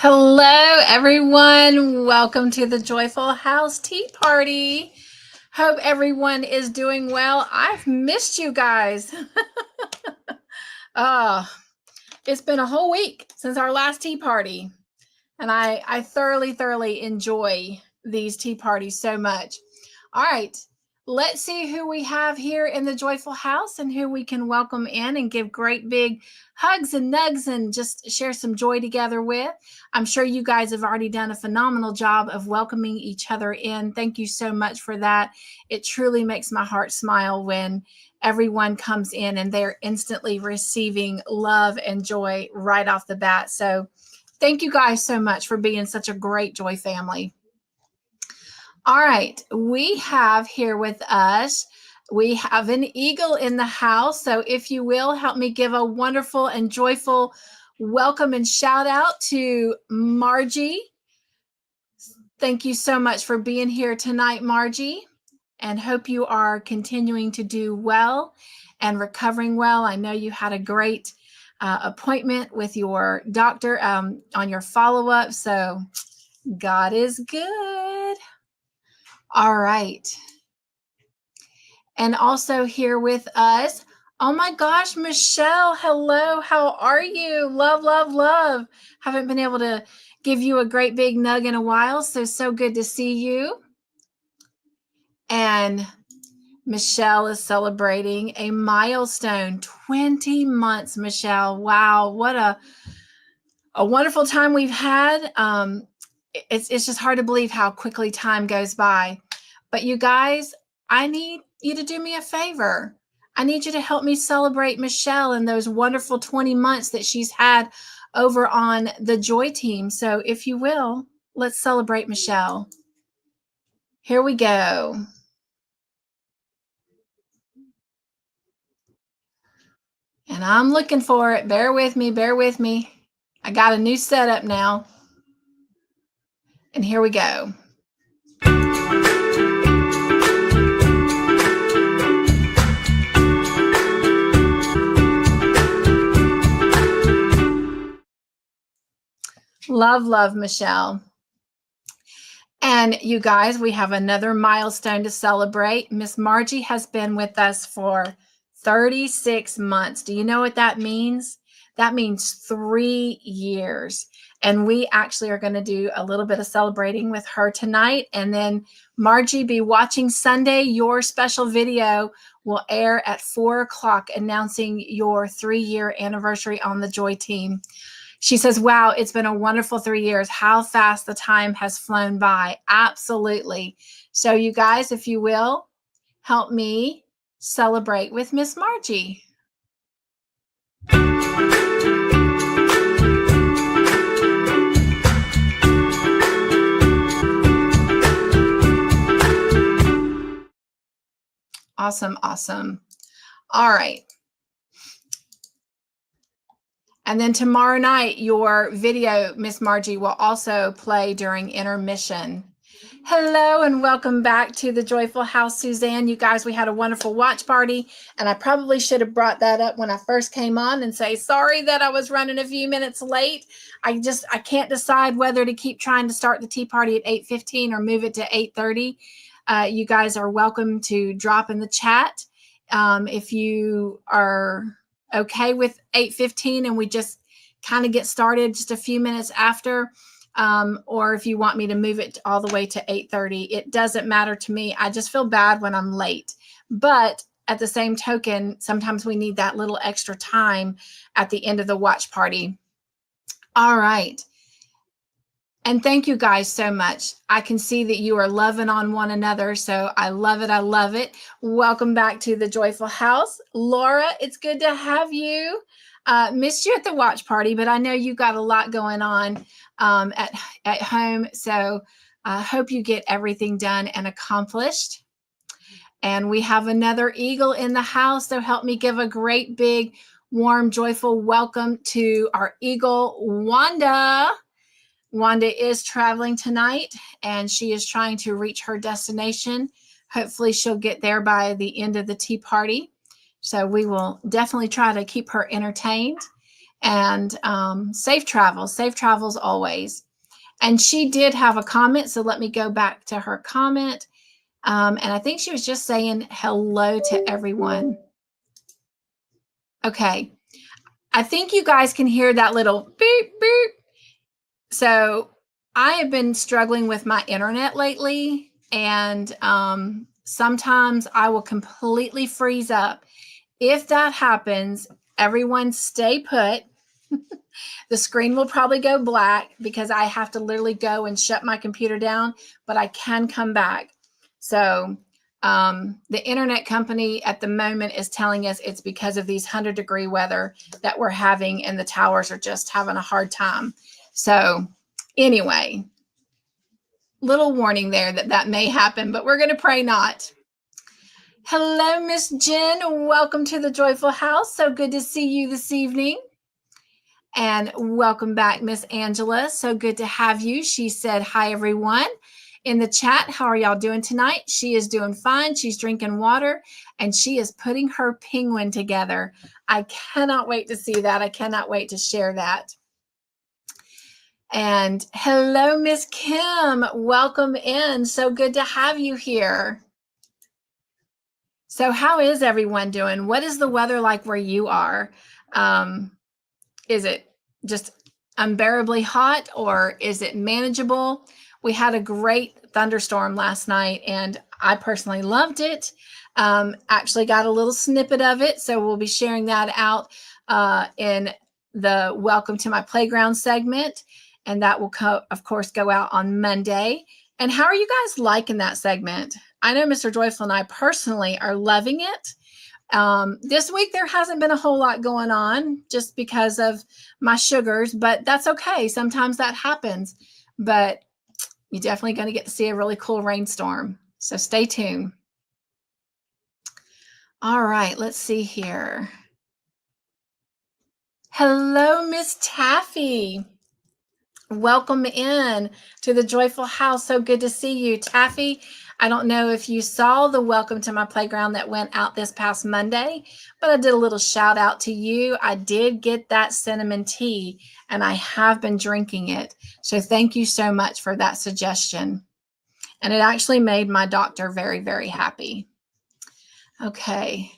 Hello, everyone. Welcome to the Joyful House Tea Party. Hope everyone is doing well. I've missed you guys. It's been a whole week since our last tea party, and I thoroughly enjoy these tea parties so much. All right, let's see who we have here in the Joyful House and who we can welcome in and give great big hugs and nugs and just share some joy together with. I'm sure you guys have already done a phenomenal job of welcoming each other in. Thank you so much for that. It truly makes my heart smile when everyone comes in and they're instantly receiving love and joy right off the bat. So thank you guys so much for being such a great joy family. All right, we have here with us, we have an eagle in the house. So if you will, help me give a wonderful and joyful welcome and shout out to Margie. Thank you so much for being here tonight, Margie, and hope you are continuing to do well and recovering well. I know you had a great appointment with your doctor on your follow-up, so God is good. All right. And also here with us, oh my gosh, Michelle, hello, how are you? Love. Haven't been able to give you a great big nug in a while, so good to see you. And Michelle is celebrating a milestone, 20 months, Michelle. Wow, what a wonderful time we've had. It's just hard to believe how quickly time goes by. But you guys, I need you to do me a favor. I need you to help me celebrate Michelle and those wonderful 20 months that she's had over on the Joy team. So if you will, let's celebrate Michelle. Here we go. And I'm looking for it. Bear with me. I got a new setup now. And here we go. Love, Michelle. And you guys, we have another milestone to celebrate. Miss Margie has been with us for 36 months. Do you know what that means? That means 3 years. And we actually are going to do a little bit of celebrating with her tonight. And then Margie, be watching Sunday. Your special video will air at 4 o'clock announcing your 3-year anniversary on the Joy team. She says, wow, it's been a wonderful 3 years. How fast the time has flown by. Absolutely. So you guys, if you will, help me celebrate with Miss Margie. Awesome. All right. And then tomorrow night, your video, Miss Margie, will also play during intermission. Hello and welcome back to the Joyful House, Suzanne. You guys, we had a wonderful watch party, and I probably should have brought that up when I first came on and say sorry that I was running a few minutes late. I can't decide whether to keep trying to start the tea party at 8:15 or move it to 8:30. You guys are welcome to drop in the chat if you are okay with 8:15 and we just kind of get started just a few minutes after, or if you want me to move it all the way to 8:30. It doesn't matter to me. I just feel bad when I'm late, but at the same token, sometimes we need that little extra time at the end of the watch party. All right. And thank you guys so much. I can see that you are loving on one another. So I love it. Welcome back to the Joyful House. Laura, it's good to have you. Missed you at the watch party, but I know you got a lot going on at home. So I hope you get everything done and accomplished. And we have another eagle in the house. So help me give a great big, warm, joyful welcome to our eagle, Wanda. Wanda is traveling tonight and she is trying to reach her destination. Hopefully she'll get there by the end of the tea party. So we will definitely try to keep her entertained. And safe travels always. And she did have a comment, so let me go back to her comment. And I think she was just saying hello to everyone. Okay. I think you guys can hear that little beep, beep. So I have been struggling with my internet lately, and sometimes I will completely freeze up. If that happens, everyone stay put. The screen will probably go black because I have to literally go and shut my computer down, but I can come back. So the internet company at the moment is telling us it's because of these 100-degree weather that we're having, and the towers are just having a hard time. So anyway, little warning there that may happen, but we're going to pray not. Hello, Miss Jen. Welcome to the Joyful House. So good to see you this evening. And welcome back, Miss Angela. So good to have you. She said, hi, everyone. In the chat, how are y'all doing tonight? She is doing fine. She's drinking water, and she is putting her penguin together. I cannot wait to see that. I cannot wait to share that. And hello, Miss Kim. Welcome in. So good to have you here. So how is everyone doing? What is the weather like where you are? Is it just unbearably hot, or is it manageable? We had a great thunderstorm last night, and I personally loved it. Actually got a little snippet of it, so we'll be sharing that out in the Welcome to My Playground segment, and that will, of course, go out on Monday. And how are you guys liking that segment? I know Mr. Joyful and I personally are loving it. This week, there hasn't been a whole lot going on just because of my sugars, but that's okay. Sometimes that happens, but you're definitely going to get to see a really cool rainstorm. So stay tuned. All right, let's see here. Hello, Miss Taffy. Welcome in to the Joyful House. So good to see you, Taffy. I don't know if you saw the Welcome to My Playground that went out this past Monday, but I did a little shout out to you. I did get that cinnamon tea, and I have been drinking it. So thank you so much for that suggestion. And it actually made my doctor very, very happy. Okay.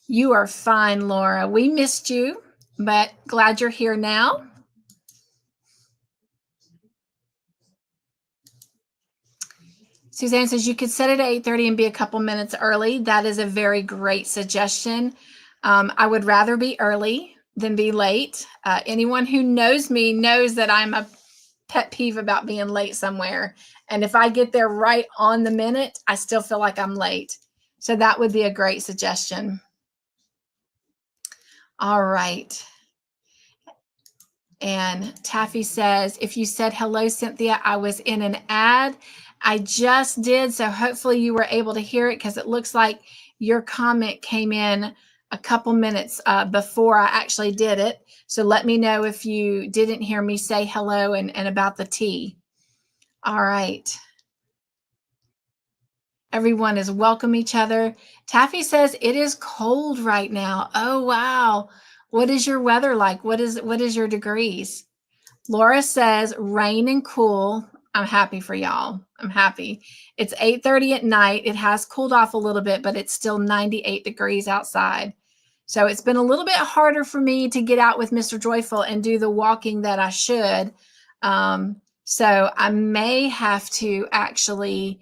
You are fine, Laura. We missed you, but glad you're here now. Suzanne says you could set it at 8:30 and be a couple minutes early. That is a very great suggestion. I would rather be early than be late. Anyone who knows me knows that I'm a pet peeve about being late somewhere. And if I get there right on the minute, I still feel like I'm late. So that would be a great suggestion. All right. And Taffy says, if you said hello, Cynthia, I was in an ad. I just did, so hopefully you were able to hear it, because it looks like your comment came in a couple minutes before I actually did it. So let me know if you didn't hear me say hello and about the tea. All right. Everyone is welcome each other. Taffy says it is cold right now. Oh, wow. What is your weather like? What is your degrees? Laura says rain and cool. I'm happy for y'all. I'm happy. It's 8:30 at night. It has cooled off a little bit, but it's still 98 degrees outside. So it's been a little bit harder for me to get out with Mr. Joyful and do the walking that I should. So I may have to actually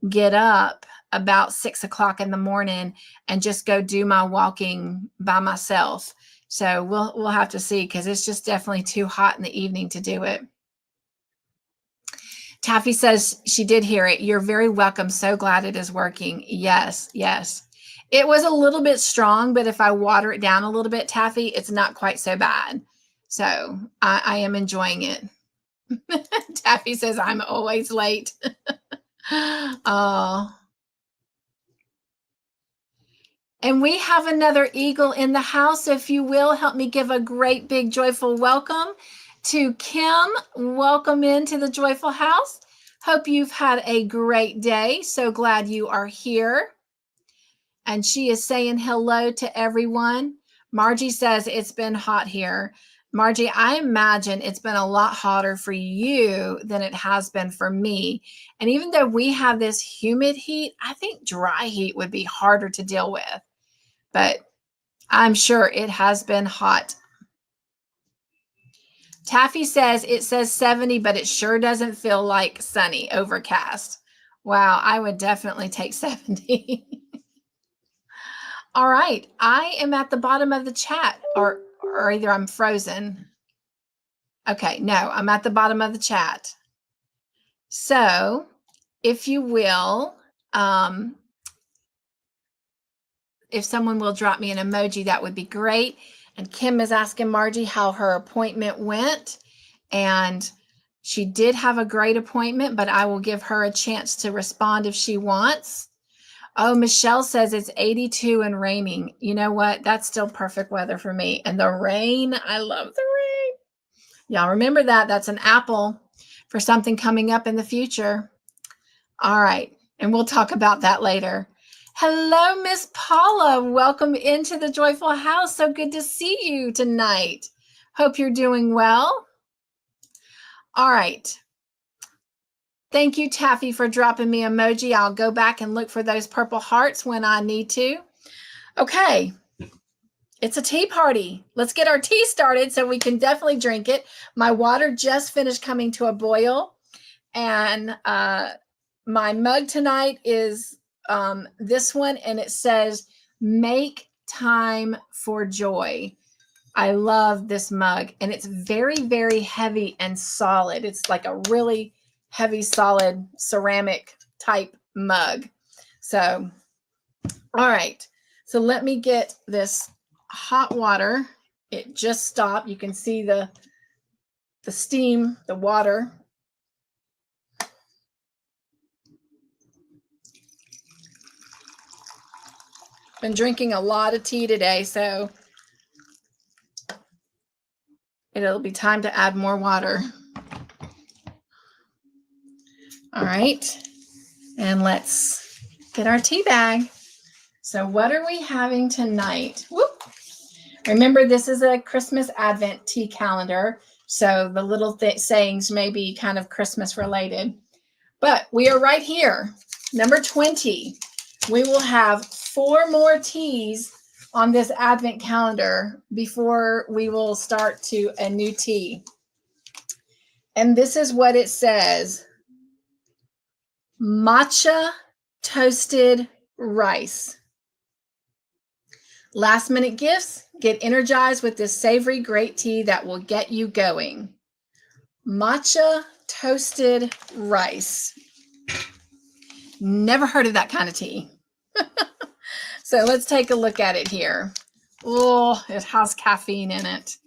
get up about 6 o'clock in the morning and just go do my walking by myself. So we'll have to see, because it's just definitely too hot in the evening to do it. Taffy says she did hear it. You're very welcome. So glad it is working. Yes, yes. It was a little bit strong, but if I water it down a little bit, Taffy, it's not quite so bad. So I am enjoying it. Taffy says I'm always late. Oh. And we have another eagle in the house. So if you will, help me give a great big joyful welcome to Kim. Welcome into the Joyful House. Hope you've had a great day. So glad you are here. And she is saying hello to everyone. Margie says it's been hot here. Margie, I imagine it's been a lot hotter for you than it has been for me. And even though we have this humid heat, I think dry heat would be harder to deal with. But I'm sure it has been hot. Taffy says it says 70, but it sure doesn't feel like sunny, overcast. Wow, I would definitely take 70. All right, I am at the bottom of the chat, or either I'm frozen. Okay, no, I'm at the bottom of the chat. So if you will, if someone will drop me an emoji, that would be great. And Kim is asking Margie how her appointment went. And she did have a great appointment, but I will give her a chance to respond if she wants. Oh, Michelle says it's 82 and raining. You know what? That's still perfect weather for me. And the rain, I love the rain. Y'all remember that. That's an apple for something coming up in the future. All right. And we'll talk about that later. Hello, Miss Paula. Welcome into the Joyful House. So good to see you tonight. Hope you're doing well. All right. Thank you, Taffy, for dropping me emoji. I'll go back and look for those purple hearts when I need to. Okay. It's a tea party. Let's get our tea started so we can definitely drink it. My water just finished coming to a boil. And my mug tonight is this one, and it says, "Make time for joy." I love this mug, and it's very, very heavy and solid. It's like a really heavy, solid ceramic type mug. So, all right. So let me get this hot water. It just stopped. You can see the steam, the water. Been drinking a lot of tea today, so it'll be time to add more water. All right, and let's get our tea bag. So what are we having tonight? Whoop. Remember, this is a Christmas Advent tea calendar, so the little sayings may be kind of Christmas related. But we are right here, number 20. We will have 4 more teas on this Advent calendar before we will start to a new tea. And this is what it says. Matcha toasted rice. Last minute gifts, get energized with this savory great tea that will get you going. Matcha toasted rice. Never heard of that kind of tea. So let's take a look at it here. Oh, it has caffeine in it.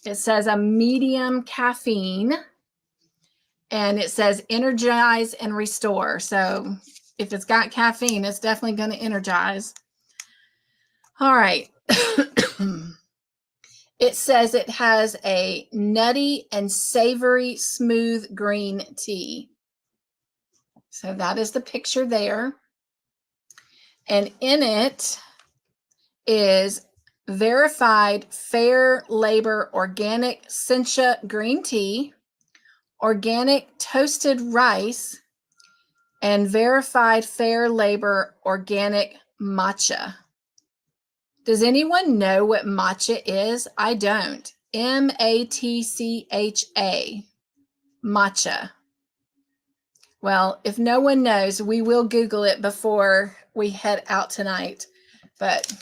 It says a medium caffeine, and it says energize and restore. So if it's got caffeine, it's definitely going to energize. All right. It says it has a nutty and savory smooth green tea. So that is the picture there. And in it is verified fair labor organic Sonja green tea, organic toasted rice, and verified fair labor organic matcha. Does anyone know what matcha is? I don't. M-A-T-C-H-A. Matcha. Well, if no one knows, we will Google it before we head out tonight. But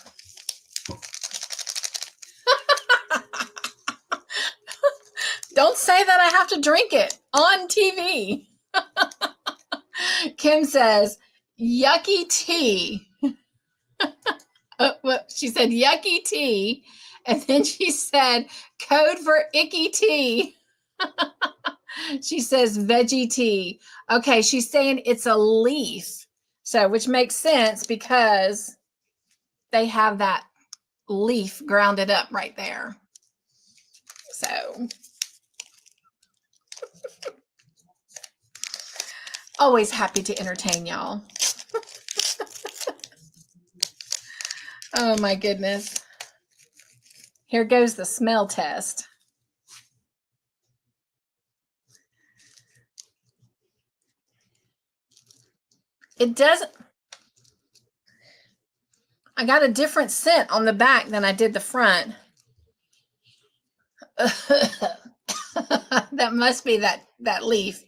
don't say that I have to drink it on TV. Kim says, yucky tea. Well, she said yucky tea, and then she said code for icky tea. She says veggie tea. Okay, she's saying it's a leaf, so which makes sense because they have that leaf grounded up right there. So always happy to entertain y'all. Oh my goodness. Here goes the smell test. It doesn't. I got a different scent on the back than I did the front. That must be that leaf.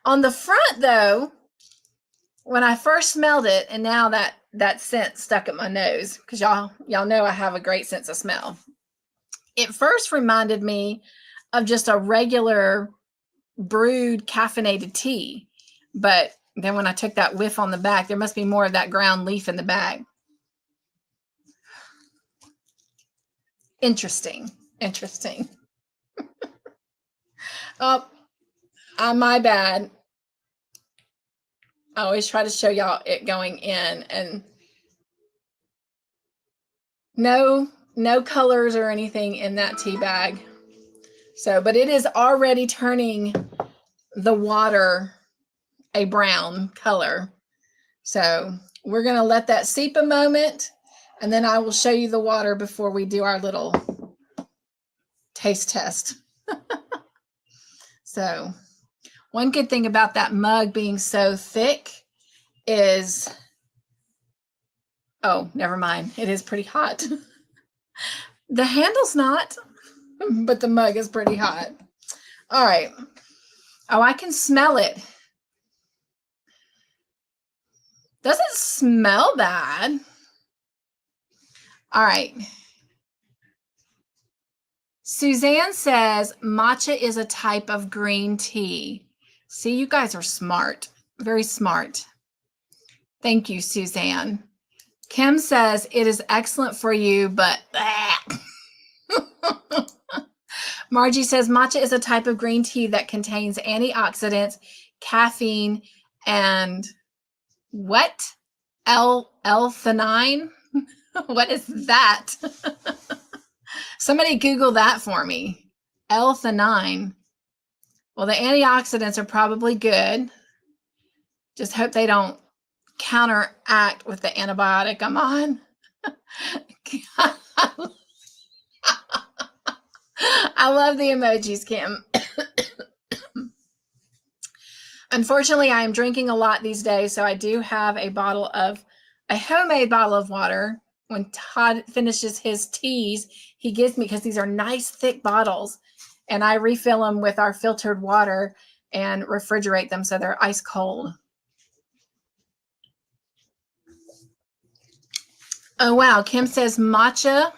On the front, though, when I first smelled it, and now that scent stuck at my nose, because y'all know I have a great sense of smell. It first reminded me of just a regular brewed caffeinated tea, but then when I took that whiff on the back, there must be more of that ground leaf in the bag. Interesting. Oh, my bad. I always try to show y'all it going in, and no colors or anything in that tea bag. So, but it is already turning the water a brown color. So we're going to let that seep a moment, and then I will show you the water before we do our little taste test. So one good thing about that mug being so thick is, oh, never mind. It is pretty hot. The handle's not, but the mug is pretty hot. All right. Oh, I can smell it. Doesn't smell bad. All right. Suzanne says matcha is a type of green tea. See, you guys are smart. Very smart. Thank you, Suzanne. Kim says it is excellent for you, but Margie says matcha is a type of green tea that contains antioxidants, caffeine, and what? L-theanine? What is that? Somebody Google that for me. L-theanine. Well, the antioxidants are probably good. Just hope they don't counteract with the antibiotic I'm on. I love the emojis, Kim. Unfortunately, I am drinking a lot these days, so I do have a homemade bottle of water. When Todd finishes his teas, he gives me, because these are nice thick bottles, and I refill them with our filtered water and refrigerate them so they're ice cold. Oh, wow. Kim says matcha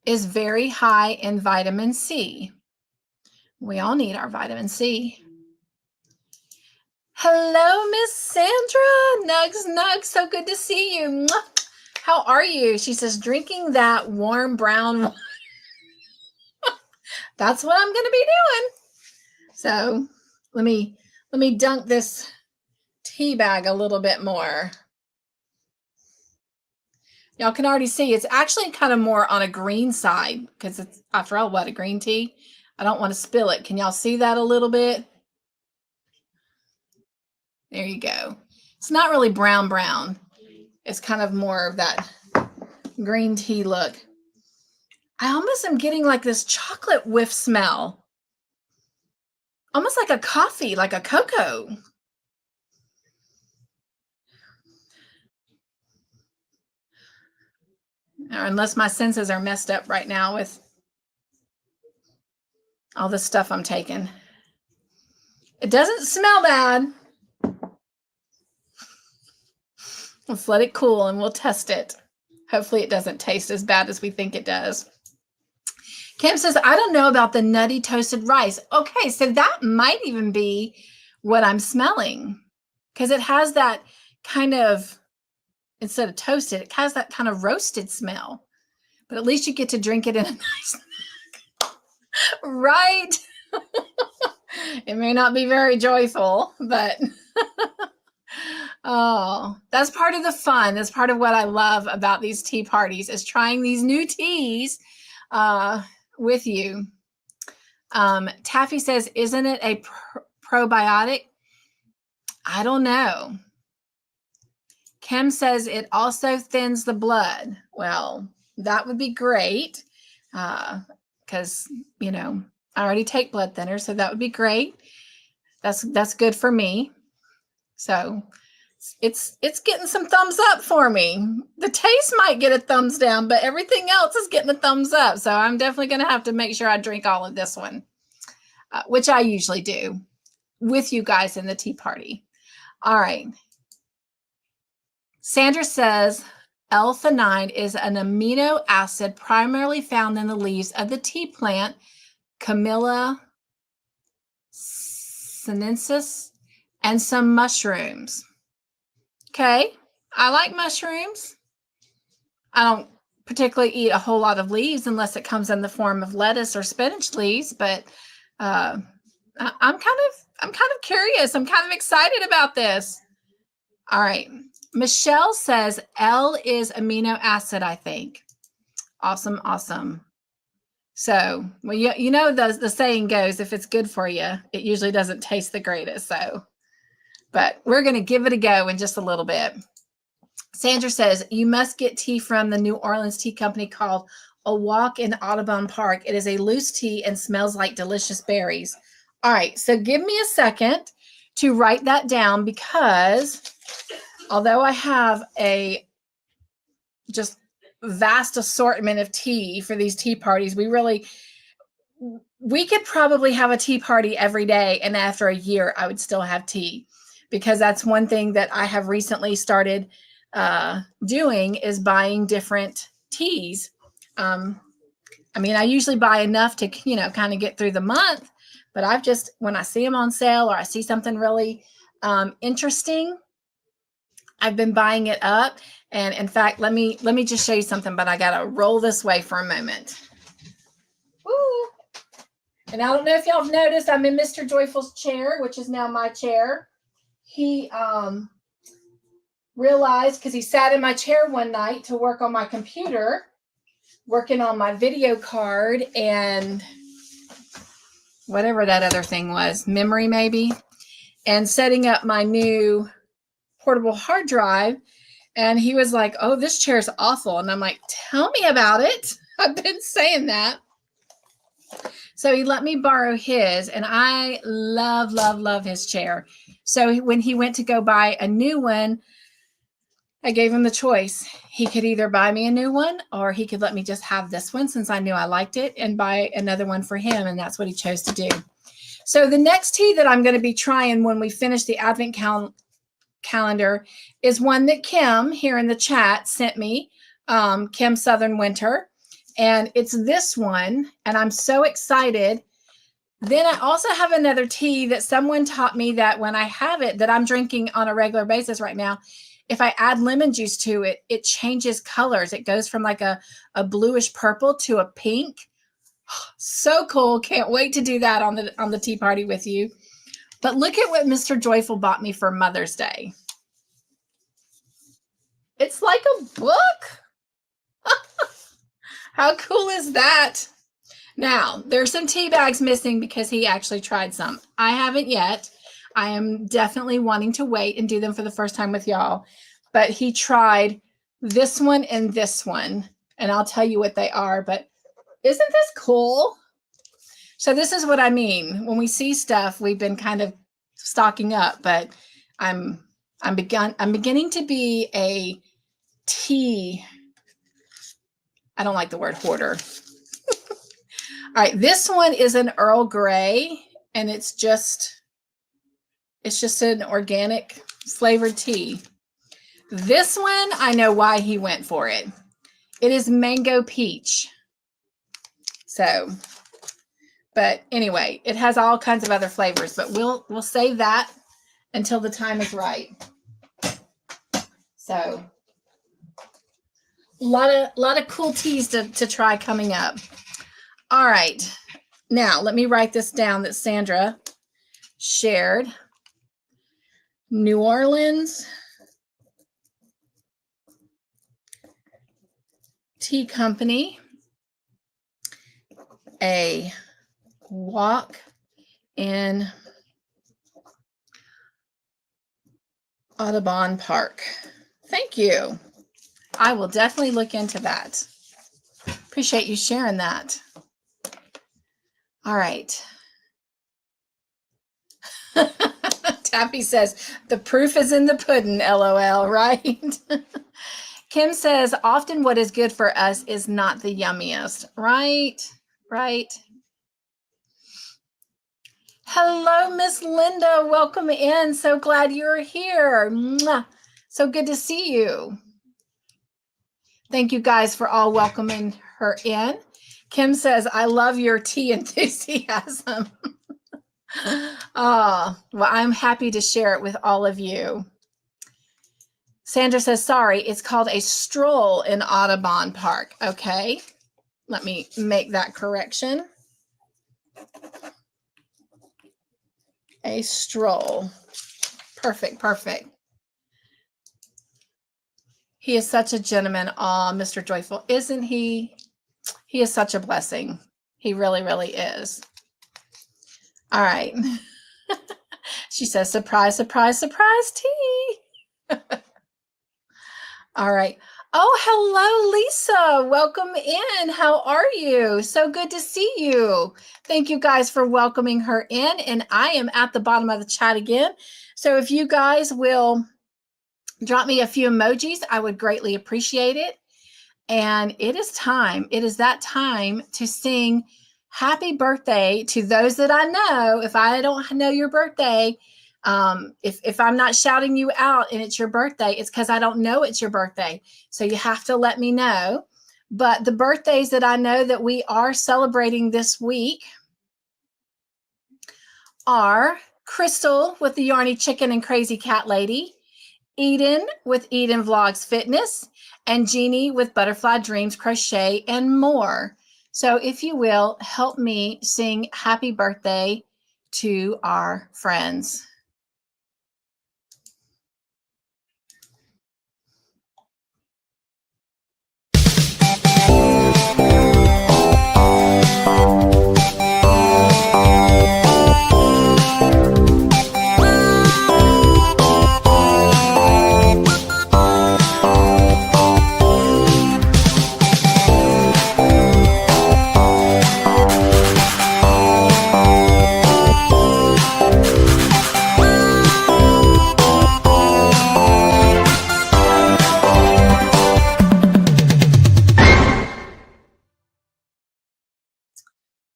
is very high in vitamin C. We all need our vitamin C. Hello, Miss Sandra. Nugs, so good to see you. How are you? She says, drinking that warm brown water. That's what I'm going to be doing. So let me dunk this tea bag a little bit more. Y'all can already see it's actually kind of more on a green side, because it's, after all, what, a green tea? I don't want to spill it. Can y'all see that a little bit? There you go. It's not really brown. It's kind of more of that green tea look. I almost am getting like this chocolate whiff smell. Almost like a coffee, like a cocoa. Or unless my senses are messed up right now with all the stuff I'm taking. It doesn't smell bad. Let's let it cool and we'll test it. Hopefully it doesn't taste as bad as we think it does. Kim says, I don't know about the nutty toasted rice. Okay, so that might even be what I'm smelling, because it has that kind of, instead of toasted, it has that kind of roasted smell. But at least you get to drink it in a nice right? It may not be very joyful, but oh, that's part of the fun. That's part of what I love about these tea parties, is trying these new teas with you. Taffy says, isn't it a probiotic? I don't know. Kim says it also thins the blood. Well, that would be great. Because, you know, I already take blood thinners, so that would be great. That's good for me. So it's getting some thumbs up for me. The taste might get a thumbs down, but everything else is getting a thumbs up. So I'm definitely going to have to make sure I drink all of this one, which I usually do with you guys in the tea party. All right. Sandra says L-theanine is an amino acid primarily found in the leaves of the tea plant Camellia sinensis and some mushrooms. Okay, I like mushrooms. I don't particularly eat a whole lot of leaves unless it comes in the form of lettuce or spinach leaves, but I'm kind of curious. I'm kind of excited about this. All right. Michelle says L is amino acid, I think. Awesome, awesome. So, well, you know, the saying goes, if it's good for you, it usually doesn't taste the greatest. So, but we're going to give it a go in just a little bit. Sandra says, you must get tea from the New Orleans tea company called A Walk in Audubon Park. It is a loose tea and smells like delicious berries. All right, so give me a second to write that down, because although I have a just vast assortment of tea for these tea parties, we could probably have a tea party every day, and after a year I would still have tea, because that's one thing that I have recently started doing, is buying different teas. I mean, I usually buy enough to, you know, kind of get through the month, but I've just, when I see them on sale or I see something really interesting, I've been buying it up. And in fact, let me just show you something, but I got to roll this way for a moment. Woo. And I don't know if y'all have noticed, I'm in Mr. Joyful's chair, which is now my chair. He realized, because he sat in my chair one night to work on my computer, working on my video card and whatever that other thing was, memory maybe, and setting up my new portable hard drive. And he was like, oh, this chair's awful. And I'm like, tell me about it. I've been saying that. So he let me borrow his, and I love, love, love his chair. So when he went to go buy a new one, I gave him the choice. He could either buy me a new one, or he could let me just have this one, since I knew I liked it, and buy another one for him. And that's what he chose to do. So the next tea that I'm going to be trying when we finish the Advent calendar is one that Kim here in the chat sent me, Kim Southern Winter. And it's this one, and I'm so excited. Then I also have another tea that someone taught me that when I have it, that I'm drinking on a regular basis right now, if I add lemon juice to it, it changes colors. It goes from like a bluish purple to a pink. So cool. Can't wait to do that on the tea party with you. But look at what Mr. Joyful bought me for Mother's Day. It's like a book. How cool is that? Now, there's some tea bags missing because he actually tried some. I haven't yet. I am definitely wanting to wait and do them for the first time with y'all. But he tried this one and this one, and I'll tell you what they are. But isn't this cool? So this is what I mean. When we see stuff, we've been kind of stocking up, but I'm beginning to be a tea. I don't like the word hoarder. All right, this one is an Earl Grey, and it's just an organic flavored tea. This one, I know why he went for it. It is mango peach. So, but anyway, it has all kinds of other flavors, but we'll save that until the time is right. So, a lot of cool teas to try coming up. All right. Now, let me write this down that Sandra shared. New Orleans Tea Company, A Walk in Audubon Park. Thank you. I will definitely look into that. Appreciate you sharing that. All right. Tappy says, the proof is in the pudding, LOL, right? Kim says, often what is good for us is not the yummiest, right? Right. Hello, Miss Linda. Welcome in. So glad you're here. Mwah. So good to see you. Thank you guys for all welcoming her in. Kim says, I love your tea enthusiasm. Oh, well, I'm happy to share it with all of you. Sandra says, sorry, it's called a stroll in Audubon Park. Okay, let me make that correction. A stroll. Perfect, perfect. He is such a gentleman. Aw, Mr. Joyful, isn't he? He is such a blessing. He really, really is. All right. She says, surprise, surprise, surprise tea. All right. Oh, hello, Lisa. Welcome in. How are you? So good to see you. Thank you guys for welcoming her in. And I am at the bottom of the chat again. So if you guys will drop me a few emojis, I would greatly appreciate it. And it is time. It is that time to sing happy birthday to those that I know. If I don't know your birthday, if I'm not shouting you out and it's your birthday, it's because I don't know it's your birthday. So you have to let me know. But the birthdays that I know that we are celebrating this week are Crystal with the Yarny Chicken and Crazy Cat Lady, Eden with Eden Vlogs Fitness, and Jeannie with Butterfly Dreams Crochet and more. So if you will, help me sing happy birthday to our friends.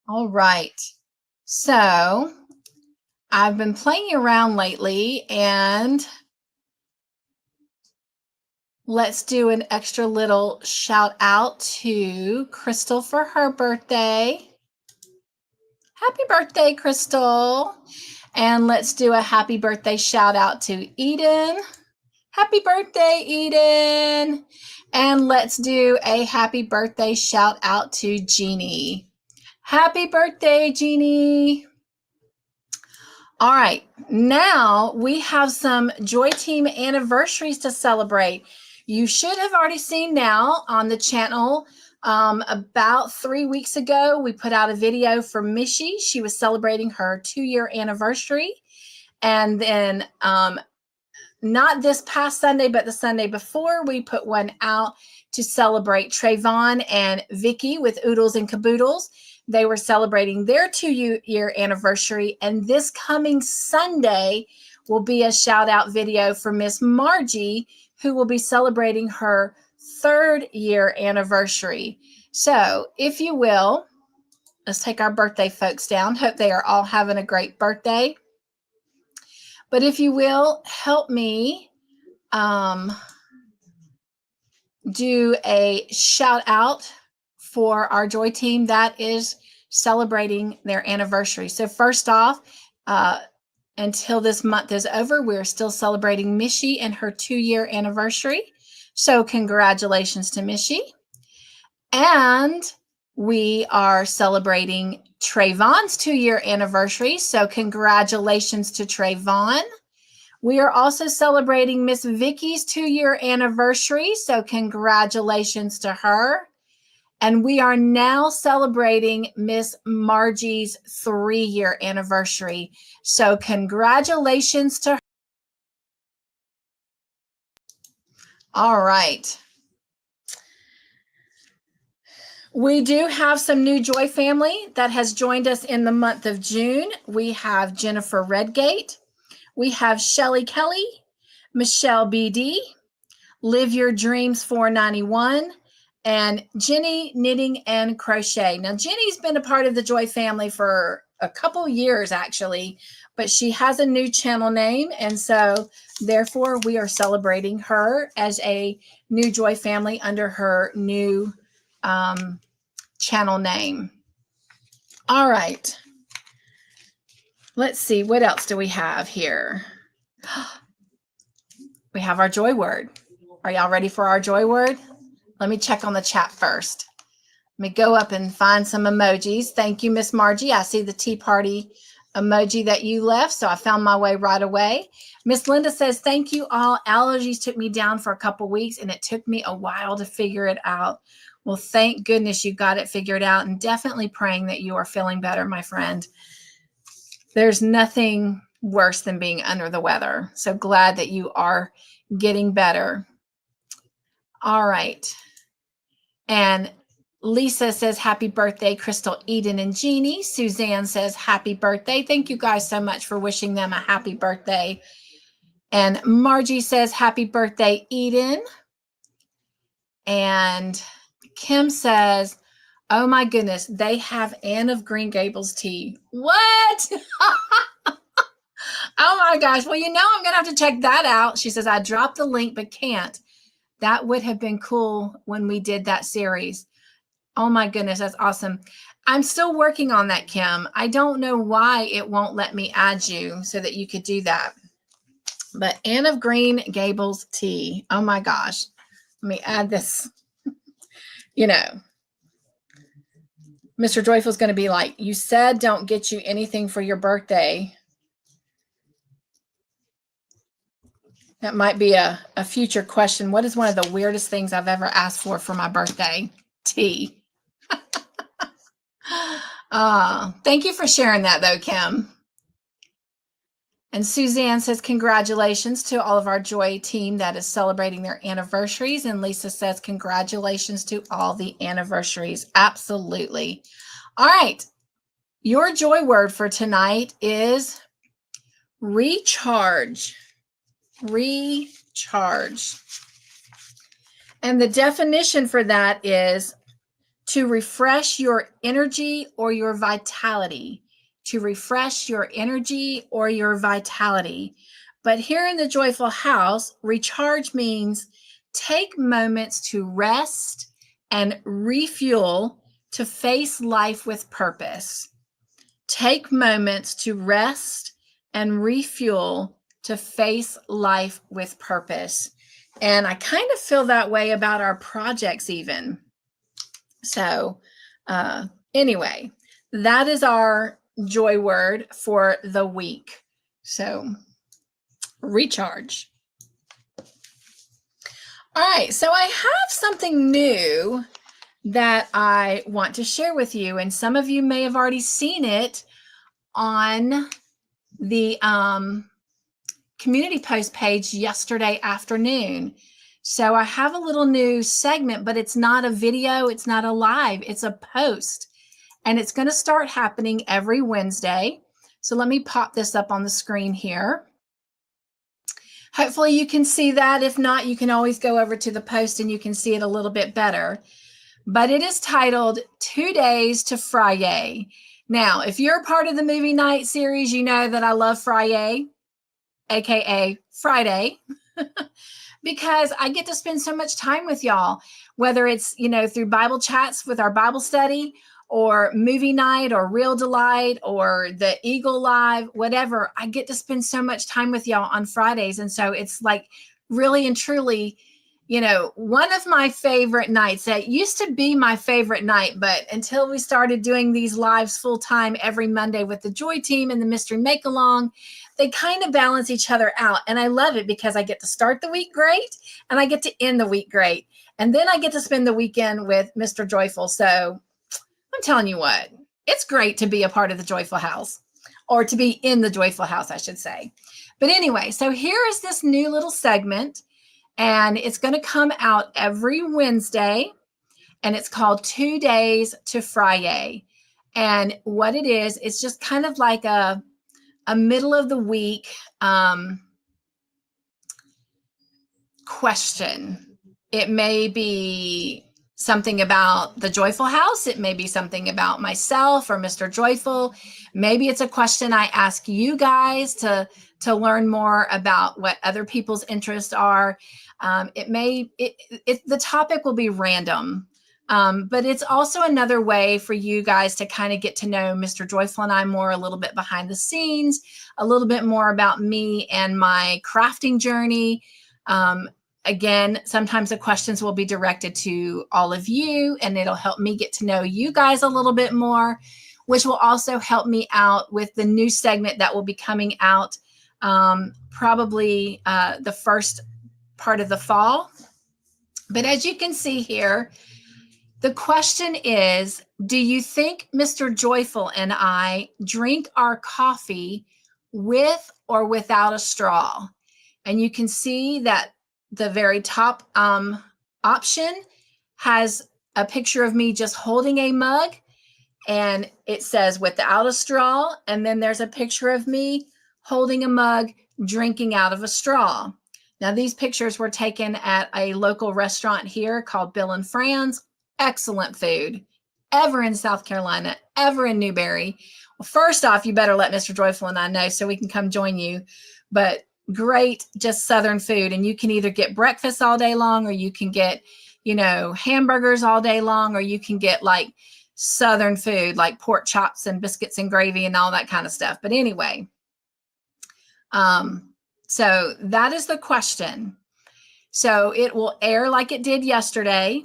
All right. So I've been playing around lately, and let's do an extra little shout out to Crystal for her birthday. Happy birthday, Crystal. And let's do a happy birthday shout out to Eden. Happy birthday, Eden. And let's do a happy birthday shout out to Jeannie. Happy birthday, Jeannie. All right, now we have some Joy Team anniversaries to celebrate. You should have already seen now on the channel. About 3 weeks ago, we put out a video for Michi. She was celebrating her 2-year anniversary. And then not this past Sunday, but the Sunday before, we put one out to celebrate Trayvon and Vicky with Oodles and Caboodles. They were celebrating their 2-year anniversary. And this coming Sunday will be a shout out video for Miss Margie, who will be celebrating her 3rd year anniversary. So if you will, let's take our birthday folks down. Hope they are all having a great birthday. But if you will, help me do a shout out for our Joy Team that is celebrating their anniversary. So first off, until this month is over, we're still celebrating Michi and her 2-year anniversary. So congratulations to Michi. And we are celebrating Trayvon's 2-year anniversary. So congratulations to Trayvon. We are also celebrating Miss Vicky's 2-year anniversary. So congratulations to her. And we are now celebrating Miss Margie's 3-year anniversary. So congratulations to her. All right. We do have some new Joy family that has joined us in the month of June. We have Jennifer Redgate. We have Shelly Kelly, Michelle BD, Live Your Dreams 491, and Jenny Knitting and Crochet. Now, Jenny's been a part of the Joy family for a couple years, actually, but she has a new channel name, and so therefore we are celebrating her as a new Joy family under her new channel name. All right. Let's see, what else do we have here? We have our joy word. Are y'all ready for our joy word? Let me check on the chat first. Let me go up and find some emojis. Thank you, Miss Margie. I see the tea party emoji that you left, so I found my way right away. Miss Linda says, thank you all. Allergies took me down for a couple weeks, and it took me a while to figure it out. Well, thank goodness you got it figured out, and definitely praying that you are feeling better, my friend. There's nothing worse than being under the weather. So glad that you are getting better. All right. And Lisa says, happy birthday, Crystal, Eden, and Jeannie. Suzanne says, happy birthday. Thank you guys so much for wishing them a happy birthday. And Margie says, happy birthday, Eden. And Kim says, oh my goodness, they have Anne of Green Gables tea. What? Oh my gosh. Well, I'm going to have to check that out. She says, I dropped the link, but can't. That would have been cool when we did that series. Oh my goodness, that's awesome. I'm still working on that, Kim. I don't know why it won't let me add you so that you could do that. But Anne of Green Gables tea. Oh my gosh. Let me add this. Mr. Joyful's going to be like, you said don't get you anything for your birthday. That might be a future question. What is one of the weirdest things I've ever asked for my birthday? Tea. Thank you for sharing that, though, Kim. And Suzanne says, congratulations to all of our Joy team that is celebrating their anniversaries. And Lisa says, congratulations to all the anniversaries. Absolutely. All right. Your joy word for tonight is recharge. Recharge. And the definition for that is to refresh your energy or your vitality. To refresh your energy or your vitality. But here in the Joyful House, recharge means take moments to rest and refuel to face life with purpose. Take moments to rest and refuel to face life with purpose. And I kind of feel that way about our projects even. So anyway, that is our joy word for the week. So recharge. All right, so I have something new that I want to share with you, and some of you may have already seen it on the community post page yesterday afternoon. So I have a little new segment, but it's not a video, it's not a live, it's a post. And it's going to start happening every Wednesday. So let me pop this up on the screen here. Hopefully you can see that. If not, you can always go over to the post and you can see it a little bit better. But it is titled 2 Days to Friday. Now, if you're a part of the movie night series, you know that I love Friday, aka Friday, because I get to spend so much time with y'all, whether it's, through Bible chats with our Bible study, or movie night, or Real Delight, or the Eagle Live, whatever. I get to spend so much time with y'all on Fridays. And so it's like really and truly, one of my favorite nights. That used to be my favorite night, but until we started doing these lives full time every Monday with the Joy team and the Mystery Make Along, they kind of balance each other out. And I love it because I get to start the week great and I get to end the week great. And then I get to spend the weekend with Mr. Joyful. So I'm telling you what, it's great to be a part of the Joyful House, or to be in the Joyful House, I should say. But anyway, so here is this new little segment, and it's going to come out every Wednesday. and it's called 2 Days to Friday. And what it is, it's just kind of like a middle of the week question. It may be something about the Joyful House. It may be something about myself or Mr. Joyful. Maybe it's a question I ask you guys to learn more about what other people's interests are. The topic will be random, but it's also another way for you guys to kind of get to know Mr. Joyful and I more, a little bit behind the scenes, a little bit more about me and my crafting journey. Again, sometimes the questions will be directed to all of you, and it'll help me get to know you guys a little bit more, which will also help me out with the new segment that will be coming out probably the first part of the fall. But as you can see here, the question is, do you think Mr. Joyful and I drink our coffee with or without a straw? And you can see that the very top option has a picture of me just holding a mug, and it says without a straw. And then there's a picture of me holding a mug, drinking out of a straw. Now, these pictures were taken at a local restaurant here called Bill and Fran's. Excellent food, ever in South Carolina, ever in Newberry. Well, first off, you better let Mr. Joyful and I know so we can come join you. But great, just Southern food. And you can either get breakfast all day long, or you can get, hamburgers all day long, or you can get like Southern food, like pork chops and biscuits and gravy and all that kind of stuff. But anyway, so that is the question. So it will air like it did yesterday.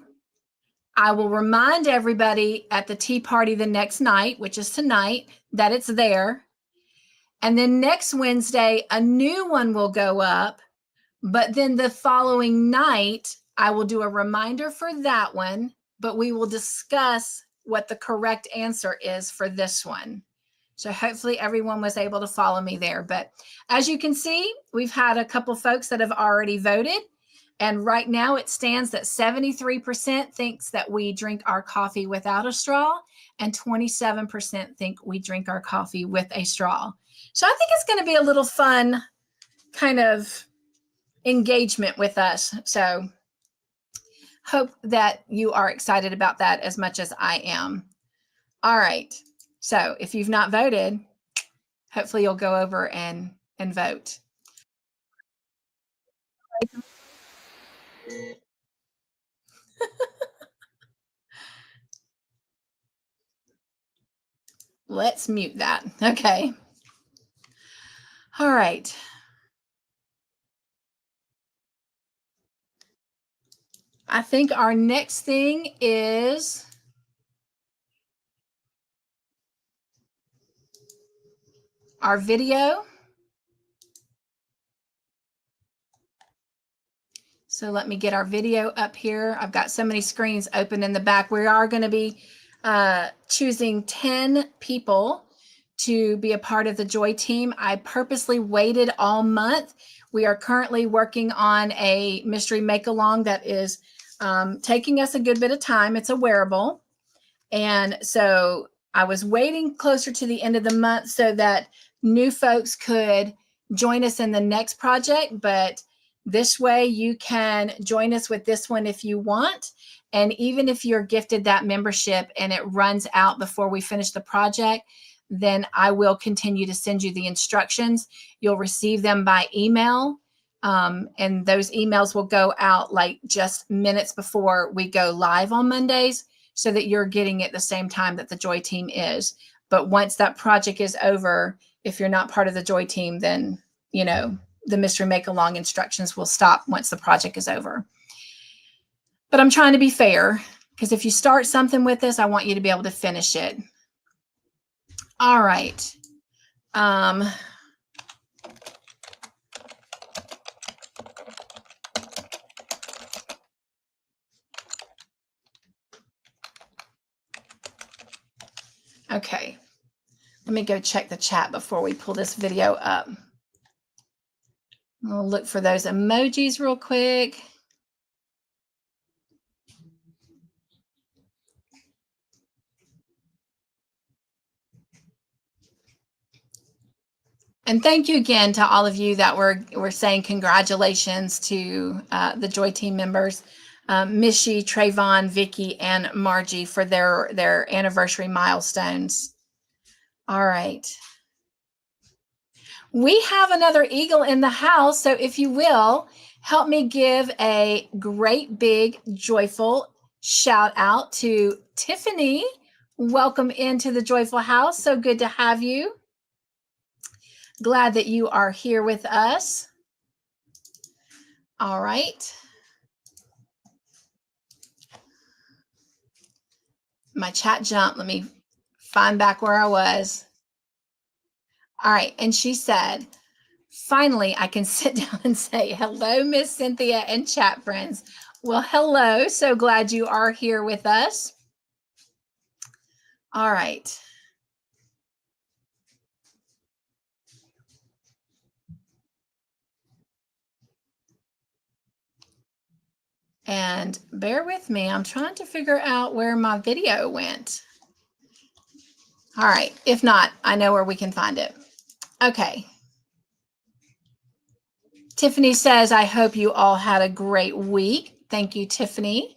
I will remind everybody at the tea party the next night, which is tonight, that it's there. And then next Wednesday, a new one will go up. But then the following night, I will do a reminder for that one, but we will discuss what the correct answer is for this one. So hopefully everyone was able to follow me there. But as you can see, we've had a couple folks that have already voted. And right now it stands that 73% thinks that we drink our coffee without a straw, and 27% think we drink our coffee with a straw. So I think it's going to be a little fun kind of engagement with us. So hope that you are excited about that as much as I am. All right. So if you've not voted, hopefully you'll go over and vote. Let's mute that. Okay. All right. I think our next thing is our video. So let me get our video up here. I've got so many screens open in the back. We are going to be choosing 10 people to be a part of the Joy team. I purposely waited all month. We are currently working on a mystery make-along that is taking us a good bit of time. It's a wearable. And so I was waiting closer to the end of the month so that new folks could join us in the next project. But this way you can join us with this one if you want. And even if you're gifted that membership and it runs out before we finish the project, then I will continue to send you the instructions. You'll receive them by email. And those emails will go out like just minutes before we go live on Mondays, so that you're getting it the same time that the Joy team is. But once that project is over, if you're not part of the Joy team, then, the mystery make-along instructions will stop once the project is over. But I'm trying to be fair, because if you start something with this, I want you to be able to finish it. All right. Okay. Let me go check the chat before we pull this video up. We'll look for those emojis real quick. And thank you again to all of you that were saying congratulations to the Joy Team members, Michi, Trayvon, Vicky, and Margie for their anniversary milestones. All right. We have another eagle in the house, so if you will, help me give a great big joyful shout out to Tiffany. Welcome into the Joyful House. So good to have you. Glad that you are here with us. All right. My chat jumped. Let me find back where I was. All right. And she said, finally, I can sit down and say, hello, Miss Cynthia and chat friends. Well, hello. So glad you are here with us. All right. And bear with me. I'm trying to figure out where my video went. All right. If not, I know where we can find it. Okay. Tiffany says, I hope you all had a great week. Thank you, Tiffany.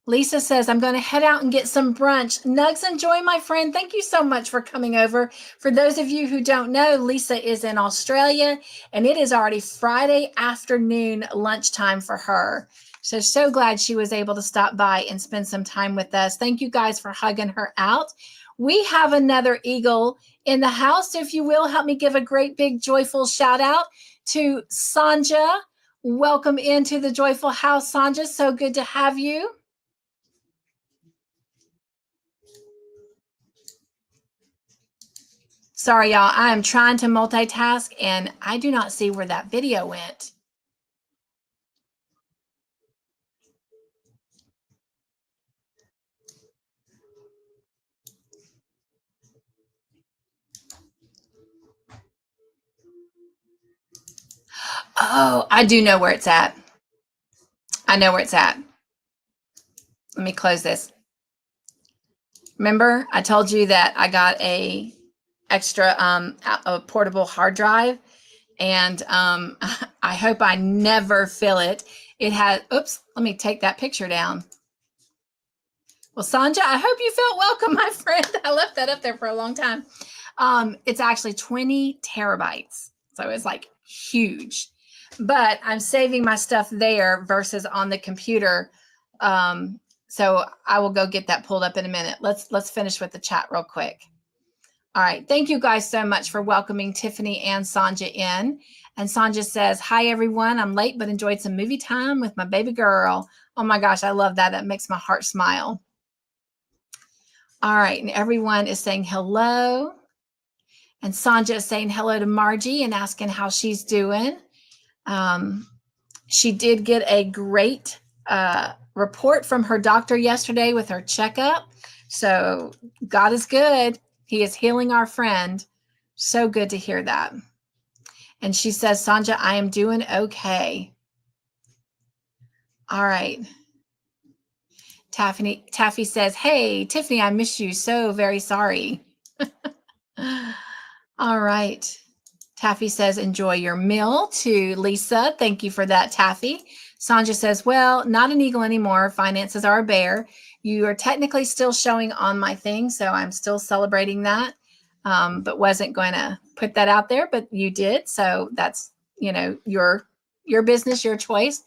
Lisa says, I'm going to head out and get some brunch. Nugs and Joy, my friend, thank you so much for coming over. For those of you who don't know, Lisa is in Australia, and it is already Friday afternoon lunchtime for her. So glad she was able to stop by and spend some time with us. Thank you guys for hugging her out. We have another eagle in the house. If you will, help me give a great big joyful shout out to Sonja. Welcome into the Joyful House, Sonja. So good to have you. Sorry, y'all. I am trying to multitask, and I do not see where that video went. Oh, I do know where it's at. I know where it's at. Let me close this. Remember, I told you that I got a extra a portable hard drive, and I hope I never fill it. It has, oops, let me take that picture down. Well, Sonja, I hope you felt welcome, my friend. I left that up there for a long time. It's actually 20 terabytes. So it's like huge, but I'm saving my stuff there versus on the computer. So I will go get that pulled up in a minute. Let's finish with the chat real quick. All right. Thank you guys so much for welcoming Tiffany and Sonja in. And Sonja says, hi, everyone. I'm late, but enjoyed some movie time with my baby girl. Oh my gosh, I love that. That makes my heart smile. All right. And everyone is saying hello. And Sonja is saying hello to Margie and asking how she's doing. She did get a great report from her doctor yesterday with her checkup. So God is good. He is healing our friend. So good to hear that. And she says, Sonja, I am doing okay. All right. Taffy says, hey, Tiffany, I miss you. So very sorry. All right. Taffy says, enjoy your meal to Lisa. Thank you for that, Taffy. Sonja says, well, not an eagle anymore. Finances are a bear. You are technically still showing on my thing, so I'm still celebrating that, but wasn't going to put that out there, but you did. So that's, your business, your choice.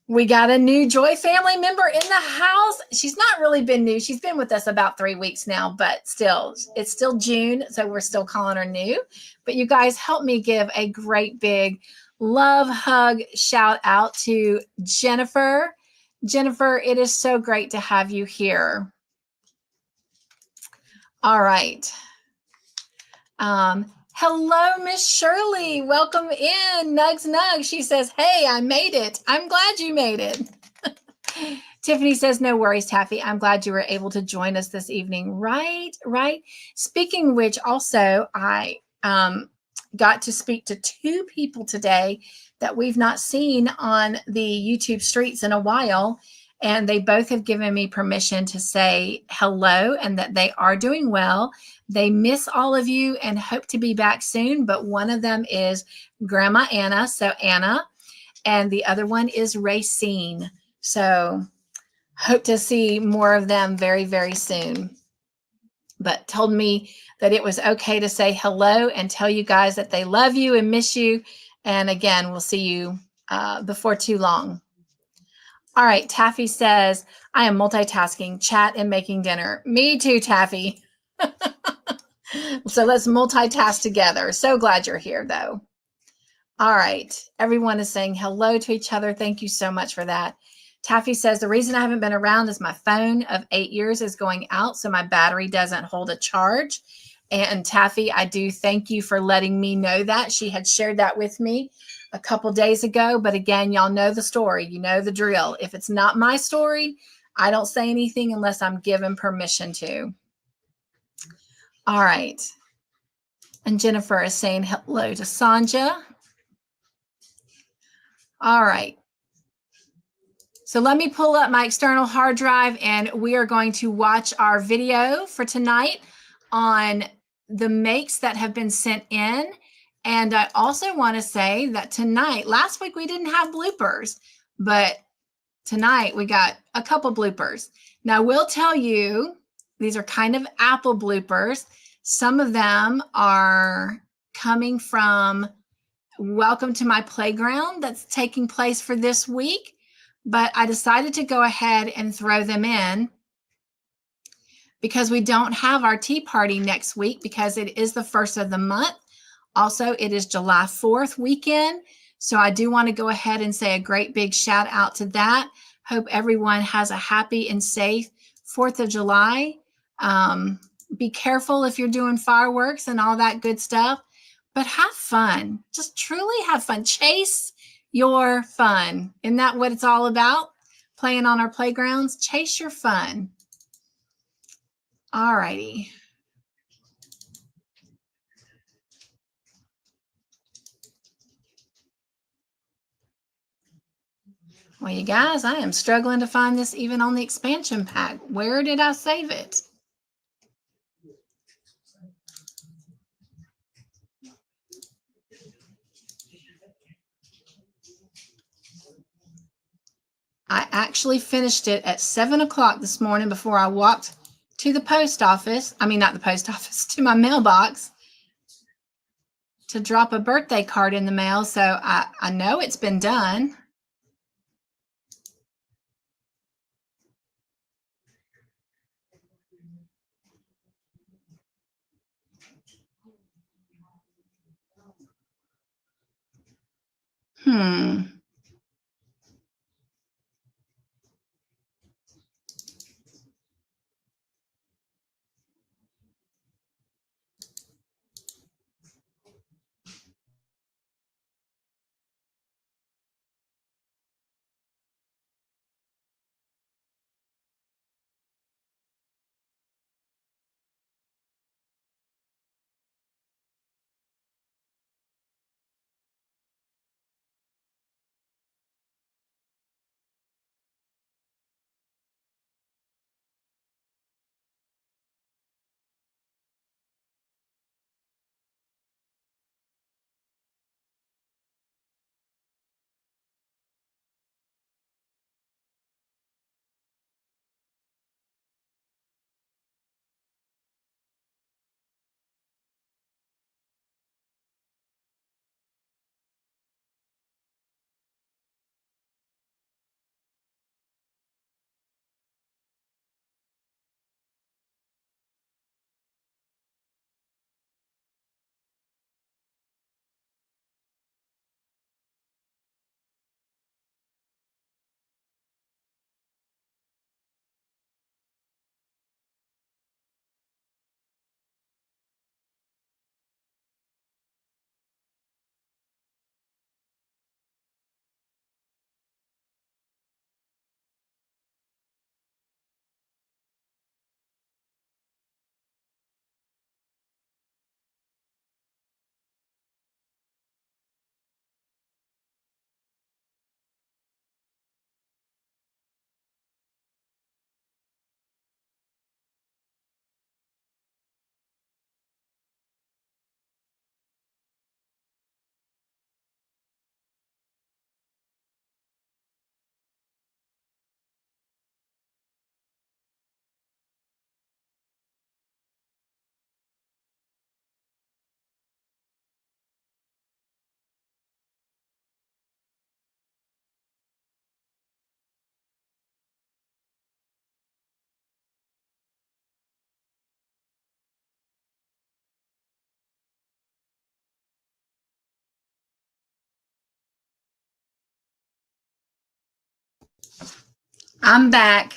We got a new Joy family member in the house. She's not really been new. She's been with us about 3 weeks now, but still, it's still June, so we're still calling her new. But you guys help me give a great big love hug shout out to Jennifer. Jennifer, it is so great to have you here. All right. Hello, Miss Shirley. Welcome in. Nugs Nugs. She says, hey, I made it. I'm glad you made it. Tiffany says, no worries, Taffy. I'm glad you were able to join us this evening. Right. Speaking of which, also, I got to speak to 2 people today that we've not seen on the YouTube streets in a while. and they both have given me permission to say hello and that they are doing well. They miss all of you and hope to be back soon, but one of them is Grandma Anna, so Anna, and the other one is Racine. So hope to see more of them very, very soon. But told me that it was okay to say hello and tell you guys that they love you and miss you. And again, we'll see you before too long. All right, Taffy says, I am multitasking, chat and making dinner. Me too, Taffy. So let's multitask together. So glad you're here, though. All right, everyone is saying hello to each other. Thank you so much for that. Taffy says, the reason I haven't been around is my phone of 8 years is going out, so my battery doesn't hold a charge. And Taffy, I do thank you for letting me know that. She had shared that with me a couple days ago. But again, y'all know the story. You know the drill. If it's not my story, I don't say anything unless I'm given permission to. All right. And Jennifer is saying hello to Sonja. All right. So let me pull up my external hard drive and we are going to watch our video for tonight on the makes that have been sent in. And I also want to say that tonight, last week we didn't have bloopers, but tonight we got a couple bloopers. Now I will tell you, these are kind of Apple bloopers. Some of them are coming from Welcome to My Playground that's taking place for this week. But I decided to go ahead and throw them in because we don't have our tea party next week because it is the first of the month. Also, it is July 4th weekend. So I do want to go ahead and say a great big shout out to that. Hope everyone has a happy and safe 4th of July. Be careful if you're doing fireworks and all that good stuff, but have fun. Just truly have fun. Chase your fun. Isn't that what it's all about? Playing on our playgrounds? Chase your fun. All righty. Well, you guys, I am struggling to find this even on the expansion pack. Where did I save it? I actually finished it at 7 o'clock this morning before I walked to the post office. I mean, not the post office, to my mailbox to drop a birthday card in the mail. So I know it's been done. I'm back.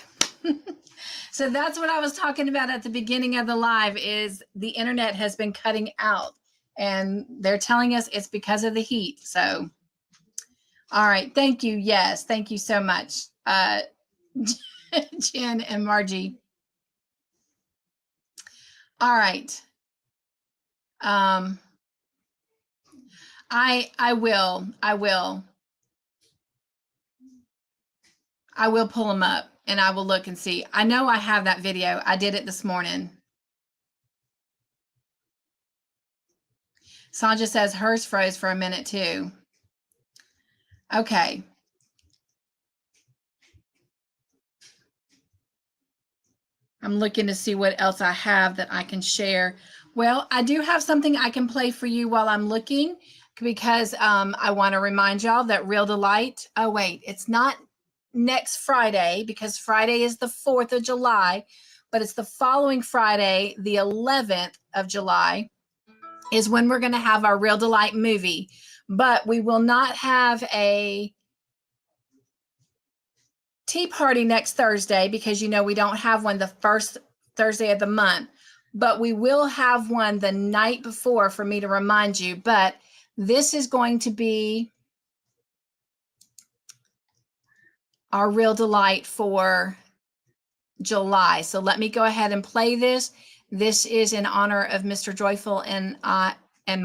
So that's what I was talking about at the beginning of the live is the internet has been cutting out and they're telling us it's because of the heat. So, all right. Thank you. Yes. Thank you so much. Jen and Margie. All right. I will pull them up and I will look and see. I know I have that video. I did it this morning. Sonja says hers froze for a minute too. Okay. I'm looking to see what else I have that I can share. Well, I do have something I can play for you while I'm looking because I want to remind y'all that Real Delight. Oh, wait, it's not next Friday because Friday is the 4th of July, but it's the following Friday, the 11th of July, is when we're going to have our Real Delight movie. But we will not have a tea party next Thursday because, you know, we don't have one the first Thursday of the month, but we will have one the night before for me to remind you. But this is going to be our Real Delight for July. So let me go ahead and play this. This is in honor of Mr. Joyful and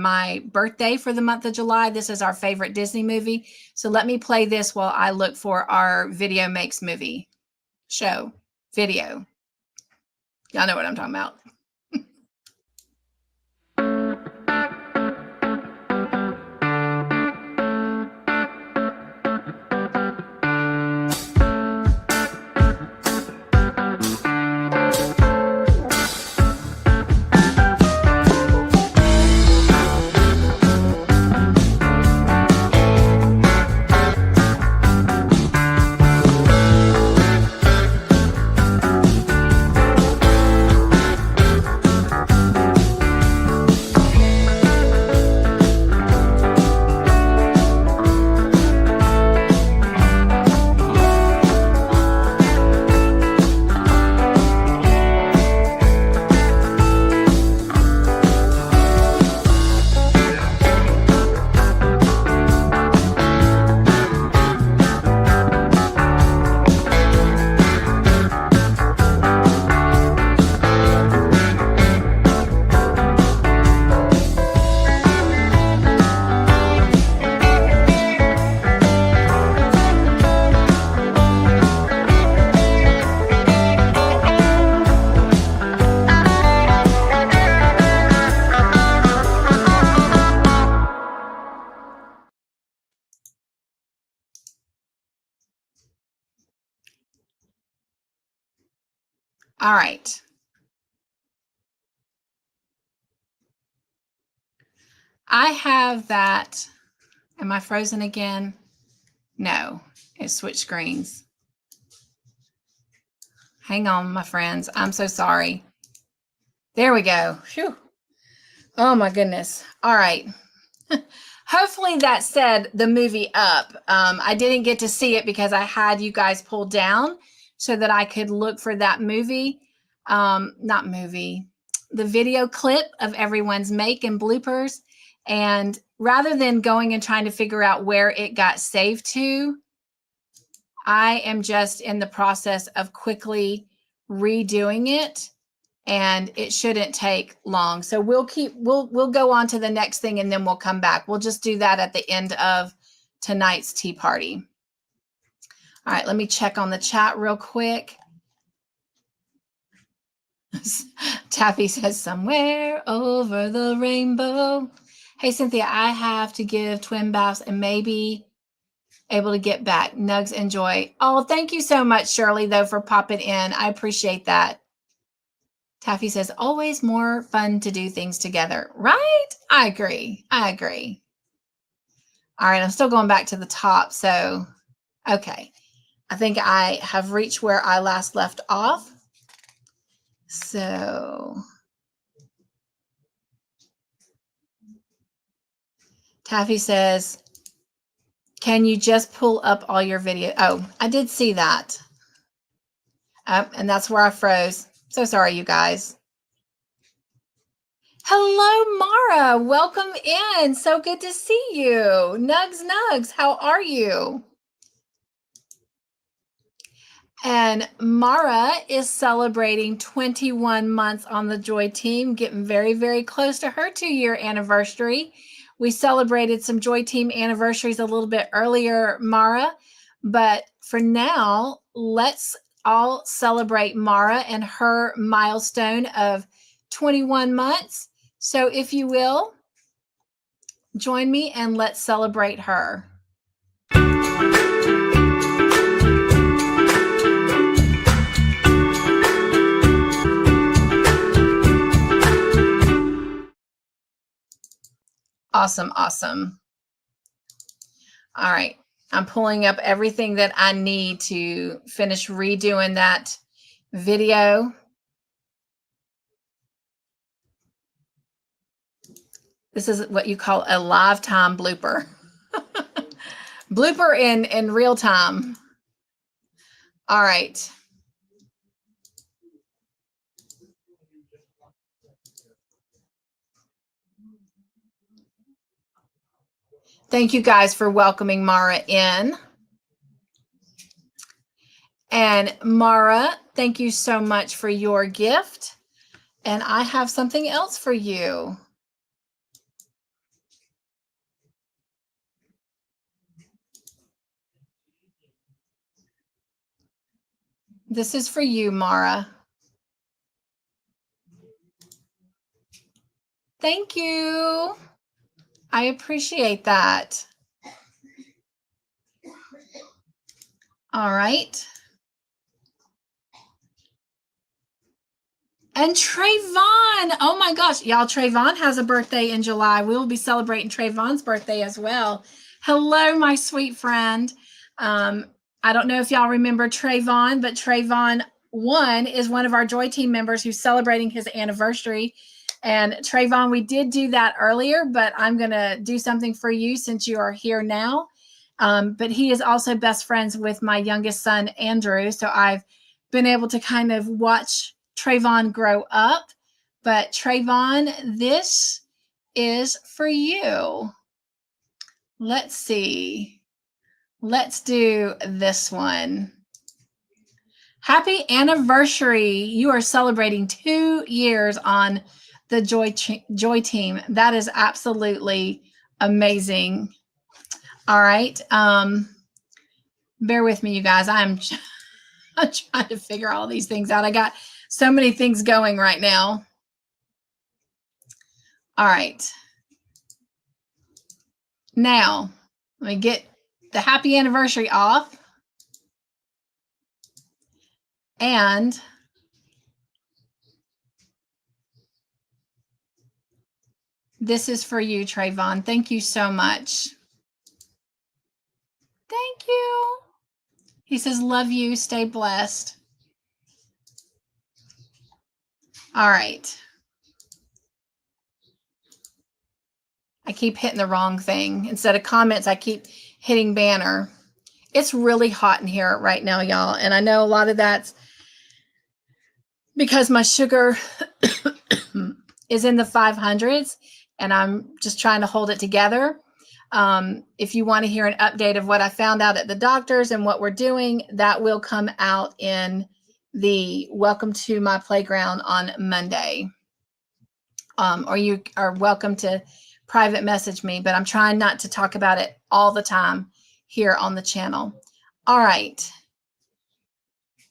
my birthday for the month of July. This is our favorite Disney movie. So let me play this while I look for our Video Makes Movie show video. Y'all know what I'm talking about. All right. I have that. Am I frozen again? No, it switched screens. Hang on, my friends. I'm so sorry. There we go. Phew. Oh my goodness. All right. Hopefully that set the movie up. I didn't get to see it because I had you guys pulled down so that I could look for that movie. Not movie, the video clip of everyone's make and bloopers. And rather than going and trying to figure out where it got saved to, I am just in the process of quickly redoing it. And it shouldn't take long. So we'll go on to the next thing and then we'll come back. We'll just do that at the end of tonight's tea party. All right, let me check on the chat real quick. Taffy says somewhere over the rainbow. Hey, Cynthia, I have to give twin baths and maybe able to get back. Nugs and joy. Oh, thank you so much, Shirley, though, for popping in. I appreciate that. Taffy says, always more fun to do things together, right? I agree. I agree. All right, I'm still going back to the top. So, okay. I think I have reached where I last left off. So, Taffy says, can you just pull up all your video? Oh, I did see that. And that's where I froze. So sorry, you guys. Hello, Mara. Welcome in. So good to see you. Nugs, how are you? And Mara is celebrating 21 months on the Joy team, getting very, very close to her 2-year anniversary. We celebrated some Joy team anniversaries a little bit earlier, Mara, but for now, let's all celebrate Mara and her milestone of 21 months. So if you will, join me and let's celebrate her. Awesome, awesome. All right, I'm pulling up everything that I need to finish redoing that video. This is what you call a live time blooper. Blooper in real time. All right. Thank you guys for welcoming Mara in. And Mara, thank you so much for your gift. And I have something else for you. This is for you, Mara. Thank you. I appreciate that. All right. And Trayvon, oh my gosh, y'all, Trayvon has a birthday in July. We will be celebrating Trayvon's birthday as well. Hello, my sweet friend. I don't know if y'all remember Trayvon, but Trayvon 1 is one of our Joy team members who's celebrating his anniversary. And Trayvon, we did do that earlier, but I'm going to do something for you since you are here now. But he is also best friends with my youngest son, Andrew. So I've been able to kind of watch Trayvon grow up. But Trayvon, this is for you. Let's see. Let's do this one. Happy anniversary. You are celebrating 2 years on the Joy team. That is absolutely amazing. All right. Bear with me, you guys. I'm trying to figure all these things out. I got so many things going right now. All right. Now, let me get the happy anniversary off. And this is for you, Trayvon. Thank you so much. Thank you. He says, love you. Stay blessed. All right. I keep hitting the wrong thing. Instead of comments, I keep hitting banner. It's really hot in here right now, y'all. And I know a lot of that's because my sugar is in the 500s and I'm just trying to hold it together. If you want to hear an update of what I found out at the doctor's and what we're doing, that will come out in the Welcome to My Playground on Monday. Or you are welcome to private message me, but I'm trying not to talk about it all the time here on the channel. All right.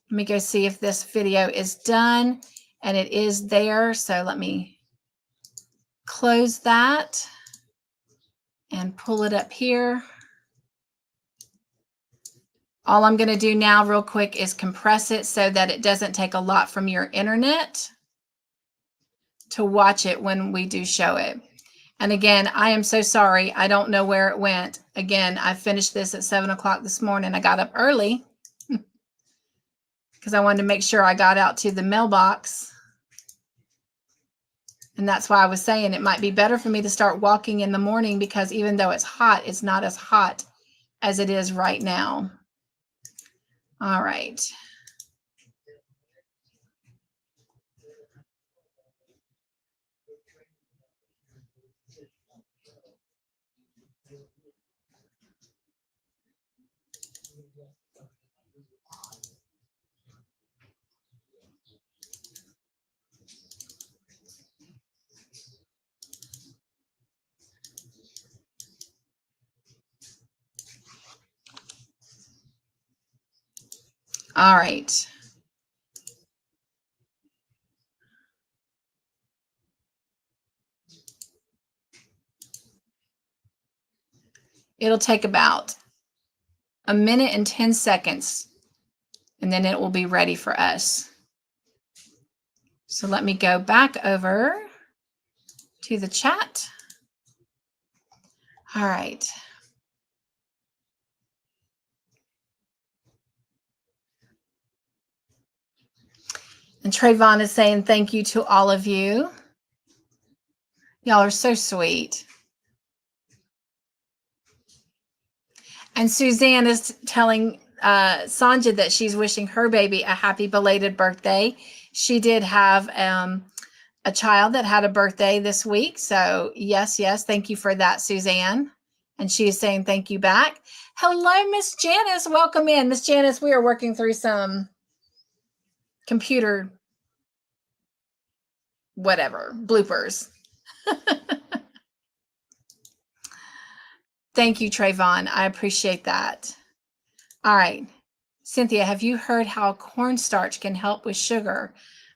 Let me go see if this video is done, and it is there. So let me close that and pull it up here. All I'm going to do now real quick is compress it so that it doesn't take a lot from your internet to watch it when we do show it. And again, I am so sorry. I don't know where it went. Again, I finished this at 7 o'clock this morning. I got up early because I wanted to make sure I got out to the mailbox. And that's why I was saying it might be better for me to start walking in the morning, because even though it's hot, it's not as hot as it is right now. All right. All right. It'll take about a minute and 10 seconds, and then it will be ready for us. So let me go back over to the chat. All right. And Trayvon is saying thank you to all of you. Y'all are so sweet. And Suzanne is telling Sonja that she's wishing her baby a happy belated birthday. She did have a child that had a birthday this week. So yes, thank you for that, Suzanne. And she is saying thank you back. Hello, Miss Janice. Welcome in. Miss Janice, we are working through some computer whatever, bloopers. Thank you, Trayvon. I appreciate that. All right. Cynthia, have you heard how cornstarch can help with sugar?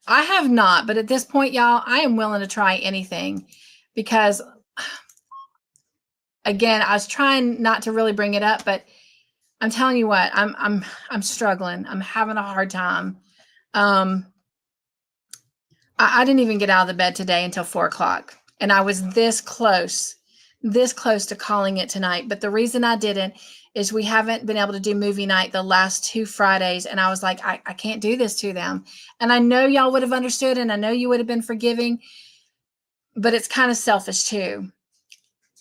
I have not, but at this point, y'all, I am willing to try anything because, again, I was trying not to really bring it up, but I'm telling you what, I'm struggling. I'm having a hard time. I didn't even get out of the bed today until 4 o'clock, and I was this close to calling it tonight. But the reason I didn't is we haven't been able to do movie night the last 2 Fridays. And I was like, I can't do this to them. And I know y'all would have understood, and I know you would have been forgiving, but it's kind of selfish too.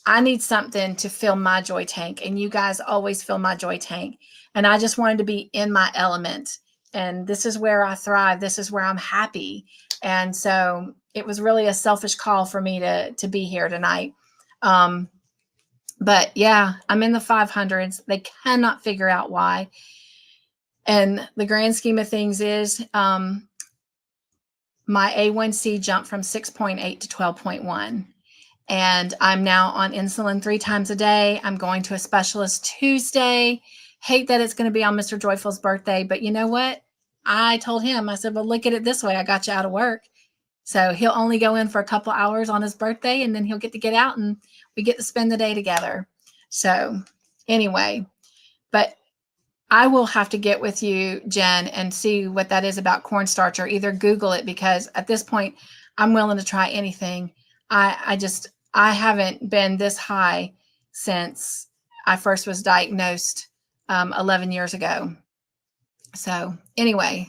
I need something to fill my joy tank, and you guys always fill my joy tank. And I just wanted to be in my element. And this is where I thrive. This is where I'm happy. And so it was really a selfish call for me to be here tonight. But yeah, I'm in the 500s. They cannot figure out why. And the grand scheme of things is my A1C jumped from 6.8 to 12.1. And I'm now on insulin 3 times a day. I'm going to a specialist Tuesday. Hate that it's going to be on Mr. Joyful's birthday. But you know what? I told him, I said, well, look at it this way. I got you out of work. So he'll only go in for a couple hours on his birthday, and then he'll get to get out and we get to spend the day together. So anyway, but I will have to get with you, Jen, and see what that is about cornstarch, or either Google it, because at this point I'm willing to try anything. I haven't been this high since I first was diagnosed 11 years ago. So anyway,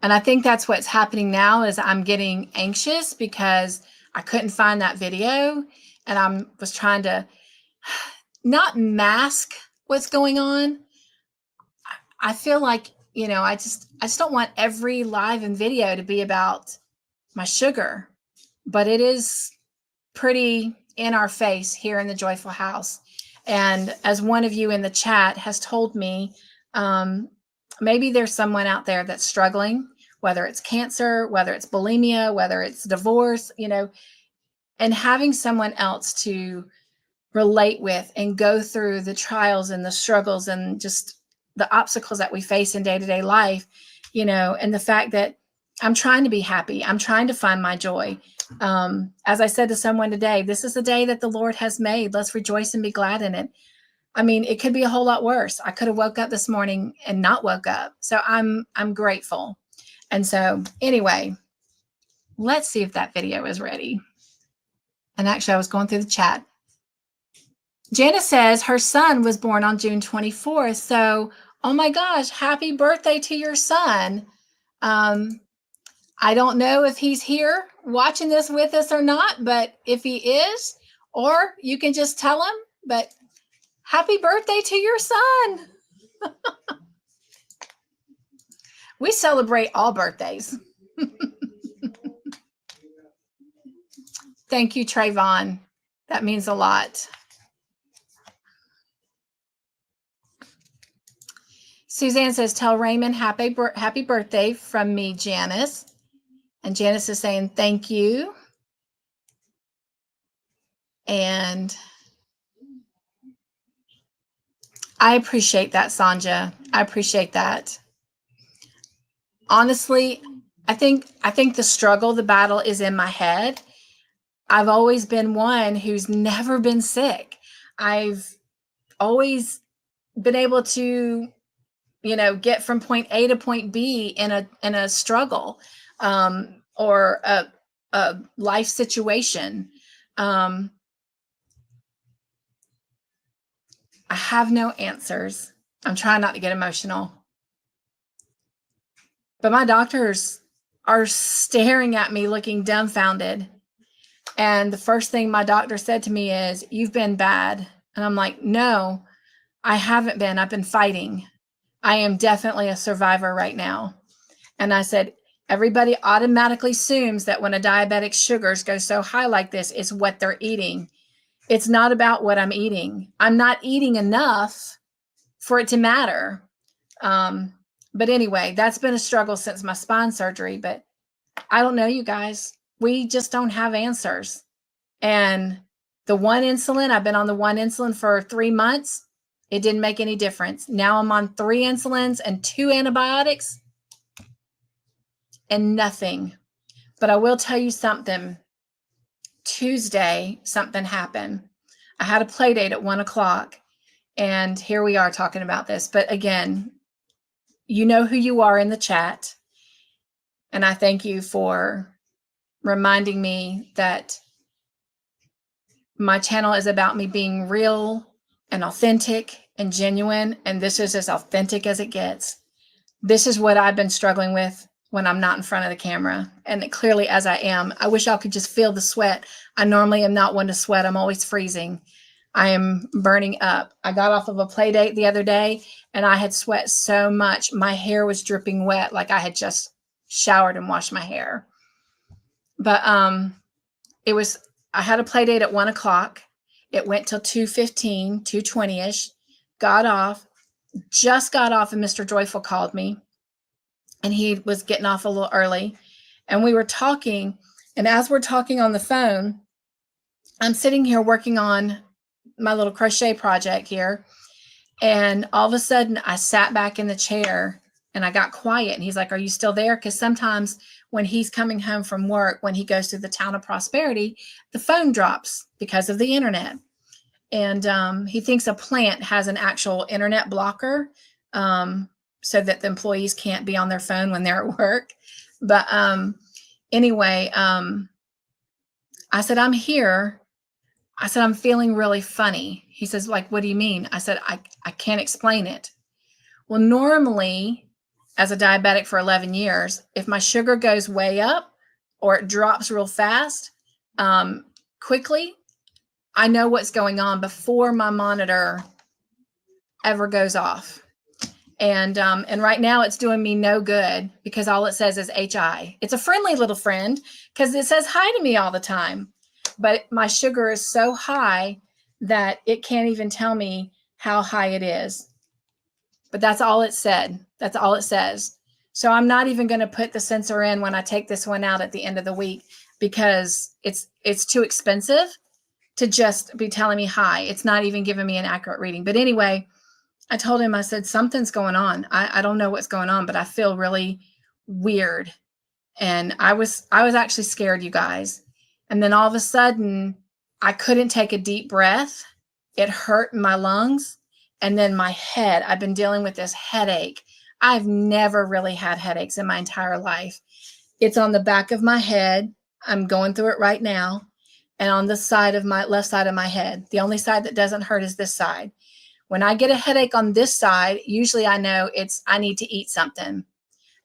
and I think that's what's happening now is I'm getting anxious because I couldn't find that video, and I was trying to not mask what's going on. I feel like, I just don't want every live and video to be about my sugar, but it is pretty in our face here in the Joyful House. And as one of you in the chat has told me, maybe there's someone out there that's struggling, whether it's cancer, whether it's bulimia, whether it's divorce, and having someone else to relate with and go through the trials and the struggles and just the obstacles that we face in day-to-day life, and the fact that I'm trying to be happy. I'm trying to find my joy. As I said to someone today, this is the day that the Lord has made. Let's rejoice and be glad in it. I mean, it could be a whole lot worse. I could have woke up this morning and not woke up. So I'm grateful. And so anyway, let's see if that video is ready. And actually, I was going through the chat. Janice says her son was born on June 24th. So, oh my gosh, happy birthday to your son. I don't know if he's here watching this with us or not, but if he is, or you can just tell him, but happy birthday to your son. We celebrate all birthdays. Thank you, Trayvon. That means a lot. Suzanne says, tell Raymond happy birthday from me, Janice. And Janice is saying, thank you. And I appreciate that, Sonja. I appreciate that. Honestly, I think the struggle, the battle is in my head. I've always been one who's never been sick. I've always been able to, get from point A to point B in a struggle, or a life situation. I have no answers. I'm trying not to get emotional. But my doctors are staring at me looking dumbfounded. And the first thing my doctor said to me is, "You've been bad." And I'm like, "No, I haven't been. I've been fighting. I am definitely a survivor right now." And I said, "Everybody automatically assumes that when a diabetic's sugars go so high like this, it's what they're eating. It's not about what I'm eating. I'm not eating enough for it to matter." But anyway, that's been a struggle since my spine surgery. But I don't know, you guys. We just don't have answers. And the one insulin, I've been on the one insulin for 3 months. It didn't make any difference. Now I'm on 3 insulins and 2 antibiotics and nothing. But I will tell you something. Tuesday, something happened. I had a play date at 1 o'clock, and here we are talking about this. But again, you know who you are in the chat. And I thank you for reminding me that my channel is about me being real and authentic and genuine. And this is as authentic as it gets. This is what I've been struggling with when I'm not in front of the camera. And clearly, as I am, I wish y'all could just feel the sweat. I normally am not one to sweat. I'm always freezing. I am burning up. I got off of a play date the other day and I had sweat so much. My hair was dripping wet, like I had just showered and washed my hair. But I had a play date at 1 o'clock. It went till 2:15, 2:20-ish. Just got off, and Mr. Joyful called me. And he was getting off a little early. And we were talking. And as we're talking on the phone, I'm sitting here working on my little crochet project here. And all of a sudden, I sat back in the chair and I got quiet. And he's like, "Are you still there?" Because sometimes when he's coming home from work, when he goes to the town of Prosperity, the phone drops because of the internet. And he thinks a plant has an actual internet blocker, so that the employees can't be on their phone when they're at work. But anyway, I said, "I'm here." I said, "I'm feeling really funny." He says, "Like, what do you mean?" I said, I can't explain it. Well, normally, as a diabetic for 11 years, if my sugar goes way up or it drops real fast, quickly, I know what's going on before my monitor ever goes off. And right now it's doing me no good because all it says is HI. It's a friendly little friend because it says hi to me all the time. But my sugar is so high that it can't even tell me how high it is. But that's all it said. That's all it says. So I'm not even going to put the sensor in when I take this one out at the end of the week because it's too expensive to just be telling me hi. It's not even giving me an accurate reading. But anyway, I told him, I said, "Something's going on. I don't know what's going on, but I feel really weird." And I was actually scared, you guys. And then all of a sudden, I couldn't take a deep breath. It hurt in my lungs. And then my head, I've been dealing with this headache. I've never really had headaches in my entire life. It's on the back of my head. I'm going through it right now. And on the side of my left side of my head. The only side that doesn't hurt is this side. When I get a headache on this side, usually I know I need to eat something.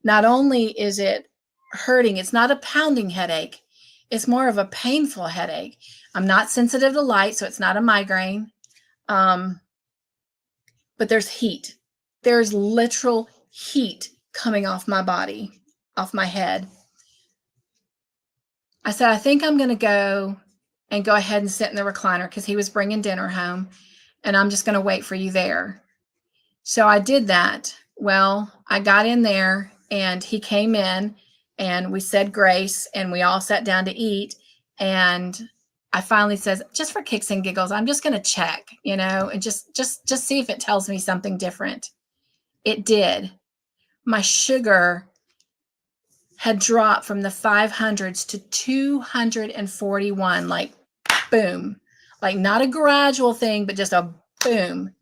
Not only is it hurting, it's not a pounding headache. It's more of a painful headache. I'm not sensitive to light, so it's not a migraine. But there's heat. There's literal heat coming off my body, off my head. I said, "I think I'm going to go ahead and sit in the recliner," because he was bringing dinner home. "And I'm just going to wait for you there." So I did that. Well, I got in there and he came in and we said grace and we all sat down to eat. And I finally says, just for kicks and giggles, I'm just going to check, and just see if it tells me something different. It did. My sugar had dropped from the 500s to 241, like boom, like not a gradual thing, but just a boom.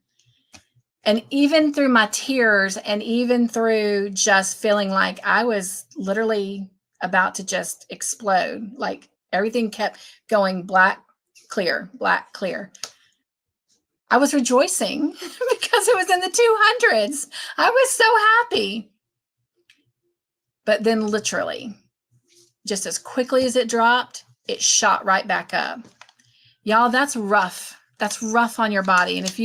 And even through my tears and even through just feeling like I was literally about to just explode, like everything kept going black, clear, black, clear. I was rejoicing because it was in the 200s. I was so happy. But then literally, just as quickly as it dropped, it shot right back up. Y'all, that's rough. That's rough on your body. And if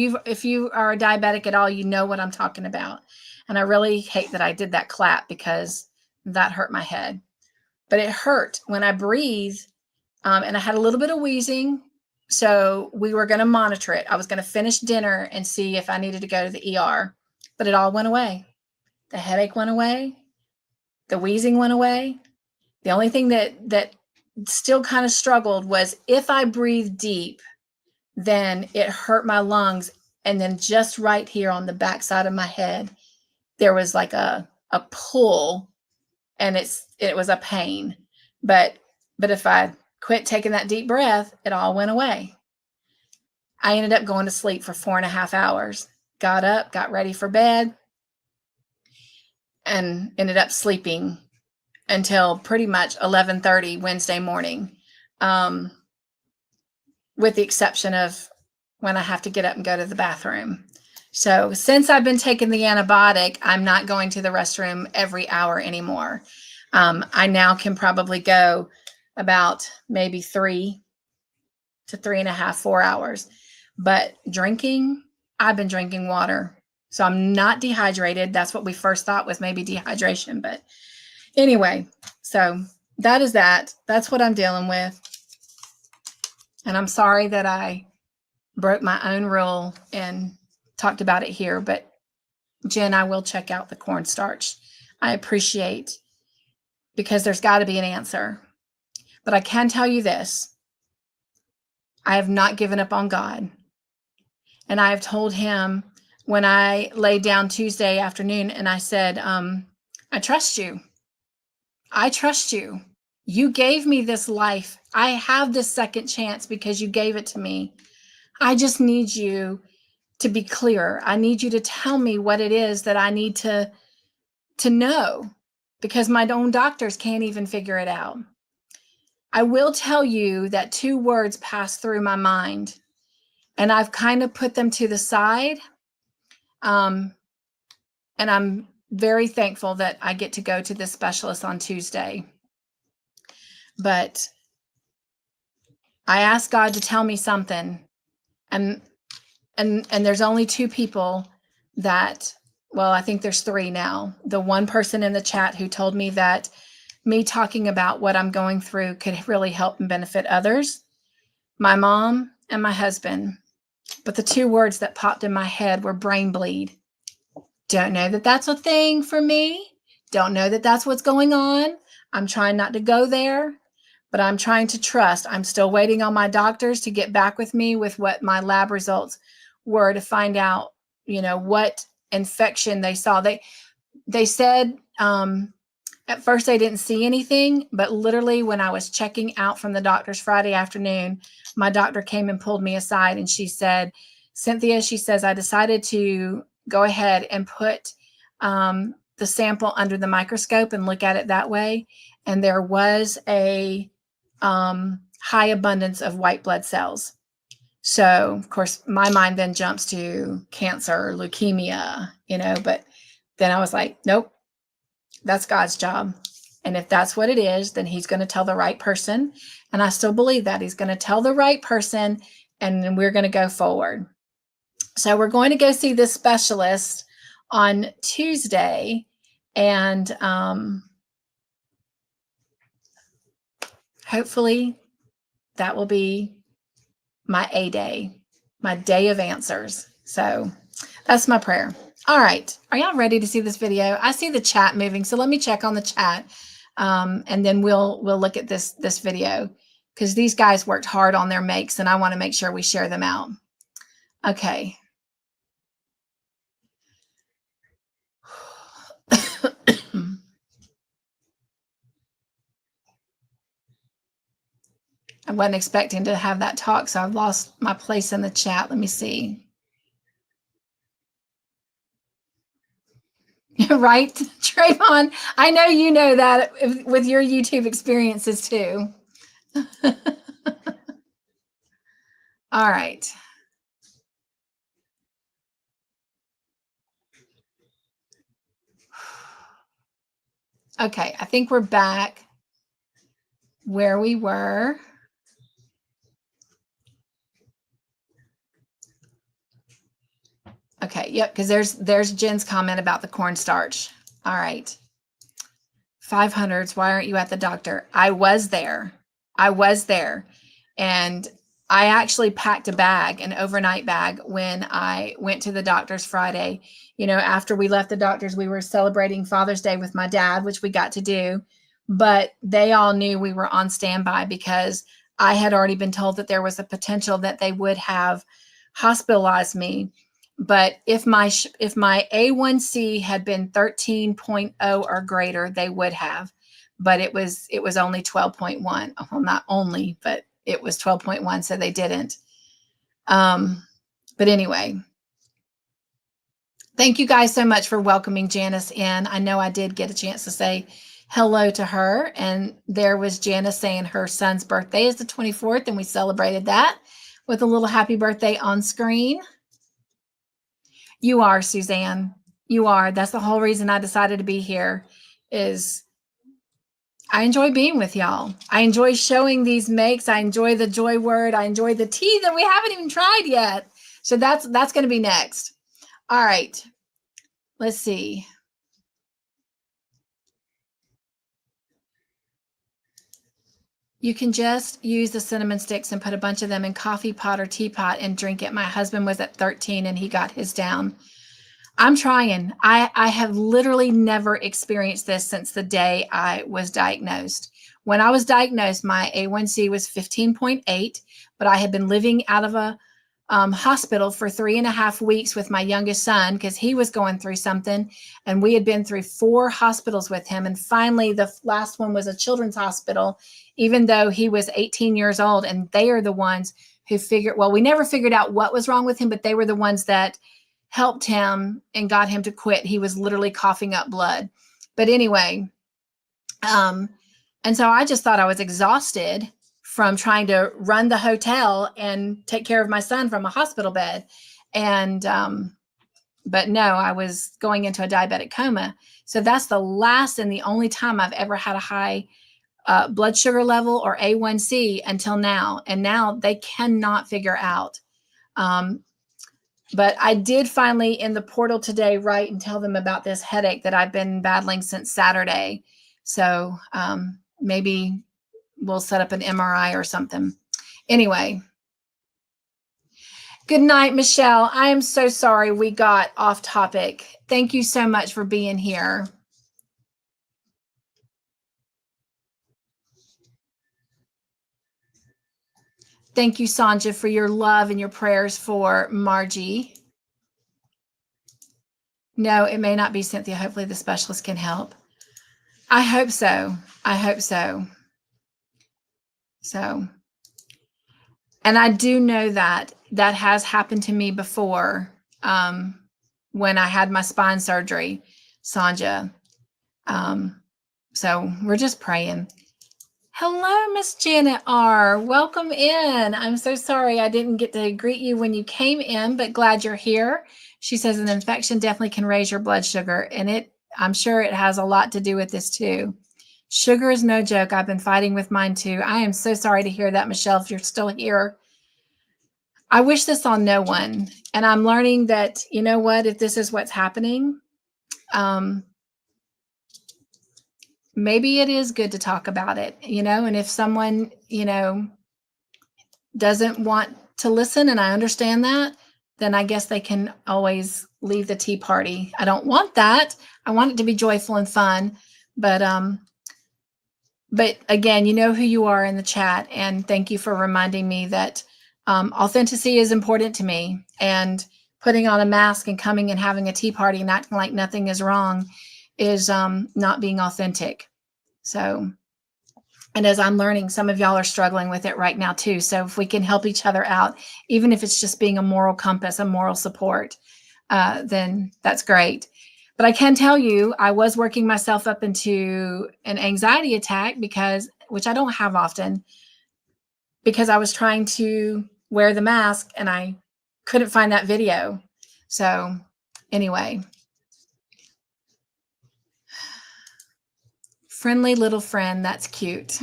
you are a diabetic at all, you know what I'm talking about. And I really hate that I did that clap because that hurt my head. But it hurt when I breathed, and I had a little bit of wheezing. So we were going to monitor it. I was going to finish dinner and see if I needed to go to the ER. But it all went away. The headache went away. The wheezing went away. The only thing that still kind of struggled was if I breathed deep, then it hurt my lungs. And then just right here on the backside of my head, there was like a pull, and it was a pain. But if I quit taking that deep breath, it all went away. I ended up going to sleep for 4.5 hours, got up, got ready for bed, and ended up sleeping until pretty much 11:30 Wednesday morning, with the exception of when I have to get up and go to the bathroom. So since I've been taking the antibiotic, I'm not going to the restroom every hour anymore. I now can probably go about maybe 3 to 3.5, 4 hours. But drinking, I've been drinking water. So I'm not dehydrated. That's what we first thought was maybe dehydration. But anyway, so that is that. That's what I'm dealing with. And I'm sorry that I broke my own rule and talked about it here. But Jen, I will check out the cornstarch. I appreciate, because there's got to be an answer. But I can tell you this. I have not given up on God. And I have told him when I laid down Tuesday afternoon and I said, I trust you. I trust you. You gave me this life. I have this second chance because you gave it to me. I just need you to be clear. I need you to tell me what it is that I need to know, because my own doctors can't even figure it out. I will tell you that 2 words passed through my mind, and I've kind of put them to the side. And I'm very thankful that I get to go to this specialist on Tuesday. But I asked God to tell me something. And there's only 2 people that, well, I think there's 3 now. The one person in the chat who told me that me talking about what I'm going through could really help and benefit others. My mom and my husband. But the 2 words that popped in my head were brain bleed. Don't know that that's a thing for me. Don't know that that's what's going on. I'm trying not to go there, but I'm trying to trust. I'm still waiting on my doctors to get back with me with what my lab results were to find out, what infection they saw. They said at first they didn't see anything, but literally when I was checking out from the doctor's Friday afternoon, my doctor came and pulled me aside and she said, Cynthia, she says, I decided to go ahead and put the sample under the microscope and look at it that way. And there was a high abundance of white blood cells. So, of course, my mind then jumps to cancer, leukemia, but then I was like, nope, that's God's job. And if that's what it is, then he's going to tell the right person. And I still believe that he's going to tell the right person, and then we're going to go forward. So we're going to go see this specialist on Tuesday, and hopefully that will be my A-day, my day of answers. So that's my prayer. All right. Are y'all ready to see this video? I see the chat moving, so let me check on the chat, and then we'll look at this video, because these guys worked hard on their makes, and I want to make sure we share them out. Okay. I wasn't expecting to have that talk, so I've lost my place in the chat. Let me see. Right, Trayvon? I know you know that with your YouTube experiences too. All right. Okay, I think we're back where we were. Okay, yep, because there's Jen's comment about the cornstarch. All right. 500s, why aren't you at the doctor? I was there. And I actually packed a bag, an overnight bag, when I went to the doctor's Friday. You know, after we left the doctor's, we were celebrating Father's Day with my dad, which we got to do. But they all knew we were on standby because I had already been told that there was a potential that they would have hospitalized me. But if my A1C had been 13.0 or greater, they would have. But it was only 12.1. Well, not only, but it was 12.1, so they didn't. But anyway, thank you guys so much for welcoming Janice in. I know I did get a chance to say hello to her, and there was Janice saying her son's birthday is the 24th, and we celebrated that with a little happy birthday on screen. You are, Suzanne. You are. That's the whole reason I decided to be here, is I enjoy being with y'all. I enjoy showing these makes. I enjoy the joy word. I enjoy the tea that we haven't even tried yet. So that's going to be next. All right. Let's see. You can just use the cinnamon sticks and put a bunch of them in coffee pot or teapot and drink it. My husband was at 13 and he got his down. I'm trying. I have literally never experienced this since the day I was diagnosed. When I was diagnosed, my A1C was 15.8, but I had been living out of a hospital for 3.5 weeks with my youngest son because he was going through something, and we had been through 4 hospitals with him. And finally, the last one was a children's hospital, even though he was 18 years old. And they are the ones who we never figured out what was wrong with him, but they were the ones that helped him and got him to quit. He was literally coughing up blood. But anyway, and so I just thought I was exhausted from trying to run the hotel and take care of my son from a hospital bed. And, but no, I was going into a diabetic coma. So that's the last and the only time I've ever had a high blood sugar level or A1C until now. And now they cannot figure out. But I did finally in the portal today write and tell them about this headache that I've been battling since Saturday. So maybe we'll set up an MRI or something. Anyway. Good night, Michelle. I am so sorry we got off topic. Thank you so much for being here. Thank you, Sonja, for your love and your prayers for Margie. No, it may not be Cynthia. Hopefully the specialist can help. I hope so. I hope so. So, and I do know that has happened to me before when I had my spine surgery, Sonja. So we're just praying. Hello, Miss Janet R. Welcome in. I'm so sorry I didn't get to greet you when you came in, but glad you're here. She says an infection definitely can raise your blood sugar, and I'm sure it has a lot to do with this too. Sugar is no joke. I've been fighting with mine too. I am so sorry to hear that, Michelle, if you're still here. I wish this on no one. And I'm learning that, you know what, if this is what's happening, maybe it is good to talk about it, and if someone, doesn't want to listen, and I understand that, then I guess they can always leave the tea party. I don't want that. I want it to be joyful and fun, but But again, you know who you are in the chat, and thank you for reminding me that authenticity is important to me, and putting on a mask and coming and having a tea party and acting like nothing is wrong is not being authentic. So, and as I'm learning, some of y'all are struggling with it right now too. So if we can help each other out, even if it's just being a moral compass, a moral support, then that's great. But I can tell you, I was working myself up into an anxiety attack which I don't have often, because I was trying to wear the mask and I couldn't find that video. So anyway, friendly little friend, that's cute.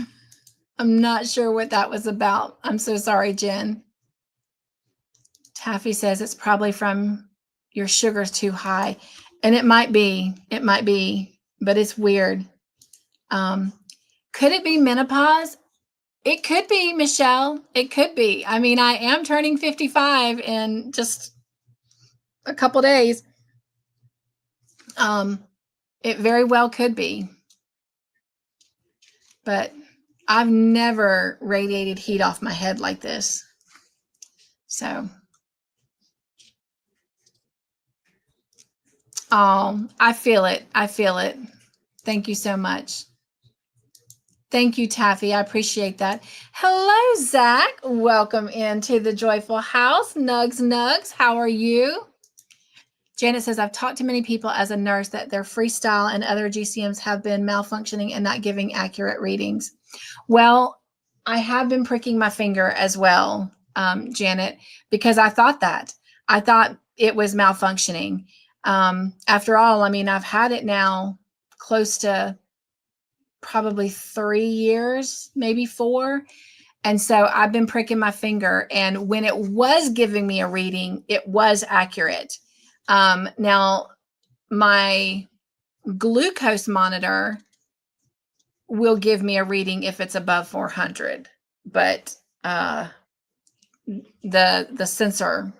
I'm not sure what that was about. I'm so sorry, Jen. Taffy says it's probably from your sugar's too high. And it might be, but it's weird. Could it be menopause? It could be, Michelle. It could be. I mean, I am turning 55 in just a couple days. It very well could be. But I've never radiated heat off my head like this. So, oh, I feel it. I feel it. Thank you so much. Thank you, Taffy. I appreciate that. Hello, Zach. Welcome into the Joyful House. Nugs. How are you? Janet says, I've talked to many people as a nurse that their freestyle and other GCMs have been malfunctioning and not giving accurate readings. Well, I have been pricking my finger as well, Janet, because I thought it was malfunctioning. After all, I mean, I've had it now close to probably 3 years, maybe 4. And so I've been pricking my finger, and when it was giving me a reading, it was accurate. Now my glucose monitor will give me a reading if it's above 400, but the sensor,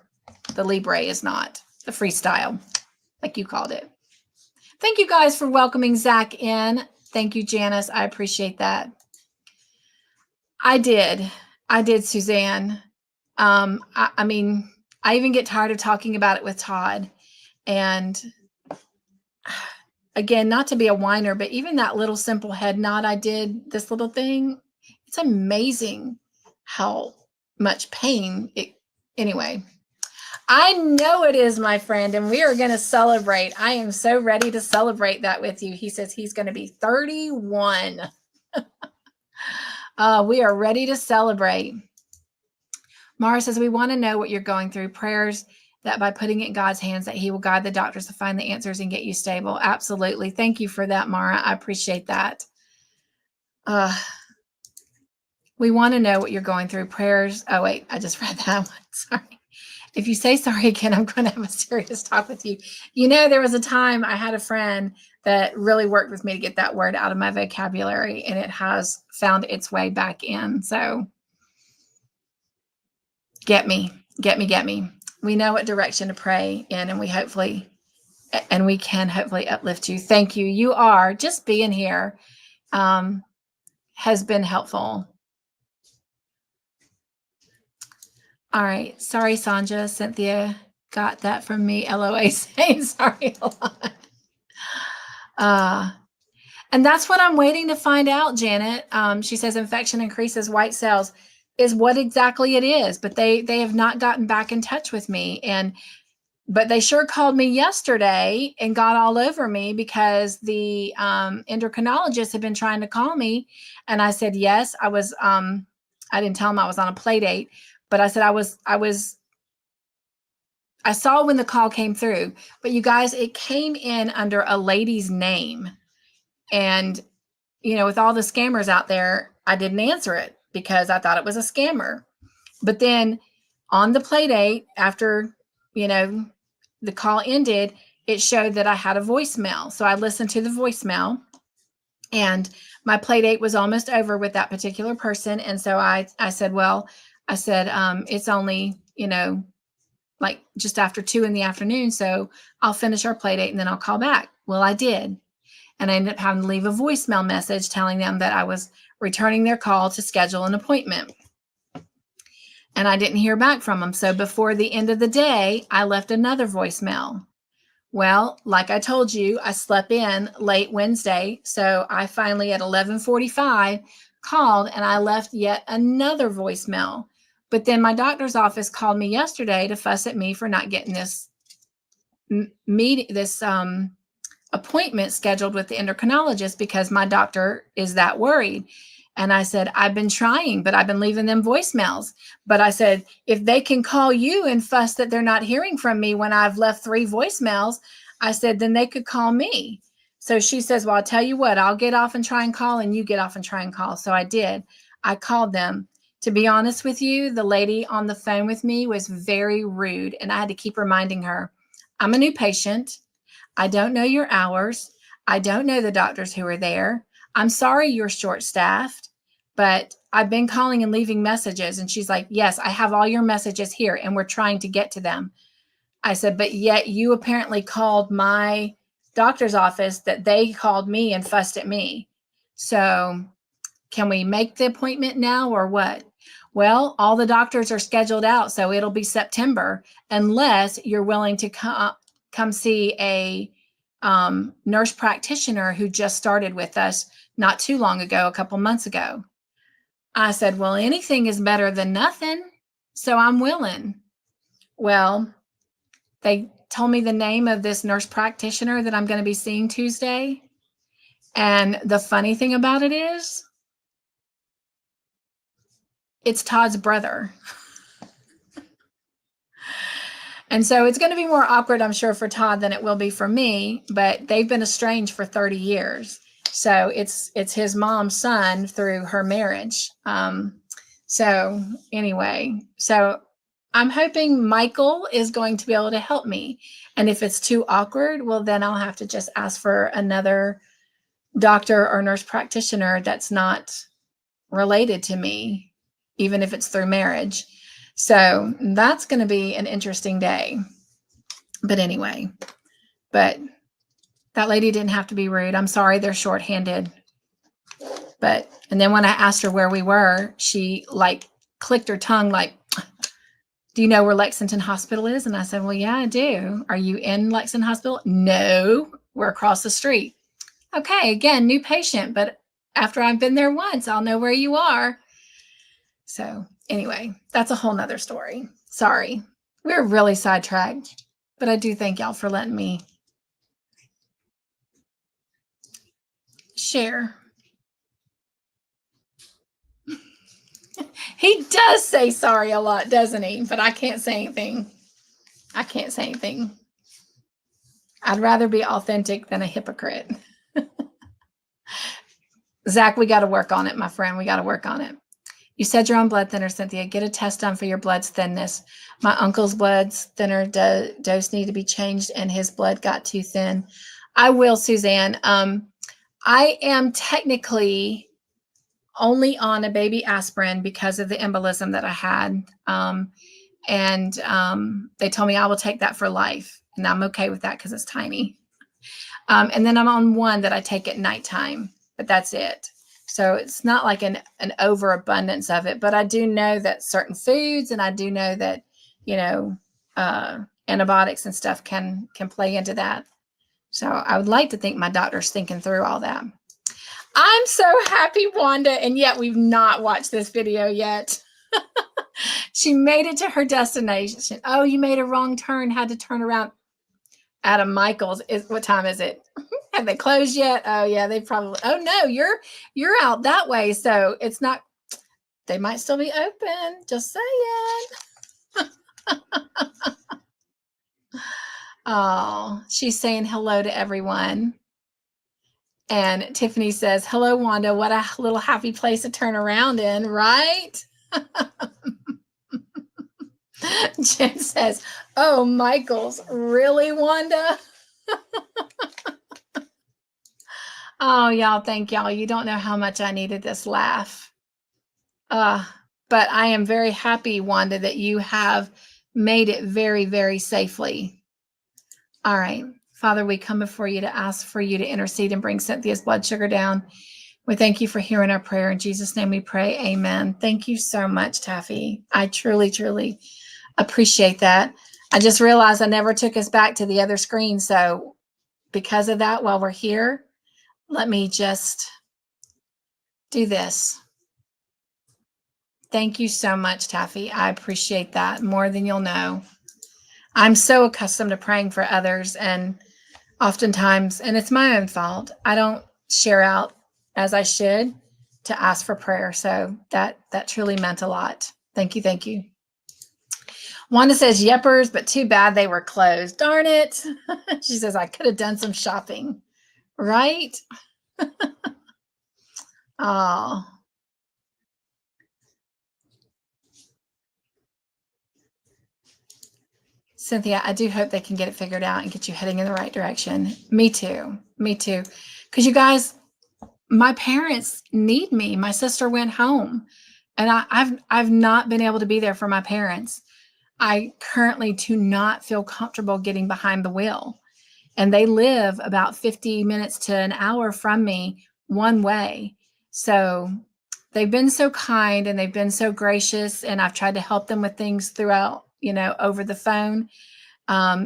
the Libre, is not. The freestyle, like you called it. Thank you guys for welcoming Zach in. Thank you, Janice. I appreciate that. I did, Suzanne. I mean, I even get tired of talking about it with Todd. And again, not to be a whiner, but even that little simple head nod I did, this little thing, it's amazing how much pain it, anyway. I know it is, my friend, and we are going to celebrate. I am so ready to celebrate that with you. He says he's going to be 31. We are ready to celebrate. Mara says, we want to know what you're going through. Prayers that by putting it in God's hands, that he will guide the doctors to find the answers and get you stable. Absolutely. Thank you for that, Mara. I appreciate that. We want to know what you're going through. Prayers. Oh, wait, I just read that one. Sorry. If you say sorry again, I'm going to have a serious talk with you. You know, there was a time I had a friend that really worked with me to get that word out of my vocabulary, and it has found its way back in. So get me. We know what direction to pray in, and we can hopefully uplift you. Thank you. You are, just being here has been helpful. All right. Sorry, Sonja. Cynthia got that from me. LOA saying sorry a lot. And that's what I'm waiting to find out, Janet. She says infection increases white cells is what exactly it is, but they have not gotten back in touch with me. But they sure called me yesterday and got all over me because the endocrinologist had been trying to call me. And I said, yes, I was, I didn't tell him I was on a play date, but I said, I saw when the call came through, but you guys, it came in under a lady's name. And, you know, with all the scammers out there, I didn't answer it because I thought it was a scammer. But then on the play date, after, you know, the call ended, it showed that I had a voicemail. So I listened to the voicemail, and my play date was almost over with that particular person. And so I said, it's only, you know, like just after 2 p.m. So I'll finish our play date and then I'll call back. Well, I did. And I ended up having to leave a voicemail message telling them that I was returning their call to schedule an appointment. And I didn't hear back from them. So before the end of the day, I left another voicemail. Well, like I told you, I slept in late Wednesday. So I finally at 11:45 called and I left yet another voicemail. But then my doctor's office called me yesterday to fuss at me for not getting this appointment scheduled with the endocrinologist because my doctor is that worried. And I said, I've been trying, but I've been leaving them voicemails. But I said, if they can call you and fuss that they're not hearing from me when I've left 3 voicemails, I said, then they could call me. So she says, well, I'll tell you what, I'll get off and try and call, and you get off and try and call. So I did. I called them. To be honest with you, the lady on the phone with me was very rude, and I had to keep reminding her, I'm a new patient. I don't know your hours. I don't know the doctors who are there. I'm sorry you're short-staffed, but I've been calling and leaving messages. And she's like, yes, I have all your messages here, and we're trying to get to them. I said, but yet you apparently called my doctor's office that they called me and fussed at me. So can we make the appointment now or what? Well, all the doctors are scheduled out, so it'll be September unless you're willing to come see a nurse practitioner who just started with us not too long ago, a couple months ago. I said, well, anything is better than nothing, so I'm willing. Well, they told me the name of this nurse practitioner that I'm going to be seeing Tuesday. And the funny thing about it is, it's Todd's brother. And so it's going to be more awkward, I'm sure, for Todd than it will be for me, but they've been estranged for 30 years. So it's his mom's son through her marriage. So anyway, so I'm hoping Michael is going to be able to help me. And if it's too awkward, well, then I'll have to just ask for another doctor or nurse practitioner that's not related to me, even if it's through marriage. So that's going to be an interesting day. But anyway, but that lady didn't have to be rude. I'm sorry, they're shorthanded. And then when I asked her where we were, she like clicked her tongue like, do you know where Lexington Hospital is? And I said, well, yeah, I do. Are you in Lexington Hospital? No, we're across the street. Okay, again, new patient, but after I've been there once, I'll know where you are. So anyway, that's a whole nother story. Sorry, we're really sidetracked, but I do thank y'all for letting me share. He does say sorry a lot, doesn't he? But I can't say anything. I can't say anything. I'd rather be authentic than a hypocrite. Zach, we got to work on it, my friend. We got to work on it. You said you're on blood thinner, Cynthia. Get a test done for your blood's thinness. My uncle's blood's thinner dose need to be changed, and his blood got too thin. I will, Suzanne. I am technically only on a baby aspirin because of the embolism that I had. They told me I will take that for life. And I'm okay with that because it's tiny. And then I'm on one that I take at nighttime, but that's it. So it's not like an overabundance of it, but I do know that certain foods, and I do know that, antibiotics and stuff can play into that. So I would like to think my doctor's thinking through all that. I'm so happy, Wanda, and yet we've not watched this video yet. She made it to her destination. Oh, you made a wrong turn, had to turn around. Adam Michaels, what time is it? Have they closed yet? Oh yeah, they probably. Oh no, you're out that way, so it's not. They might still be open. Just saying. Oh, she's saying hello to everyone. And Tiffany says, hello, Wanda. What a little happy place to turn around in, right? Jen says, oh, Michaels, really, Wanda? Oh, y'all, thank y'all. You don't know how much I needed this laugh. But I am very happy, Wanda, that you have made it very, very safely. All right. Father, we come before you to ask for you to intercede and bring Cynthia's blood sugar down. We thank you for hearing our prayer. In Jesus' name we pray. Amen. Thank you so much, Taffy. I truly, truly appreciate that. I just realized I never took us back to the other screen. So because of that, while we're here, let me just do this. Thank you so much, Taffy. I appreciate that more than you'll know. I'm so accustomed to praying for others, and oftentimes, and it's my own fault, I don't share out as I should to ask for prayer. So that truly meant a lot. Thank you. Thank you. Wanda says, "Yeppers, but too bad they were closed. Darn it." She says, "I could have done some shopping." Right? Oh. Cynthia, I do hope they can get it figured out and get you heading in the right direction. Me too. Me too. Because you guys, my parents need me. My sister went home, and I've not been able to be there for my parents. I currently do not feel comfortable getting behind the wheel, and they live about 50 minutes to an hour from me one way. So they've been so kind and they've been so gracious, and I've tried to help them with things throughout, over the phone.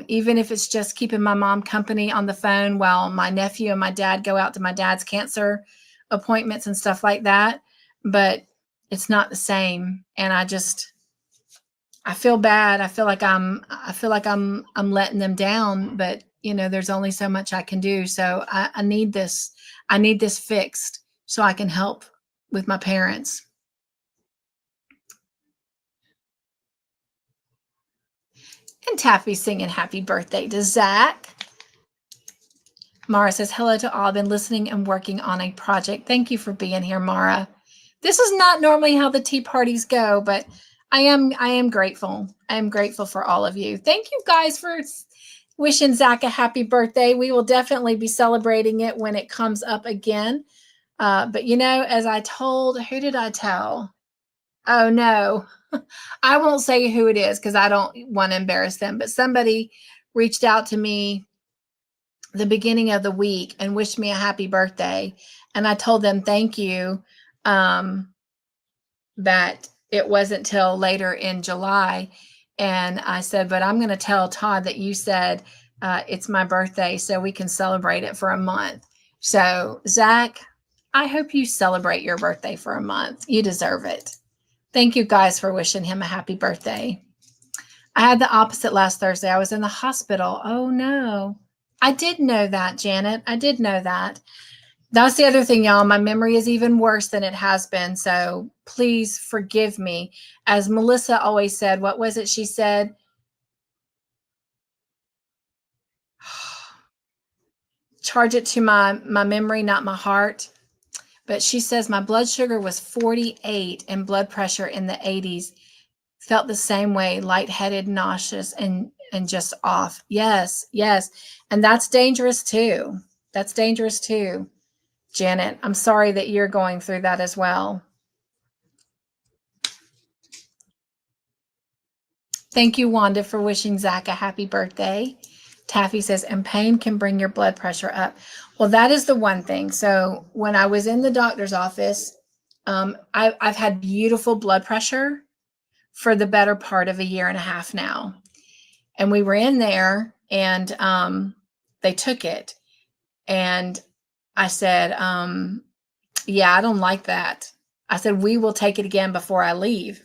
Even if it's just keeping my mom company on the phone while my nephew and my dad go out to my dad's cancer appointments and stuff like that. But it's not the same. And I feel bad. I feel like I'm letting them down, but there's only so much I can do. So I need this. I need this fixed so I can help with my parents. And Taffy's singing happy birthday to Zach. Mara says, "Hello to all. I've been listening and working on a project." Thank you for being here, Mara. This is not normally how the tea parties go, but I am grateful. I am grateful for all of you. Thank you guys for wishing Zach a happy birthday. We will definitely be celebrating it when it comes up again. But as I told, who did I tell? Oh no, I won't say who it is because I don't want to embarrass them, but somebody reached out to me the beginning of the week and wished me a happy birthday. And I told them, thank you. That it wasn't till later in July. And I said, but I'm going to tell Todd that you said it's my birthday so we can celebrate it for a month. So Zach, I hope you celebrate your birthday for a month. You deserve it. Thank you guys for wishing him a happy birthday. I had the opposite last Thursday. I was in the hospital. Oh no. I did know that, Janet. I did know that. That's the other thing, y'all. My memory is even worse than it has been. So please forgive me. As Melissa always said, what was it she said? Charge it to my memory, not my heart. But she says my blood sugar was 48 and blood pressure in the 80s. Felt the same way, lightheaded, nauseous, and just off. Yes, yes. And that's dangerous too. That's dangerous too. Janet, I'm sorry that you're going through that as well. Thank you, Wanda, for wishing Zach a happy birthday. Taffy says, and pain can bring your blood pressure up. Well, that is the one thing. So when I was in the doctor's office, I've had beautiful blood pressure for the better part of a year and a half now. And we were in there and they took it. And I said, yeah, I don't like that. I said, we will take it again before I leave.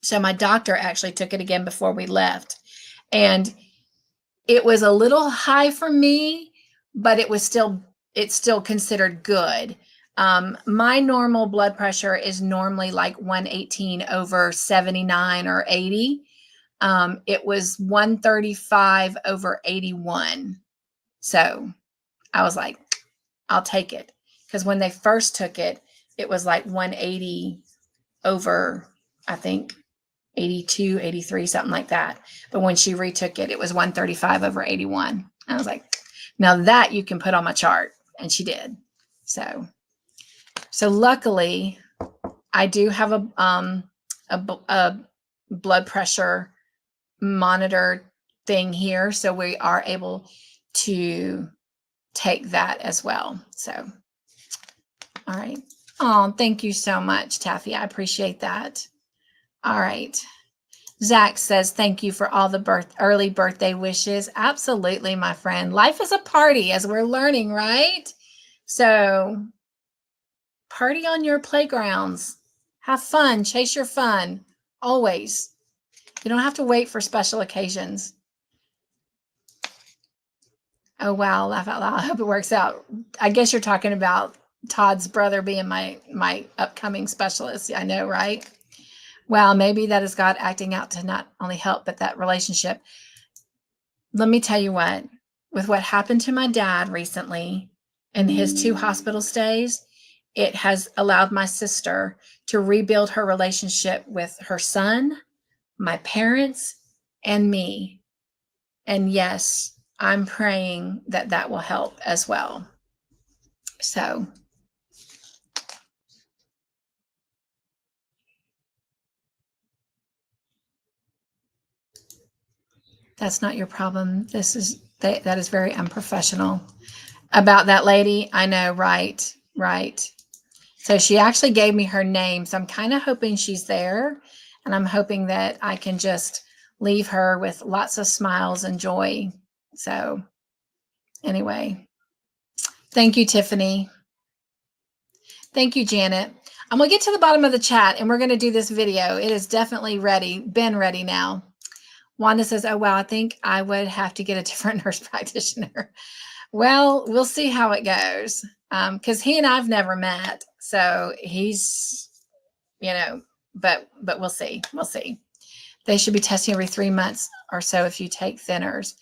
So my doctor actually took it again before we left. And it was a little high for me, but it's still considered good. My normal blood pressure is normally like 118 over 79 or 80. It was 135 over 81. So I was like, I'll take it. Because when they first took it, it was like 180 over, I think, 82, 83, something like that. But when she retook it, it was 135 over 81. I was like, now that you can put on my chart. And she did. So luckily, I do have a blood pressure monitor thing here. So we are able to take that as well. So, all right. Oh, thank you so much, Taffy. I appreciate that. All right. Zach says, thank you for all the early birthday wishes. Absolutely, my friend. Life is a party, as we're learning, right? So party on your playgrounds. Have fun. Chase your fun. Always. You don't have to wait for special occasions. Oh, wow. Laugh out loud. I hope it works out. I guess you're talking about Todd's brother being my upcoming specialist. I know, right? Well, maybe that is God acting out to not only help, but that relationship. Let me tell you what, with what happened to my dad recently and his 2 hospital stays, it has allowed my sister to rebuild her relationship with her son, my parents, and me. And yes, I'm praying that that will help as well. So that's not your problem. That is very unprofessional. About that lady, I know, right. So she actually gave me her name. So I'm kind of hoping she's there. And I'm hoping that I can just leave her with lots of smiles and joy. So anyway, thank you, Tiffany. Thank you, Janet. I'm going to get to the bottom of the chat and we're going to do this video. It is definitely ready, been ready now. Wanda says, oh, wow, I think I would have to get a different nurse practitioner. Well, we'll see how it goes. Because he and I've never met. So he's, but we'll see. We'll see. They should be testing every 3 months or so if you take thinners.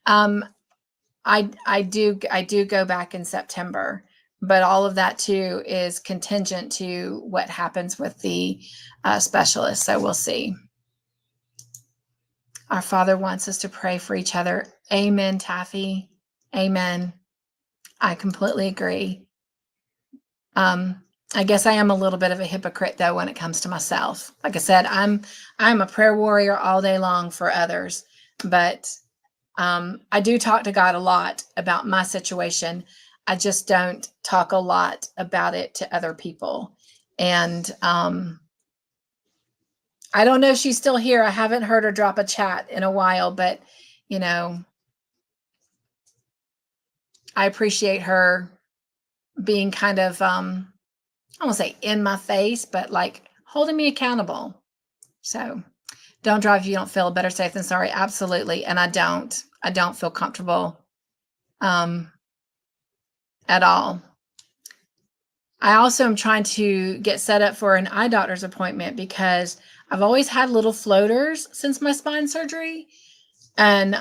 I do go back in September, but all of that too is contingent to what happens with the specialist. So we'll see. Our Father wants us to pray for each other. Amen, Taffy. Amen. I completely agree. I guess I am a little bit of a hypocrite though when it comes to myself. Like I said, I'm a prayer warrior all day long for others, but I do talk to God a lot about my situation. I just don't talk a lot about it to other people. And I don't know if she's still here. I haven't heard her drop a chat in a while, but I appreciate her being kind of, I won't say in my face, but like holding me accountable. So don't drive if you don't feel better safe than sorry. Absolutely. And I don't feel comfortable at all. I also am trying to get set up for an eye doctor's appointment because I've always had little floaters since my spine surgery. And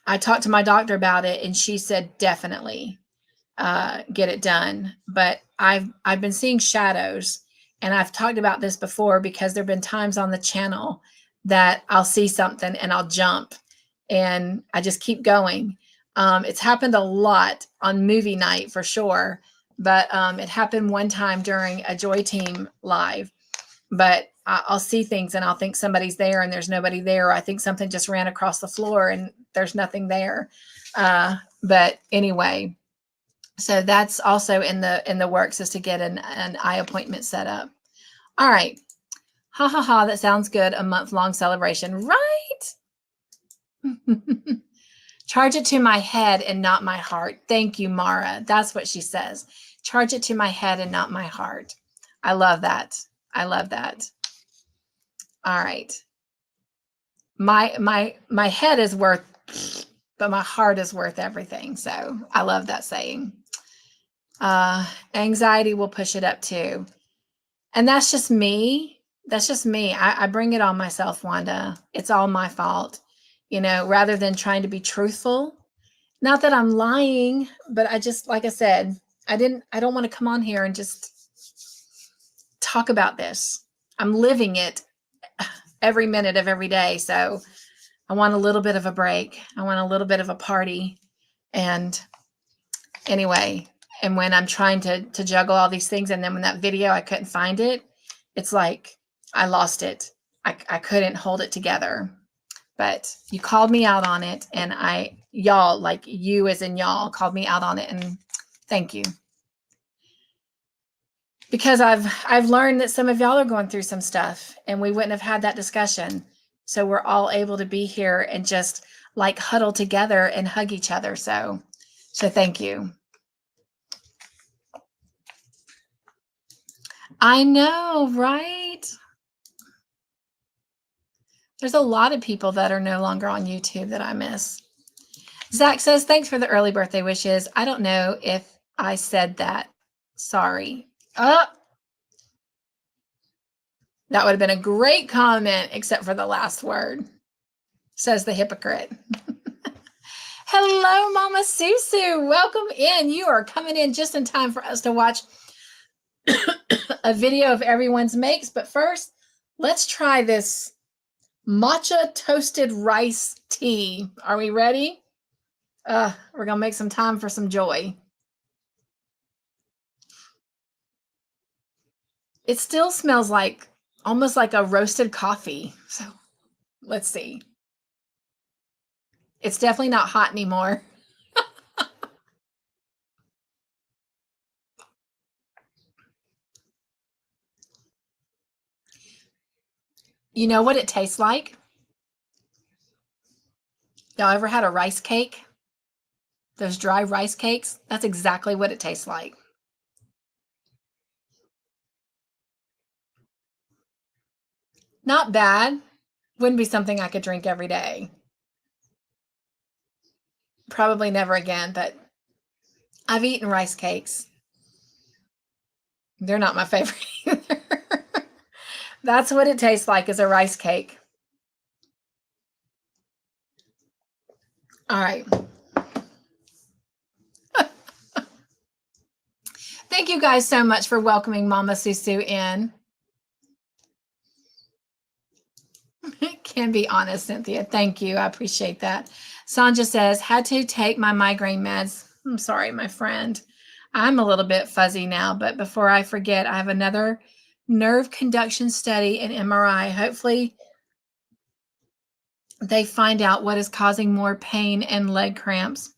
I talked to my doctor about it and she said, definitely get it done. But I've been seeing shadows, and I've talked about this before because there've been times on the channel that I'll see something and I'll jump and I just keep going. It's happened a lot on movie night for sure, but it happened one time during a Joy Team live. But I'll see things and I'll think somebody's there and there's nobody there. Or I think something just ran across the floor and there's nothing there. But anyway, so that's also in the works, is to get an eye appointment set up. All right. Ha ha ha. That sounds good. A month-long celebration, right? Charge it to my head and not my heart. Thank you, Mara. That's what she says. Charge it to my head and not my heart. I love that. I love that. All right. My head is worth, but my heart is worth everything. So I love that saying. Anxiety will push it up too. And that's just me. That's just me. I bring it on myself, Wanda. It's all my fault, rather than trying to be truthful. Not that I'm lying, but I just, like I said, I don't want to come on here and just talk about this. I'm living it every minute of every day. So I want a little bit of a break. I want a little bit of a party. And anyway, and when I'm trying to juggle all these things, and then when that video, I couldn't find it, it's like I lost it. I couldn't hold it together. But you called me out on it, and I y'all, like you as in y'all, called me out on it, and thank you. Because I've learned that some of y'all are going through some stuff, and we wouldn't have had that discussion. So we're all able to be here and just like huddle together and hug each other. So thank you. I know, right? There's a lot of people that are no longer on YouTube that I miss. Zach says, thanks for the early birthday wishes. I don't know if I said that. Sorry. That would have been a great comment, except for the last word, says the hypocrite. Hello, Mama Susu. Welcome in. You are coming in just in time for us to watch a video of everyone's makes. But first, let's try this matcha toasted rice tea. Are we ready? We're going to make some time for some joy. It still smells like almost like a roasted coffee. So let's see. It's definitely not hot anymore. You know what it tastes like? Y'all ever had a rice cake? Those dry rice cakes? That's exactly what it tastes like. Not bad. Wouldn't be something I could drink every day. Probably never again, but I've eaten rice cakes. They're not my favorite either. That's what it tastes like, is a rice cake. All right. Thank you guys so much for welcoming Mama Susu in. Can be honest, Cynthia. Thank you. I appreciate that. Sonja says, had to take my migraine meds. I'm sorry, my friend. I'm a little bit fuzzy now, but before I forget, I have another nerve conduction study and MRI. Hopefully they find out what is causing more pain and leg cramps.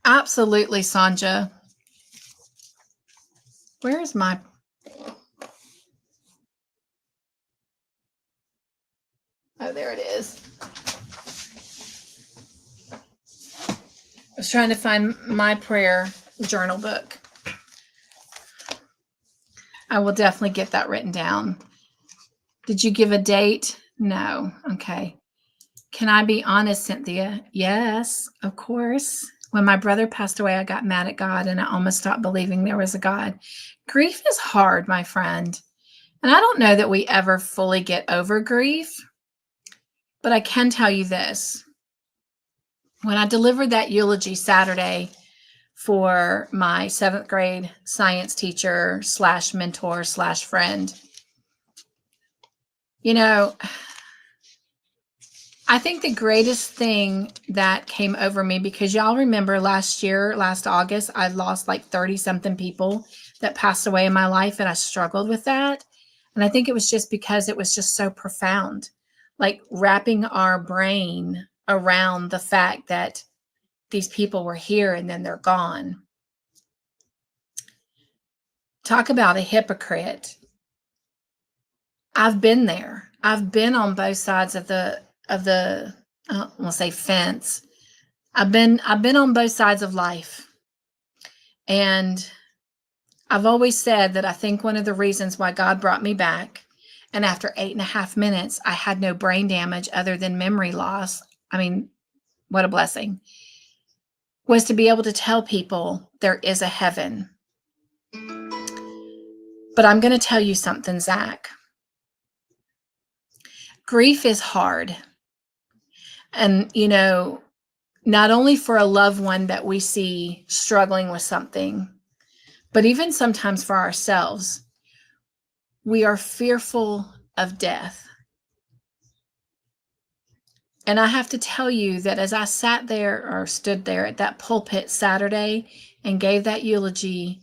Absolutely, Sonja. Where is my... Oh, there it is. I was trying to find my prayer journal book. I will definitely get that written down. Did you give a date? No. Okay. Can I be honest, Cynthia? Yes, of course. When my brother passed away, I got mad at God and I almost stopped believing there was a God. Grief is hard, my friend. And I don't know that we ever fully get over grief, but I can tell you this. When I delivered that eulogy Saturday for my 7th grade science teacher / mentor / friend, you know, I think the greatest thing that came over me, because y'all remember last August, I lost like 30 something people that passed away in my life, and I struggled with that. And I think it was just because it was just so profound, like wrapping our brain around the fact that these people were here and then they're gone. Talk about a hypocrite. I've been there. I've been on both sides of the I don't want to say fence. I've been on both sides of life. And I've always said that I think one of the reasons why God brought me back, and after 8.5 minutes, I had no brain damage other than memory loss. I mean, what a blessing. Was to be able to tell people there is a heaven. But I'm going to tell you something, Zach. Grief is hard. And, you know, not only for a loved one that we see struggling with something, but even sometimes for ourselves, we are fearful of death. And I have to tell you that as I sat there or stood there at that pulpit Saturday and gave that eulogy,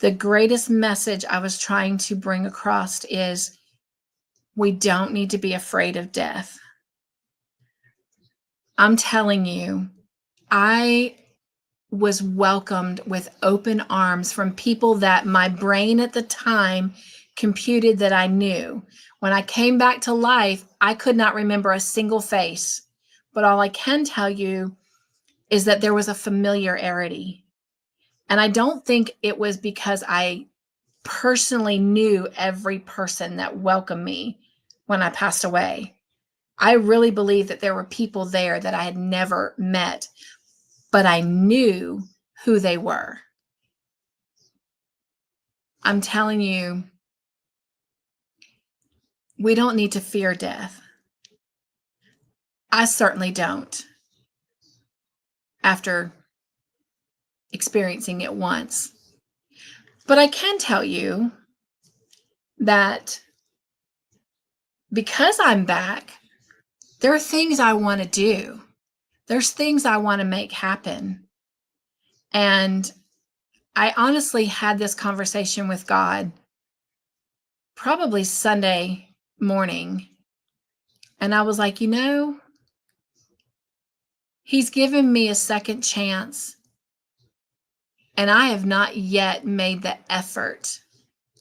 the greatest message I was trying to bring across is we don't need to be afraid of death. I'm telling you, I was welcomed with open arms from people that my brain at the time computed that I knew. When I came back to life, I could not remember a single face. But all I can tell you is that there was a familiarity. And I don't think it was because I personally knew every person that welcomed me when I passed away. I really believe that there were people there that I had never met, but I knew who they were. I'm telling you, we don't need to fear death. I certainly don't, after experiencing it once. But I can tell you that because I'm back, there are things I want to do. There's things I want to make happen. And I honestly had this conversation with God probably Sunday morning. And I was like, He's given me a second chance. And I have not yet made the effort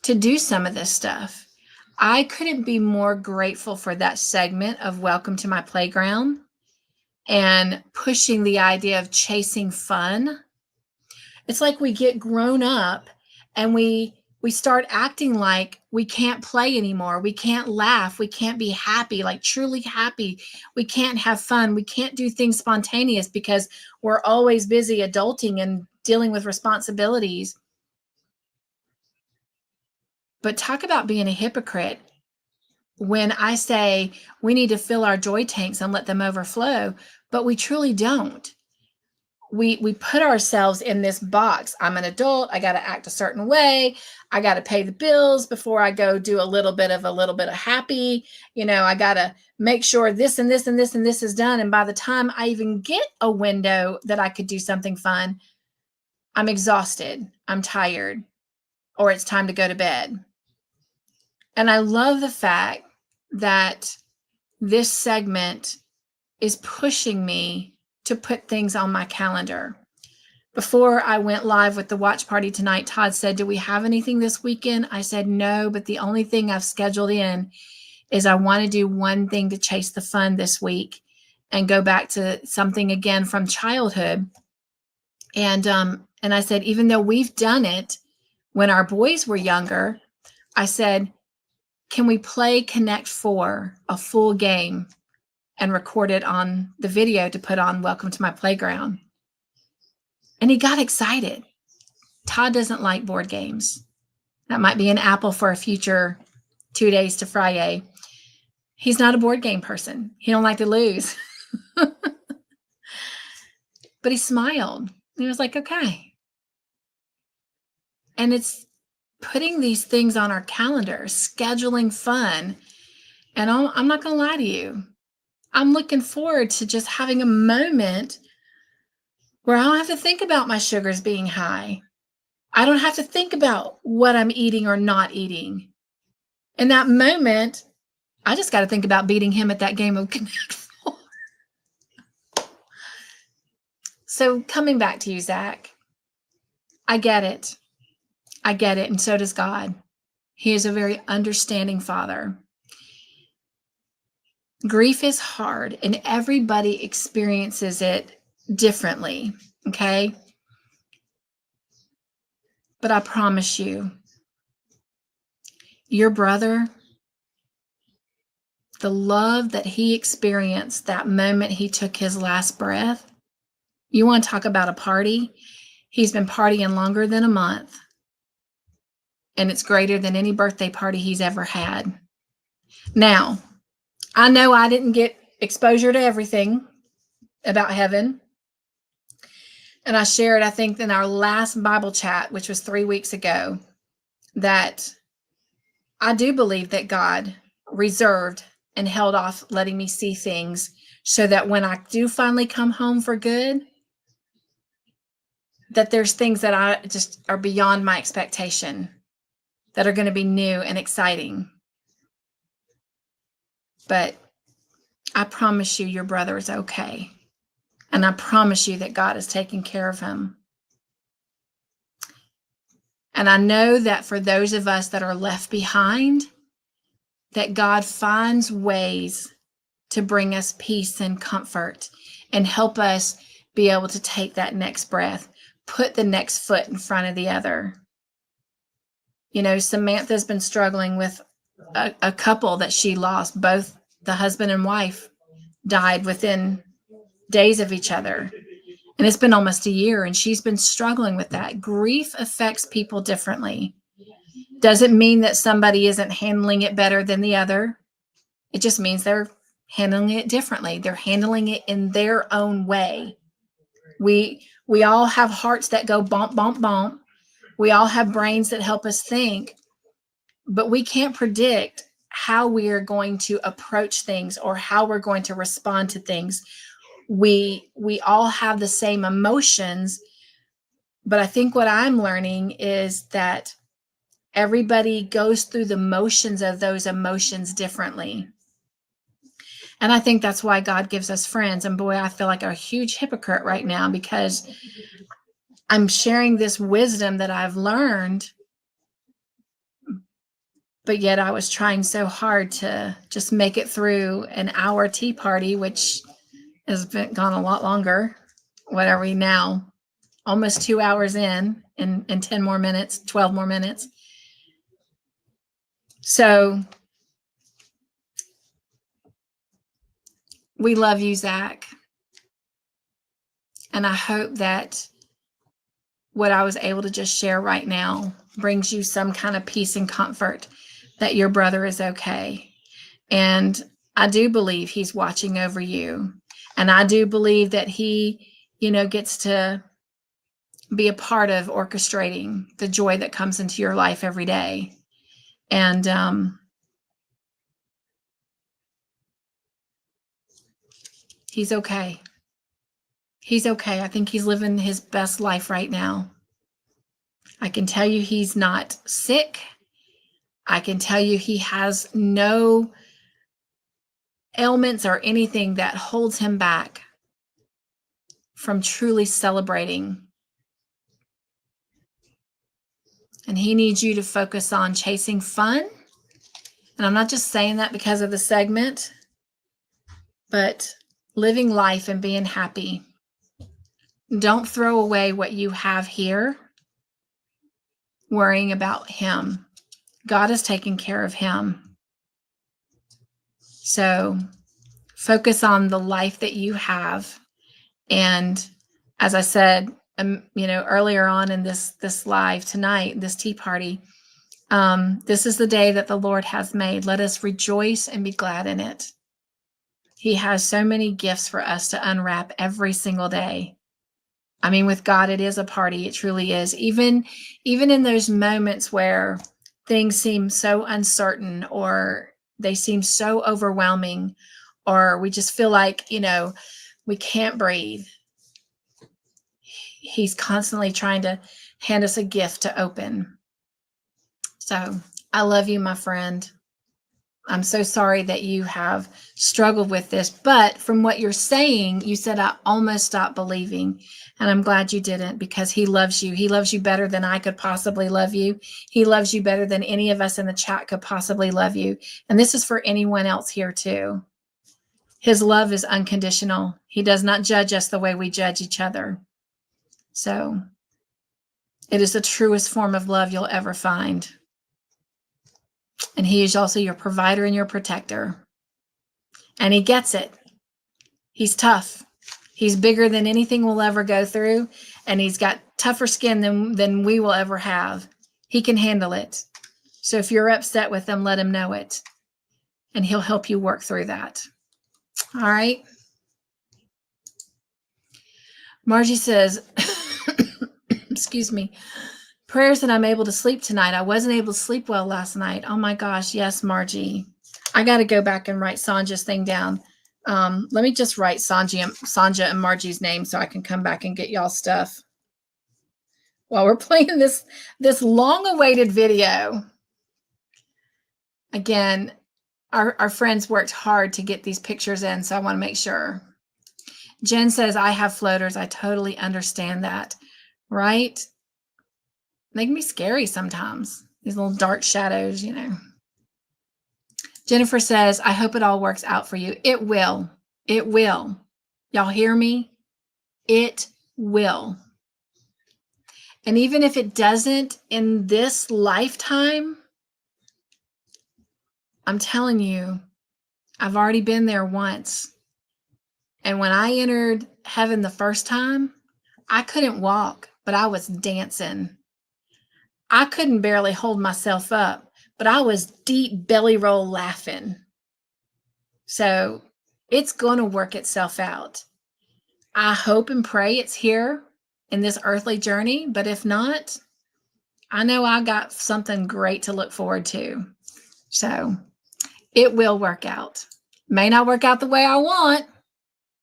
to do some of this stuff. I couldn't be more grateful for that segment of Welcome to My Playground and pushing the idea of chasing fun. It's like we get grown up and we start acting like we can't play anymore. We can't laugh. We can't be happy, like truly happy. We can't have fun. We can't do things spontaneous because we're always busy adulting and dealing with responsibilities. But talk about being a hypocrite. When I say we need to fill our joy tanks and let them overflow, but we truly don't. We put ourselves in this box. I'm an adult. I got to act a certain way. I got to pay the bills before I go do a little bit of happy. I got to make sure this and this and this and this is done. And by the time I even get a window that I could do something fun, I'm exhausted. I'm tired, or it's time to go to bed. And I love the fact that this segment is pushing me to put things on my calendar. Before I went live with the watch party tonight, Todd said, "Do we have anything this weekend?" I said, "No, but the only thing I've scheduled in is I want to do one thing to chase the fun this week and go back to something again from childhood." And I said, even though we've done it when our boys were younger, I said, can we play Connect 4, a full game, and record it on the video to put on Welcome to My Playground? And he got excited. Todd doesn't like board games. That might be an apple for a future 2 days to Friday. He's not a board game person. He don't like to lose. But he smiled. He was like, okay. And it's putting these things on our calendar, scheduling fun. And I'm not going to lie to you. I'm looking forward to just having a moment where I don't have to think about my sugars being high. I don't have to think about what I'm eating or not eating. In that moment, I just got to think about beating him at that game of Connect 4. So coming back to you, Zach, I get it. I get it. And so does God. He is a very understanding Father. Grief is hard, and everybody experiences it differently, okay? But I promise you, your brother, the love that he experienced that moment he took his last breath, you want to talk about a party? He's been partying longer than a month, and it's greater than any birthday party he's ever had. Now, I know I didn't get exposure to everything about heaven. And I shared, I think, in our last Bible chat, which was 3 weeks ago, that I do believe that God reserved and held off letting me see things so that when I do finally come home for good, that there's things that I just are beyond my expectation that are going to be new and exciting. But I promise you, your brother is okay. And I promise you that God is taking care of him. And I know that for those of us that are left behind, that God finds ways to bring us peace and comfort and help us be able to take that next breath, put the next foot in front of the other. You know, Samantha's been struggling with a couple that she lost. Both the husband and wife died within days of each other. And it's been almost a year, and she's been struggling with that. Grief affects people differently. Doesn't mean that somebody isn't handling it better than the other. It just means they're handling it differently. They're handling it in their own way. We all have hearts that go bump, bump, bump. We all have brains that help us think, but we can't predict how we are going to approach things or how we're going to respond to things. We all have the same emotions, but I think what I'm learning is that everybody goes through the motions of those emotions differently. And I think that's why God gives us friends. And boy, I feel like a huge hypocrite right now because I'm sharing this wisdom that I've learned, but yet I was trying so hard to just make it through an hour tea party, which has been gone a lot longer. What are we now? Almost 2 hours in 10 more minutes, 12 more minutes. So we love you, Zach. And I hope that what I was able to just share right now brings you some kind of peace and comfort that your brother is okay. And I do believe he's watching over you. And I do believe that he, gets to be a part of orchestrating the joy that comes into your life every day. And he's okay. He's okay. I think he's living his best life right now. I can tell you he's not sick. I can tell you he has no ailments or anything that holds him back from truly celebrating. And he needs you to focus on chasing fun. And I'm not just saying that because of the segment, but living life and being happy. Don't throw away what you have here worrying about him. God is taking care of him. So focus on the life that you have. And as I said, earlier on in this live tonight, this tea party, this is the day that the Lord has made. Let us rejoice and be glad in it. He has so many gifts for us to unwrap every single day. I mean, with God, it is a party. It truly is. Even in those moments where things seem so uncertain or they seem so overwhelming, or we just feel like, we can't breathe. He's constantly trying to hand us a gift to open. So I love you, my friend. I'm so sorry that you have struggled with this, but from what you're saying, you said I almost stopped believing, and I'm glad you didn't, because he loves you. He loves you better than I could possibly love you. He loves you better than any of us in the chat could possibly love you. And this is for anyone else here too. His love is unconditional. He does not judge us the way we judge each other. So it is the truest form of love you'll ever find. And he is also your provider and your protector. And he gets it. He's tough. He's bigger than anything we'll ever go through. And he's got tougher skin than we will ever have. He can handle it. So if you're upset with him, let him know it. And he'll help you work through that. All right. Margie says, excuse me, prayers that I'm able to sleep tonight. I wasn't able to sleep well last night. Oh my gosh. Yes, Margie. I got to go back and write Sonja's thing down. Let me just write Sonja and Margie's name so I can come back and get y'all stuff while we're playing this long-awaited video. Again, our friends worked hard to get these pictures in, so I want to make sure. Jen says, I have floaters. I totally understand that, right? They can be scary sometimes. These little dark shadows, you know. Jennifer says, I hope it all works out for you. It will. It will. Y'all hear me? It will. And even if it doesn't in this lifetime, I'm telling you, I've already been there once. And when I entered heaven the first time, I couldn't walk, but I was dancing. I couldn't barely hold myself up, but I was deep belly roll laughing. So it's going to work itself out. I hope and pray it's here in this earthly journey, but if not, I know I got something great to look forward to. So it will work out. May not work out the way I want,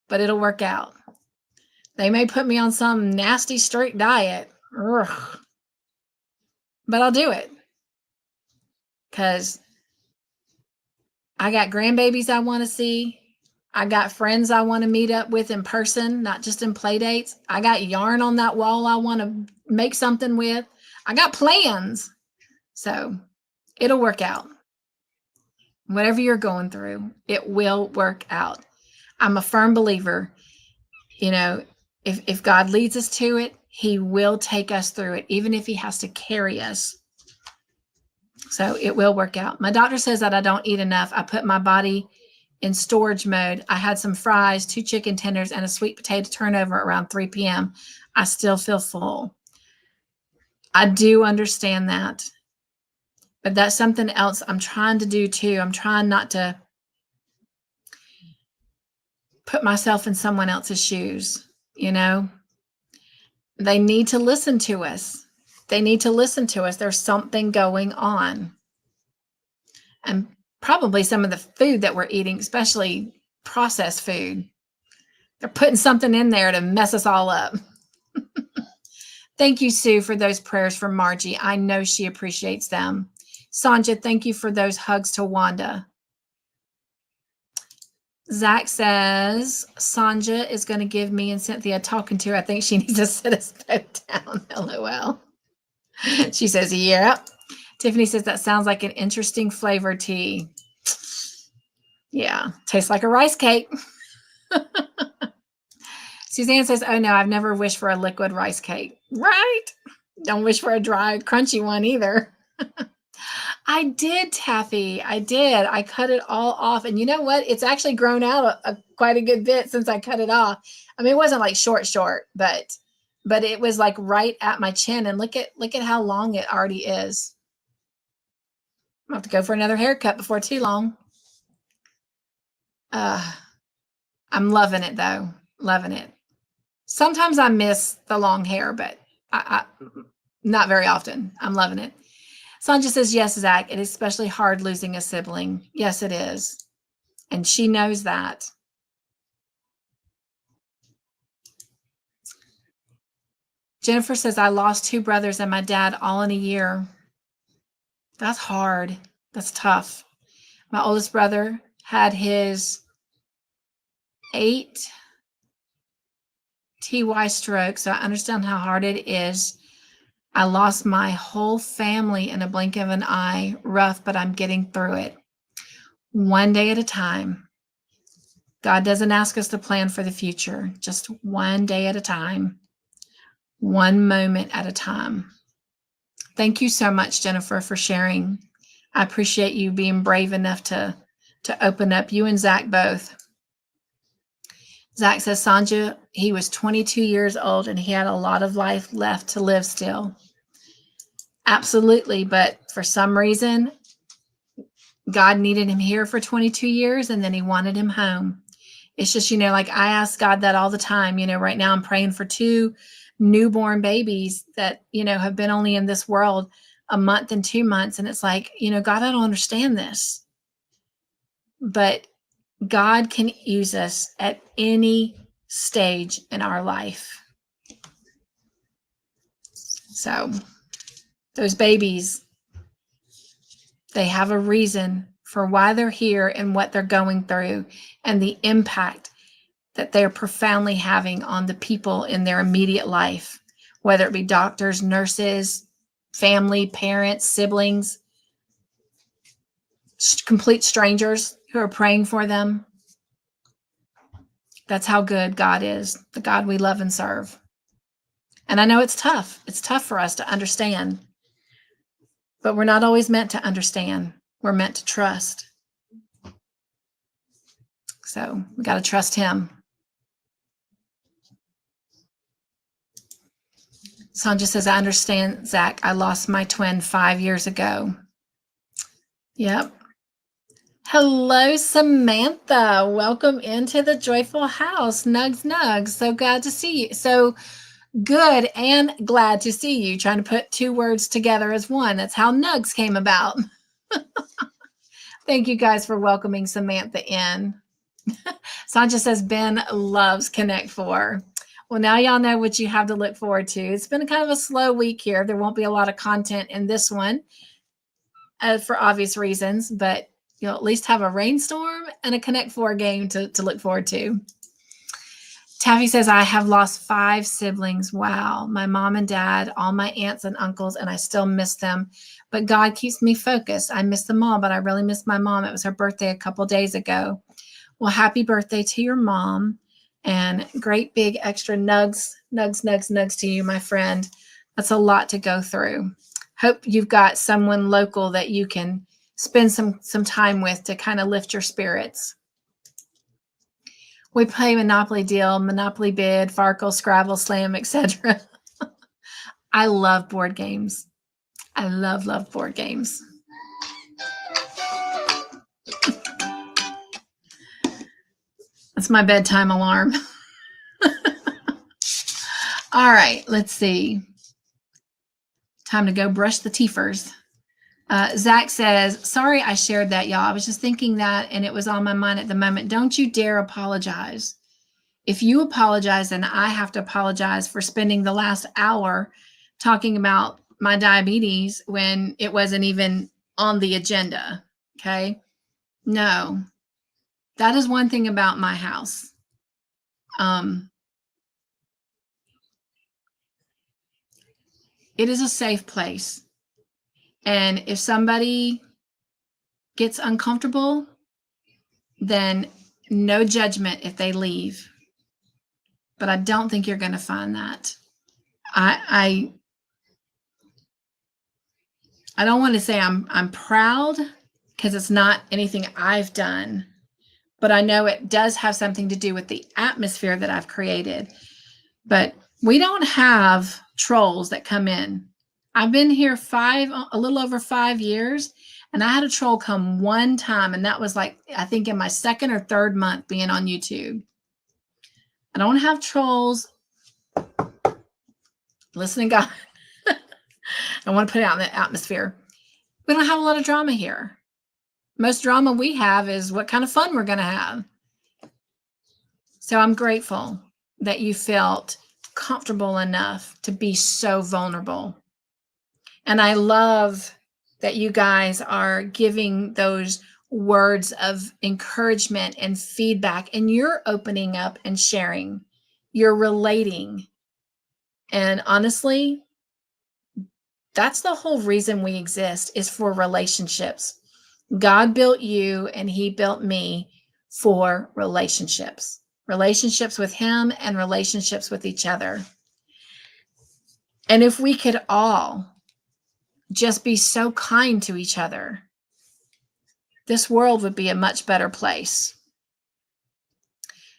but it'll work out. They may put me on some nasty strict diet, ugh, but I'll do it because I got grandbabies I want to see. I got friends I want to meet up with in person, not just in play dates. I got yarn on that wall I want to make something with. I got plans. So it'll work out. Whatever you're going through, it will work out. I'm a firm believer, you know, if God leads us to it, he will take us through it, even if he has to carry us. So it will work out. My doctor says that I don't eat enough. I put my body in storage mode. I had some fries, 2 chicken tenders, and a sweet potato turnover around 3 p.m. I still feel full. I do understand that. But that's something else I'm trying to do too. I'm trying not to put myself in someone else's shoes, you know? They need to listen to us. They need to listen to us. There's something going on. And probably some of the food that we're eating, especially processed food, they're putting something in there to mess us all up. Thank you, Sue, for those prayers for Margie. I know she appreciates them. Sonja, thank you for those hugs to Wanda. Zach says, Sonja is going to give me and Cynthia a talking to. I think she needs to sit us both down. LOL. She says, yeah. Tiffany says, that sounds like an interesting flavor tea. Yeah, tastes like a rice cake. Suzanne says, oh no, I've never wished for a liquid rice cake. Right? Don't wish for a dry, crunchy one either. I did, Taffy. I did. I cut it all off. And you know what? It's actually grown out quite a good bit since I cut it off. I mean, it wasn't like short, but it was like right at my chin. And look at how long it already is. I'll have to go for another haircut before too long. I'm loving it though. Loving it. Sometimes I miss the long hair, but I not very often. I'm loving it. Sonja says, yes, Zach, it is especially hard losing a sibling. Yes, it is. And she knows that. Jennifer says, I lost 2 brothers and my dad all in a year. That's hard. That's tough. My oldest brother had his 8 TY stroke, so I understand how hard it is. I lost my whole family in a blink of an eye. Rough, but I'm getting through it. One day at a time. God doesn't ask us to plan for the future. Just one day at a time. One moment at a time. Thank you so much, Jennifer, for sharing. I appreciate you being brave enough to open up. You and Zach both. Zach says, Sonja, he was 22 years old and he had a lot of life left to live still. Absolutely. But for some reason, God needed him here for 22 years and then he wanted him home. It's just, like I ask God that all the time. Right now I'm praying for 2 newborn babies that, have been only in this world a month and 2 months. And it's like, God, I don't understand this. But God can use us at any stage in our life. So those babies, they have a reason for why they're here and what they're going through and the impact that they're profoundly having on the people in their immediate life, whether it be doctors, nurses, family, parents, siblings, complete strangers who are praying for them. That's how good God is, the God we love and serve. And I know it's tough. It's tough for us to understand. But we're not always meant to understand. We're meant to trust. So we got to trust him. Sonja says, I understand, Zach. I lost my twin 5 years ago. Yep. Hello, Samantha. Welcome into the Joyful House. Nugs, nugs. So glad to see you. So good and glad to see you. Trying to put two words together as one. That's how nugs came about. Thank you guys for welcoming Samantha in. Sonja says, Ben loves Connect 4. Well, now y'all know what you have to look forward to. It's been kind of a slow week here. There won't be a lot of content in this one for obvious reasons, but you'll at least have a rainstorm and a Connect 4 game to look forward to. Taffy says, I have lost 5 siblings. Wow. My mom and dad, all my aunts and uncles, and I still miss them. But God keeps me focused. I miss them all, but I really miss my mom. It was her birthday a couple days ago. Well, happy birthday to your mom. And great big extra nugs to you, my friend. That's a lot to go through. Hope you've got someone local that you can spend some time with to kind of lift your spirits. We play Monopoly Deal, Monopoly Bid, Farkle, Scrabble, Slam, etc. I love board games. I love board games. That's my bedtime alarm. All right, let's see. Time to go brush the teethers. Zach says, sorry I shared that, y'all. I was just thinking that, and it was on my mind at the moment. Don't you dare apologize. If you apologize, then I have to apologize for spending the last hour talking about my diabetes when it wasn't even on the agenda, okay? No. That is one thing about my house. It is a safe place. And if somebody gets uncomfortable, then no judgment if they leave. But I don't think you're going to find that. I don't want to say I'm proud, because it's not anything I've done, but I know it does have something to do with the atmosphere that I've created. But we don't have trolls that come in. I've been here a little over 5 years, and I had a troll come one time, and that was like, I think in my 2nd or 3rd month being on YouTube. I don't have trolls. Listen to God. I want to put it out in the atmosphere. We don't have a lot of drama here. Most drama we have is what kind of fun we're going to have. So I'm grateful that you felt comfortable enough to be so vulnerable. And I love that you guys are giving those words of encouragement and feedback, and you're opening up and sharing. You're relating. And honestly, that's the whole reason we exist, is for relationships. God built you and he built me for relationships. Relationships with him and relationships with each other. And if we could all just be so kind to each other, this world would be a much better place.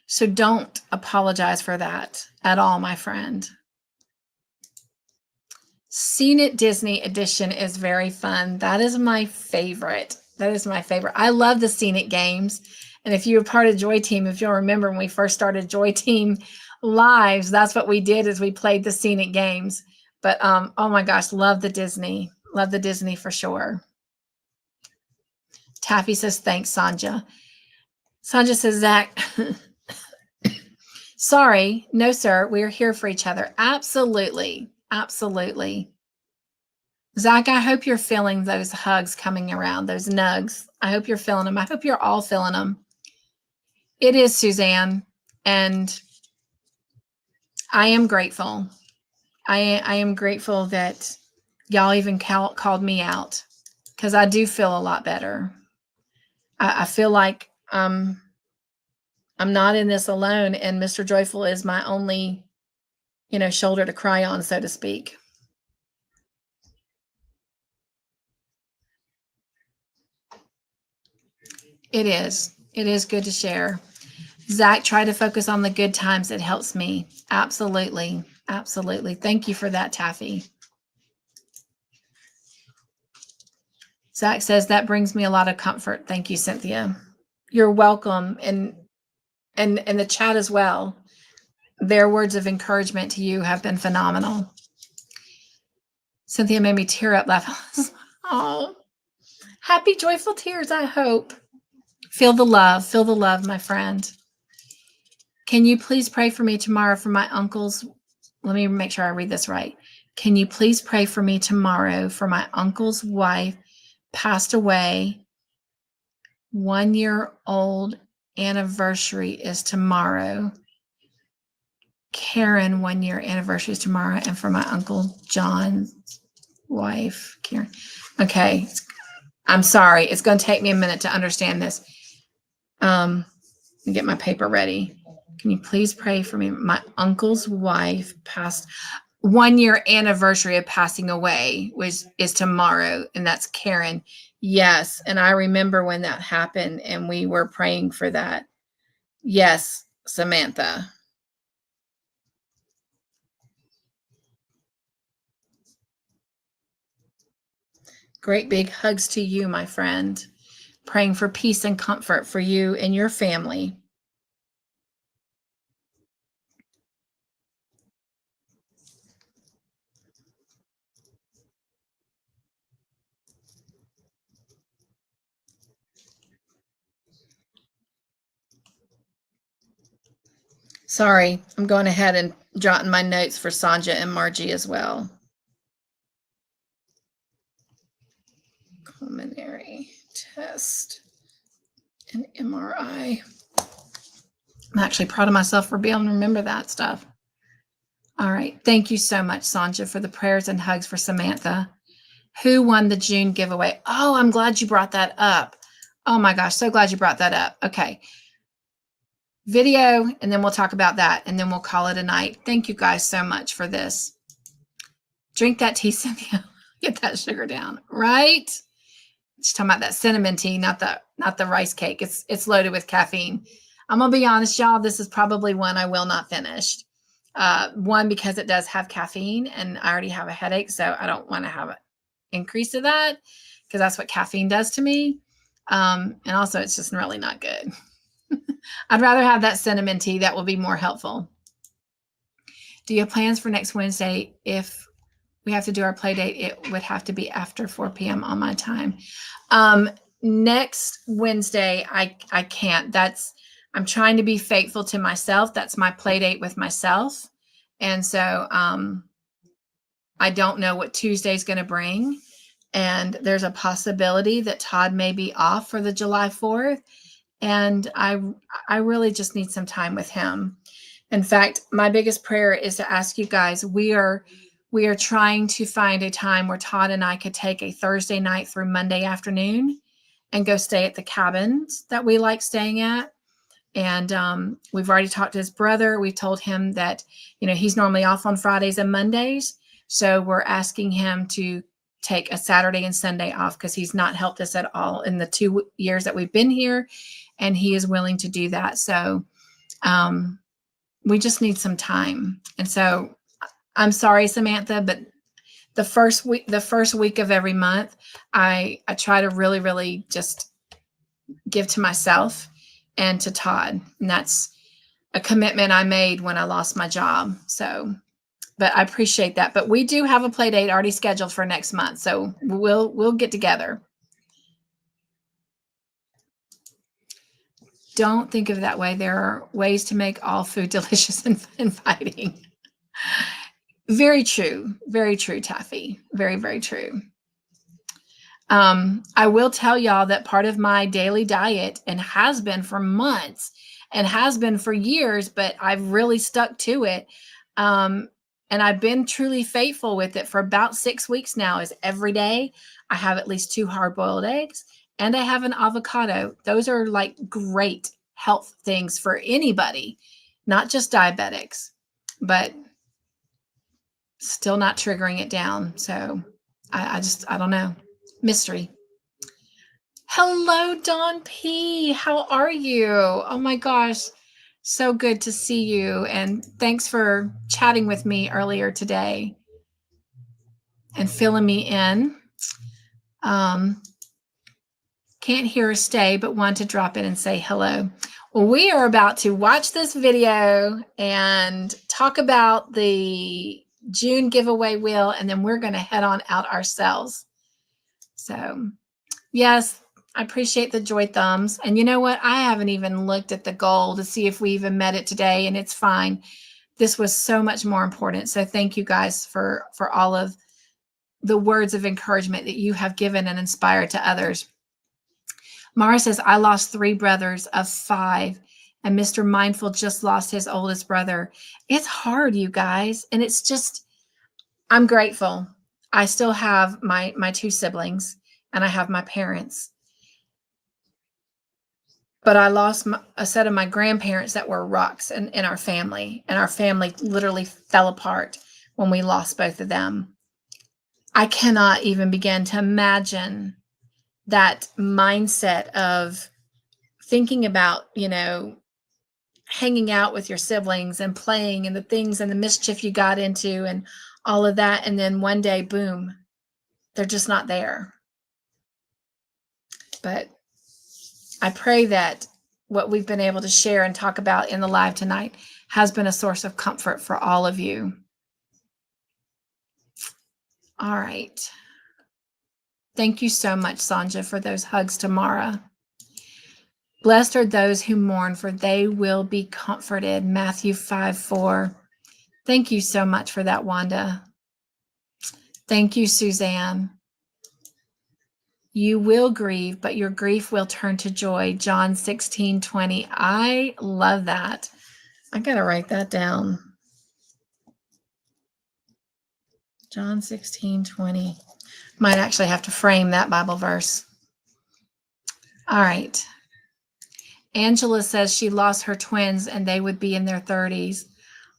So don't apologize for that at all, my friend. Seen It Disney edition is very fun. That is my favorite. That is my favorite. I love the Seen It games. And if you were part of Joy Team, if you'll remember when we first started Joy Team Lives, that's what we did, is we played the Seen It games. But oh my gosh, love the Disney. Love the Disney for sure. Taffy says, thanks, Sonja. Sonja says, Zach, sorry. No, sir. We are here for each other. Absolutely. Absolutely. Zach, I hope you're feeling those hugs coming around, those nugs. I hope you're feeling them. I hope you're all feeling them. It is, Suzanne. And I am grateful. I am grateful that y'all even called me out, because I do feel a lot better. I feel like I'm not in this alone, and Mr. Joyful is my only, shoulder to cry on, so to speak. It is. It is good to share. Zach, try to focus on the good times. It helps me. Absolutely. Absolutely. Thank you for that, Taffy. Zach says that brings me a lot of comfort. Thank you, Cynthia. You're welcome. And the chat as well. Their words of encouragement to you have been phenomenal. Cynthia made me tear up laughing. Oh, happy, joyful tears, I hope. Feel the love, my friend. Can you please pray for me tomorrow for my uncle's? Let me make sure I read this right. Can you please pray for me tomorrow for my uncle's wife passed away? 1 year old anniversary is tomorrow. Karen, 1 year anniversary is tomorrow. And for my uncle John's wife, Karen. Okay. I'm sorry. It's going to take me a minute to understand this. Let me get my paper ready. Can you please pray for me? My uncle's wife passed. 1 year anniversary of passing away is tomorrow, and that's Karen. Yes, and I remember when that happened, and we were praying for that. Yes, Samantha. Great big hugs to you, my friend. Praying for peace and comfort for you and your family. Sorry, I'm going ahead and jotting my notes for Sonja and Margie as well. Pulmonary test and MRI. I'm actually proud of myself for being able to remember that stuff. All right. Thank you so much, Sonja, for the prayers and hugs for Samantha. Who won the June giveaway? Oh, I'm glad you brought that up. Oh my gosh, so glad you brought that up. Okay. Video, and then we'll talk about that, and then we'll call it a night. Thank you guys so much for this. Drink that tea, Cynthia. Get that sugar down, right? She's talking about that cinnamon tea, not the rice cake. It's loaded with caffeine. I'm gonna be honest, y'all. This is probably one I will not finish. One, because it does have caffeine, and I already have a headache, so I don't want to have an increase of that, because that's what caffeine does to me. And also, it's just really not good. I'd rather have that cinnamon tea. That will be more helpful. Do you have plans for next Wednesday? If we have to do our play date, it would have to be after 4 p.m. on my time. Next Wednesday, I can't. I'm trying to be faithful to myself. That's my play date with myself. And so I don't know what Tuesday's going to bring. And there's a possibility that Todd may be off for the July 4th. And I really just need some time with him. In fact, my biggest prayer is to ask you guys, we are trying to find a time where Todd and I could take a Thursday night through Monday afternoon and go stay at the cabins that we like staying at. And we've already talked to his brother. We told him that, he's normally off on Fridays and Mondays. So we're asking him to take a Saturday and Sunday off, because he's not helped us at all in the 2 years that we've been here. And he is willing to do that. So we just need some time. And so I'm sorry, Samantha, but the first week of every month, I try to really, really just give to myself and to Todd. And that's a commitment I made when I lost my job. So, but I appreciate that. But we do have a play date already scheduled for next month. So we'll get together. Don't think of it that way. There are ways to make all food delicious and inviting. Very true. Very true, Taffy. Very, very true. I will tell y'all that part of my daily diet, and has been for months, and has been for years, but I've really stuck to it. And I've been truly faithful with it for about 6 weeks now. Is every day I have at least 2 hard-boiled eggs and I have an avocado. Those are like great health things for anybody, not just diabetics, but still not triggering it down. So I don't know. Mystery. Hello, Dawn P. How are you? Oh my gosh. So good to see you. And thanks for chatting with me earlier today and filling me in. Can't hear or stay, but want to drop in and say hello. Well, we are about to watch this video and talk about the June giveaway wheel, and then we're going to head on out ourselves. So, yes, I appreciate the joy thumbs. And you know what? I haven't even looked at the goal to see if we even met it today, and it's fine. This was so much more important. So thank you guys for all of the words of encouragement that you have given and inspired to others. Mara says, I lost 3 brothers of 5, and Mr. Mindful just lost his oldest brother. It's hard, you guys. And it's just, I'm grateful. I still have my 2 siblings, and I have my parents. But I lost a set of my grandparents that were rocks in our family, and our family literally fell apart when we lost both of them. I cannot even begin to imagine that mindset of thinking about, hanging out with your siblings and playing and the things and the mischief you got into and all of that. And then one day, boom, they're just not there. But I pray that what we've been able to share and talk about in the live tonight has been a source of comfort for all of you. All right. Thank you so much, Sonja, for those hugs to Mara. Blessed are those who mourn, for they will be comforted. Matthew 5:4. Thank you so much for that, Wanda. Thank you, Suzanne. You will grieve, but your grief will turn to joy. John 16:20. I love that. I got to write that down. John 16:20. Might actually have to frame that Bible verse. All right. Angela says she lost her twins and they would be in their 30s.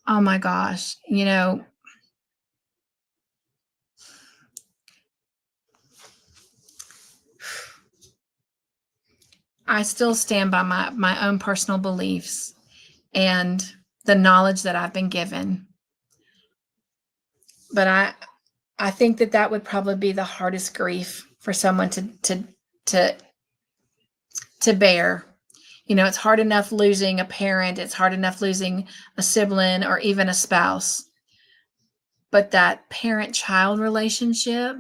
Oh my gosh. I still stand by my own personal beliefs and the knowledge that I've been given. But I think that would probably be the hardest grief for someone to bear. It's hard enough losing a parent. It's hard enough losing a sibling or even a spouse. But that parent-child relationship,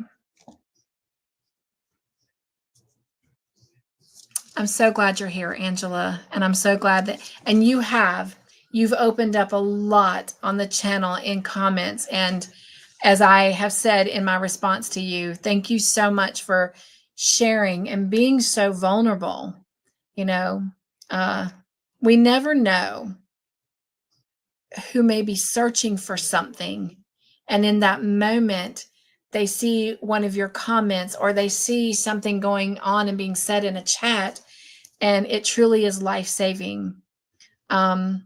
I'm so glad you're here, Angela. And I'm so glad and you've opened up a lot on the channel in comments. And as I have said in my response to you, thank you so much for sharing and being so vulnerable. We never know who may be searching for something. And in that moment, they see one of your comments or they see something going on and being said in a chat, and it truly is life-saving. A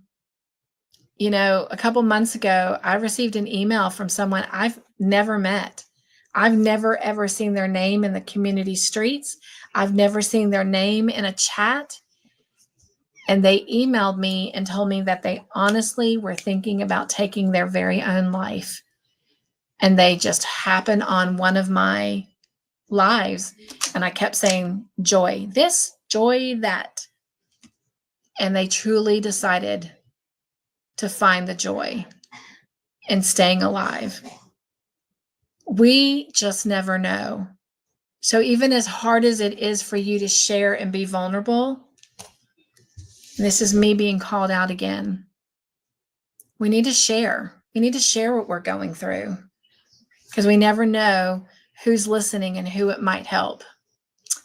couple months ago, I received an email from someone I've never met. I've never, ever seen their name in the community streets. I've never seen their name in a chat. And they emailed me and told me that they honestly were thinking about taking their very own life. And they just happened on one of my lives. And I kept saying, joy this, joy that. And they truly decided to find the joy in staying alive. We just never know. So even as hard as it is for you to share and be vulnerable, this is me being called out again. We need to share. We need to share what we're going through because we never know who's listening and who it might help.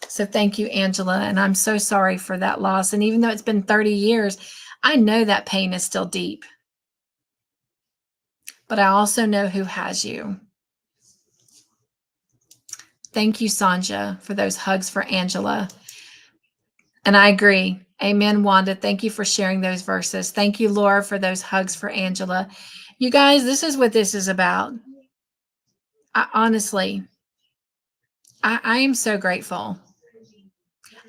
So thank you, Angela. And I'm so sorry for that loss. And even though it's been 30 years, I know that pain is still deep, but I also know who has you. Thank you, Sonja, for those hugs for Angela. And I agree. Amen, Wanda. Thank you for sharing those verses. Thank you, Laura, for those hugs for Angela. You guys, this is what this is about. Honestly, I am so grateful.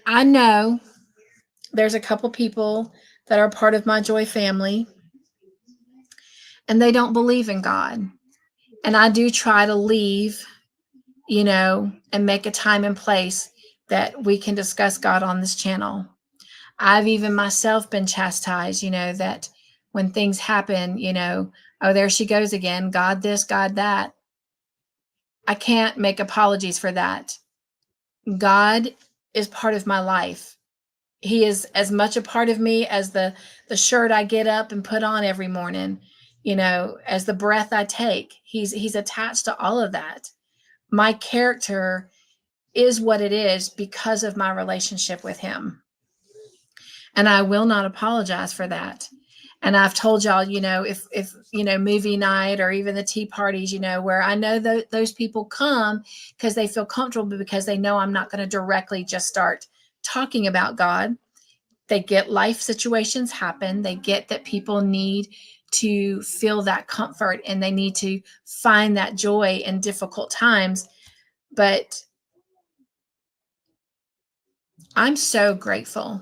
I know there's a couple people that are part of my Joy family, and they don't believe in God. And I do try to leave, and make a time and place that we can discuss God on this channel. I've even myself been chastised, that when things happen, oh, there she goes again, God this, God that. I can't make apologies for that. God is part of my life. He is as much a part of me as the shirt I get up and put on every morning, as the breath I take. He's attached to all of that. My character is what it is because of my relationship with him. And I will not apologize for that. And I've told y'all, if movie night or even the tea parties, where I know those people come because they feel comfortable, because they know I'm not going to directly just start talking about God. They get life situations happen. They get that people need to feel that comfort and they need to find that joy in difficult times. But I'm so grateful.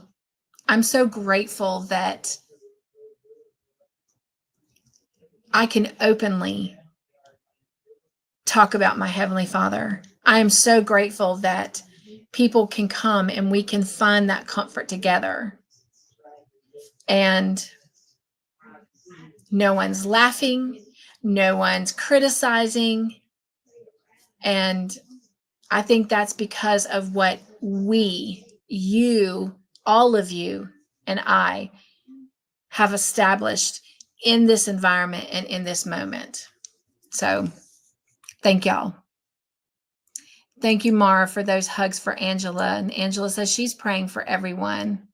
I'm so grateful that I can openly talk about my Heavenly Father. I am so grateful that people can come and we can find that comfort together. And no one's laughing, no one's criticizing. And I think that's because of what you, all of you, and I have established in this environment and in this moment. So thank y'all. Thank you, Mara, for those hugs for Angela. And Angela says she's praying for everyone.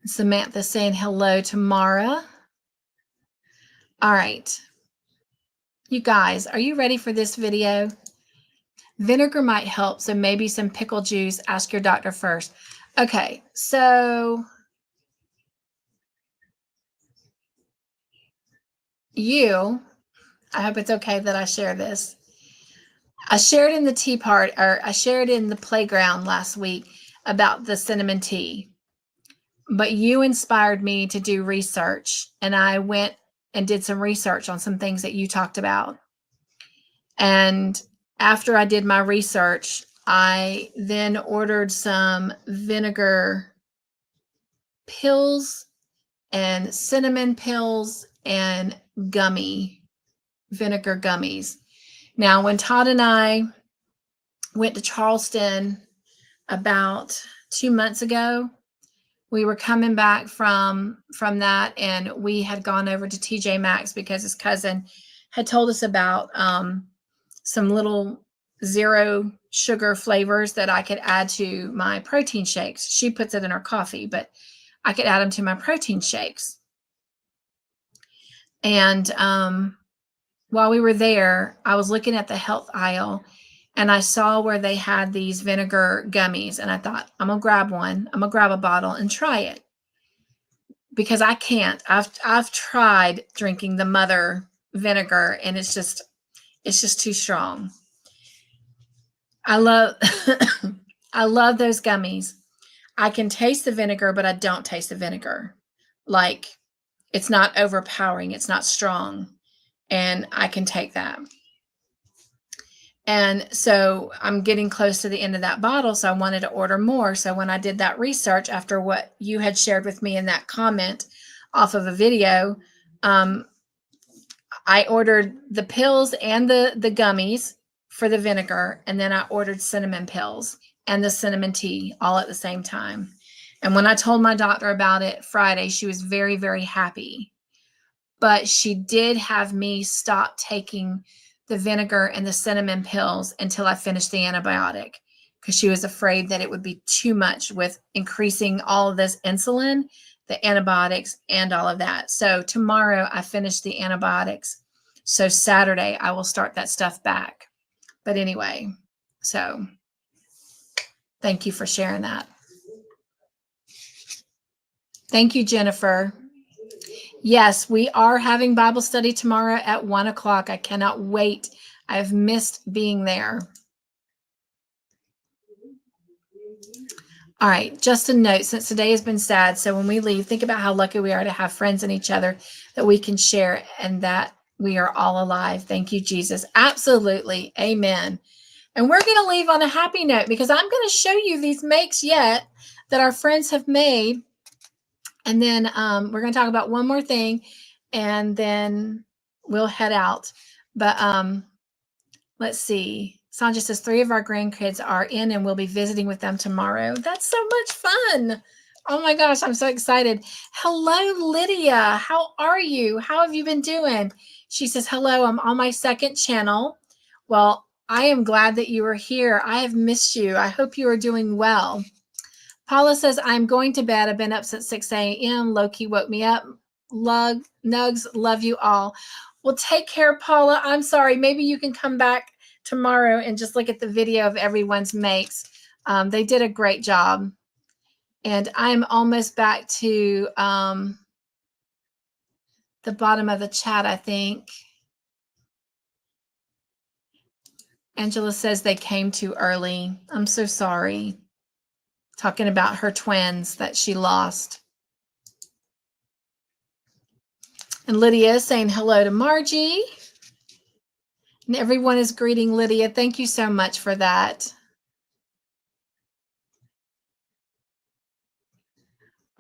Samantha saying hello to Mara. All right. You guys, are you ready for this video? Vinegar might help, so maybe some pickle juice. Ask your doctor first. Okay, so I hope it's okay that I share this. I shared in the I shared in the playground last week about the cinnamon tea, but you inspired me to do research, and I went and did some research on some things that you talked about. And after I did my research, I then ordered some vinegar pills and cinnamon pills and vinegar gummies. Now, when Todd and I went to Charleston about 2 months ago, we were coming back from that, and we had gone over to TJ Maxx because his cousin had told us about some little 0 sugar flavors that I could add to my protein shakes. She puts it in her coffee, but I could add them to my protein shakes. And while we were there, I was looking at the health aisle, and I saw where they had these vinegar gummies, and I thought, I'm gonna grab one. I'm gonna grab a bottle and try it, because I can't. I've tried drinking the mother vinegar, and it's just too strong. I love I love those gummies. I can taste the vinegar, but I don't taste the vinegar. Like, it's not overpowering, it's not strong, and I can take that. And so I'm getting close to the end of that bottle, so I wanted to order more. So when I did that research after what you had shared with me in that comment off of a video, I ordered the pills and the gummies for the vinegar, and then I ordered cinnamon pills and the cinnamon tea all at the same time. And when I told my doctor about it Friday, she was very, very happy. But she did have me stop taking the vinegar and the cinnamon pills until I finished the antibiotic, because she was afraid that it would be too much with increasing all of this insulin, the antibiotics, and all of that. So tomorrow I finish the antibiotics. So Saturday I will start that stuff back. But anyway, so thank you for sharing that. Thank you, Jennifer. Yes, we are having Bible study tomorrow at 1 o'clock. I cannot wait. I've missed being there. All right, just a note, since today has been sad, so when we leave, think about how lucky we are to have friends in each other that we can share and that we are all alive. Thank you, Jesus. Absolutely. Amen. And we're going to leave on a happy note because I'm going to show you these makes yet that our friends have made. And then we're going to talk about one more thing and then we'll head out. But let's see. Sonja says 3 of our grandkids are in and we'll be visiting with them tomorrow. That's so much fun. Oh my gosh, I'm so excited. Hello, Lydia. How are you? How have you been doing? She says, hello, I'm on my 2nd channel. Well, I am glad that you are here. I have missed you. I hope you are doing well. Paula says, I'm going to bed. I've been up since 6 a.m. Loki woke me up. Nugs, love you all. Well, take care, Paula. I'm sorry. Maybe you can come back tomorrow and just look at the video of everyone's makes. They did a great job. And I'm almost back to the bottom of the chat, I think. Angela says they came too early. I'm so sorry. Talking about her twins that she lost. And Lydia is saying hello to Margie. And everyone is greeting Lydia. Thank you so much for that.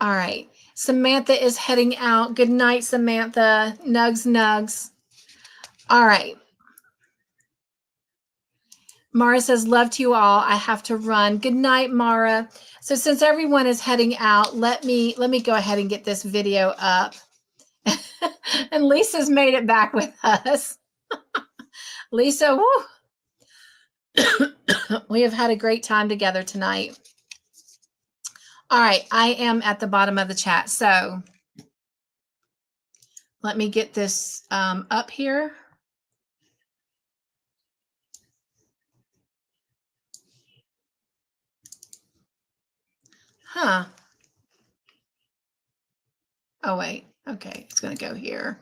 All right. Samantha is heading out. Good night, Samantha. Nugs, nugs. All right. Mara says, love to you all. I have to run. Good night, Mara. So since everyone is heading out, let me go ahead and get this video up. And Lisa's made it back with us. Lisa, we have had a great time together tonight. All right, I am at the bottom of the chat. So let me get this up here. Huh. Oh, wait. Okay, it's going to go here.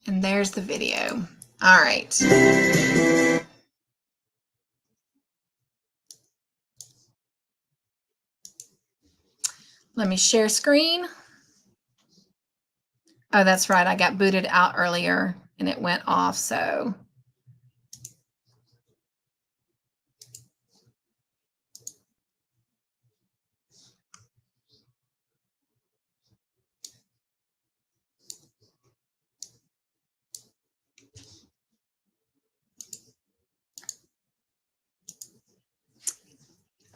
And there's the video. All right. Let me share screen. Oh, that's right. I got booted out earlier and it went off. So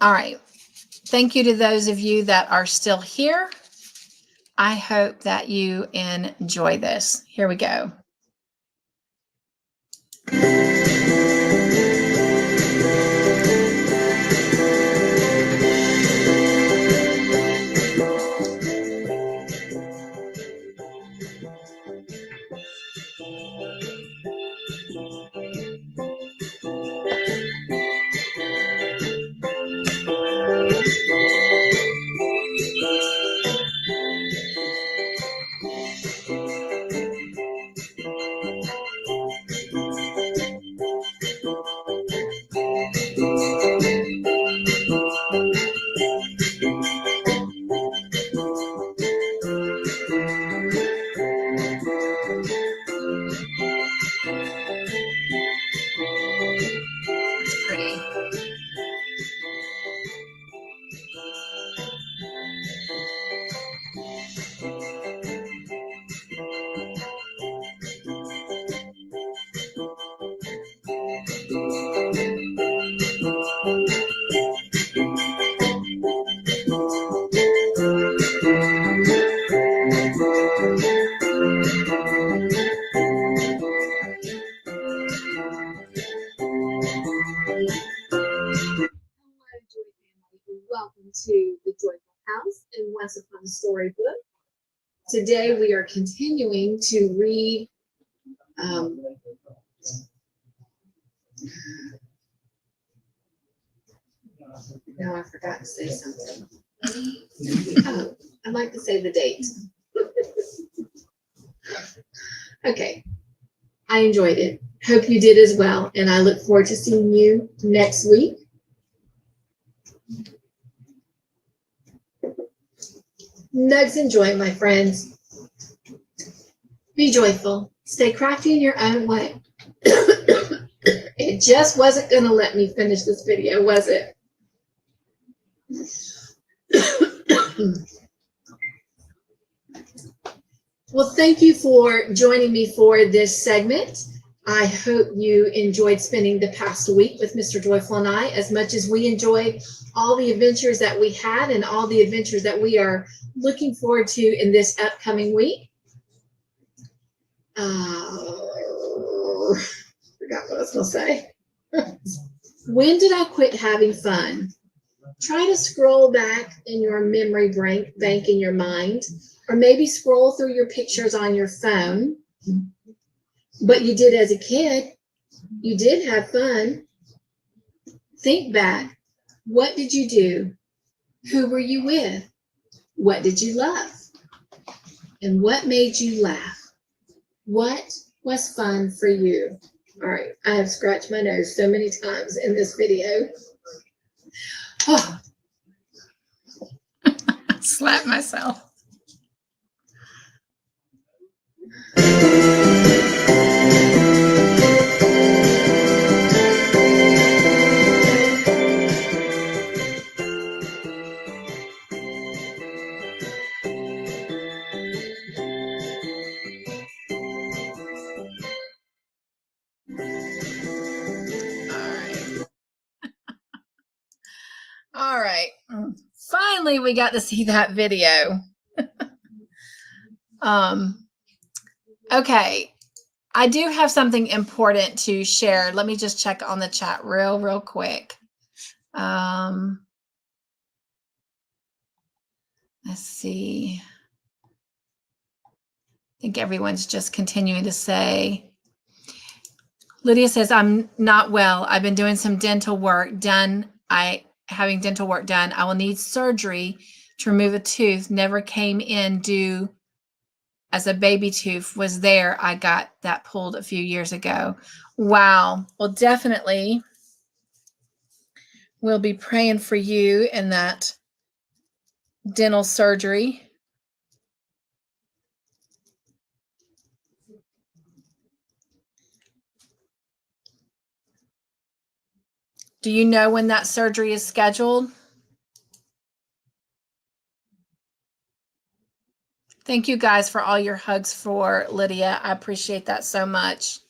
all right. Thank you to those of you that are still here. I hope that you enjoy this. Here we go. the storybook. Today we are continuing to read now I forgot to say something. Oh, I'd like to say the date. Okay. I enjoyed it. Hope you did as well. And I look forward to seeing you next week. Nugs and joy, my friends. Be joyful. Stay crafty in your own way. It just wasn't going to let me finish this video, was it? Well, thank you for joining me for this segment. I hope you enjoyed spending the past week with Mr. Joyful and I as much as we enjoyed all the adventures that we had and all the adventures that we are looking forward to in this upcoming week. Forgot what I was going to say. When did I quit having fun? Try to scroll back in your memory bank in your mind, or maybe scroll through your pictures on your phone. But you did as a kid. You did have fun. Think back. What did you do? Who were you with? What did you love? And what made you laugh? What was fun for you? All right, I have scratched my nose so many times in this video. Oh. Slap myself. All right. Finally, we got to see that video. Okay. I do have something important to share. Let me just check on the chat real quick. Let's see. I think everyone's just continuing to say. Lydia says, I'm not well. I've been doing some dental work done. Having dental work done. I will need surgery to remove a tooth. Never came in due as a baby tooth was there. I got that pulled a few years ago. Wow. Well, definitely we'll be praying for you in that dental surgery. Do you know when that surgery is scheduled? Thank you guys for all your hugs for Lydia. I appreciate that so much.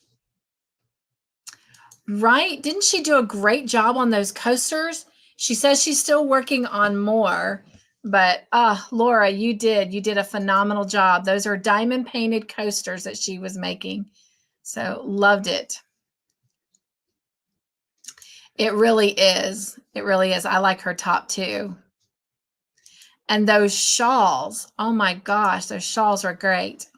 Right? Didn't she do a great job on those coasters? She says she's still working on more, but Laura, you did a phenomenal job. Those are diamond painted coasters that she was making. So loved it. It really is. It really is. I like her top too. And those shawls, oh my gosh, those shawls are great.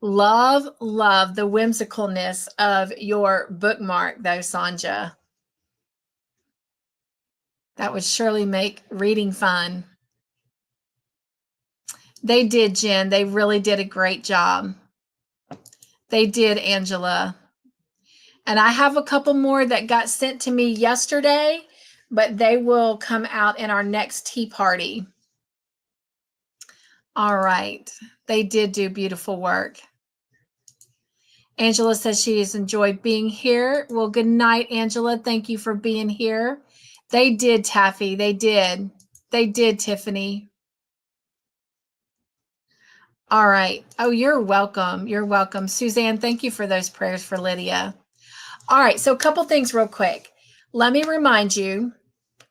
Love the whimsicalness of your bookmark though, Sonja. That would surely make reading fun. They did, Jen. They really did a great job. They did, Angela. And I have a couple more that got sent to me yesterday, but they will come out in our next tea party. All right. They did do beautiful work. Angela says she has enjoyed being here. Well, good night, Angela. Thank you for being here. They did, Taffy. They did. They did, Tiffany. All right. Oh, you're welcome. You're welcome. Suzanne, thank you for those prayers for Lydia. All right. So a couple things real quick. Let me remind you,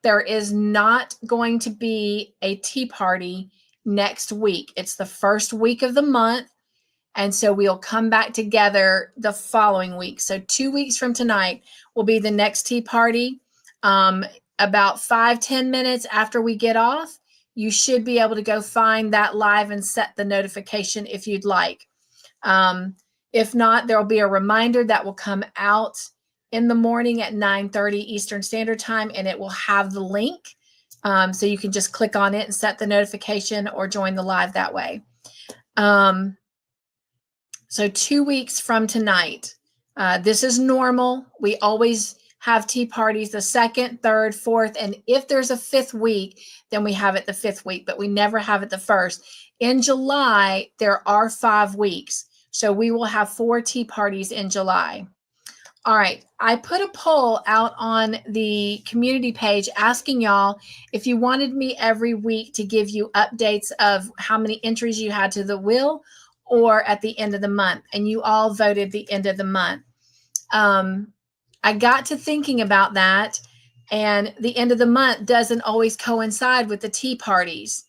there is not going to be a tea party next week. It's the first week of the month. And so we'll come back together the following week. So 2 weeks from tonight will be the next tea party. About 5-10 minutes after we get off, you should be able to go find that live and set the notification if you'd like. If not, there'll be a reminder that will come out in the morning at 9:30 Eastern Standard Time, and it will have the link. So you can just click on it and set the notification or join the live that way. So 2 weeks from tonight, this is normal. We always have tea parties the 2nd, 3rd, 4th, and if there's a 5th week, then we have it the 5th week, but we never have it the 1st. In July, there are 5 weeks. So we will have 4 tea parties in July. All right. I put a poll out on the community page asking y'all if you wanted me every week to give you updates of how many entries you had to the wheel or at the end of the month. And you all voted the end of the month. I got to thinking about that, and the end of the month doesn't always coincide with the tea parties.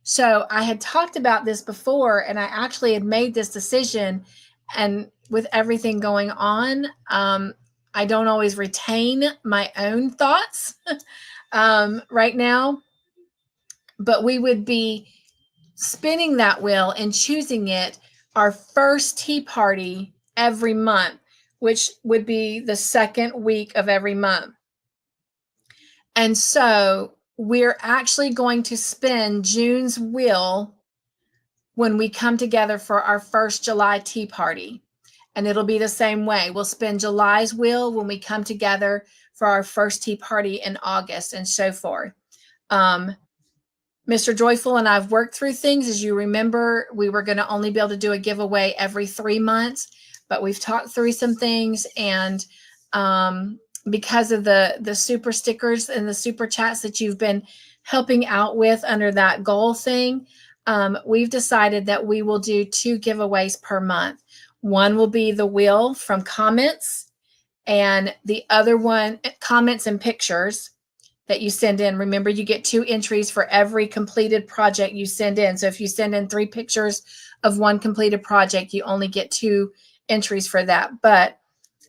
So I had talked about this before, and I actually had made this decision, and with everything going on, I don't always retain my own thoughts right now, but we would be spinning that wheel and choosing it our first tea party every month, which would be the 2nd week of every month. And so we're actually going to spin June's wheel when we come together for our first July tea party. And it'll be the same way. We'll spin July's wheel when we come together for our first tea party in August, and so forth. Mr. Joyful and I've worked through things. As you remember, we were going to only be able to do a giveaway every 3 months, but we've talked through some things, and because of the super stickers and the super chats that you've been helping out with under that goal thing, we've decided that we will do 2 giveaways per month. One will be the wheel from comments, and the other one, comments and pictures that you send in. Remember, you get 2 entries for every completed project you send in. So if you send in 3 pictures of one completed project, you only get 2 entries for that. But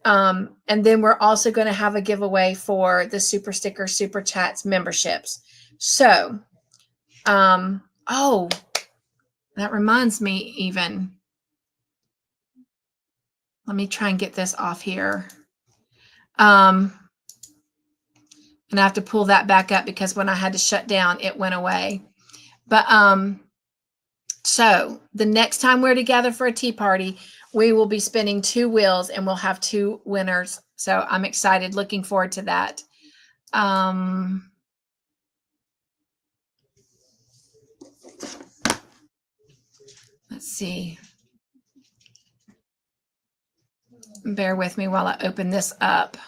and then we're also going to have a giveaway for the super sticker, super chats memberships. So oh, that reminds me, even let me try and get this off here. And I have to pull that back up because when I had to shut down, it went away. But so the next time we're together for a tea party, we will be spinning 2 wheels, and we'll have 2 winners. So I'm excited, looking forward to that. Let's see. Bear with me while I open this up.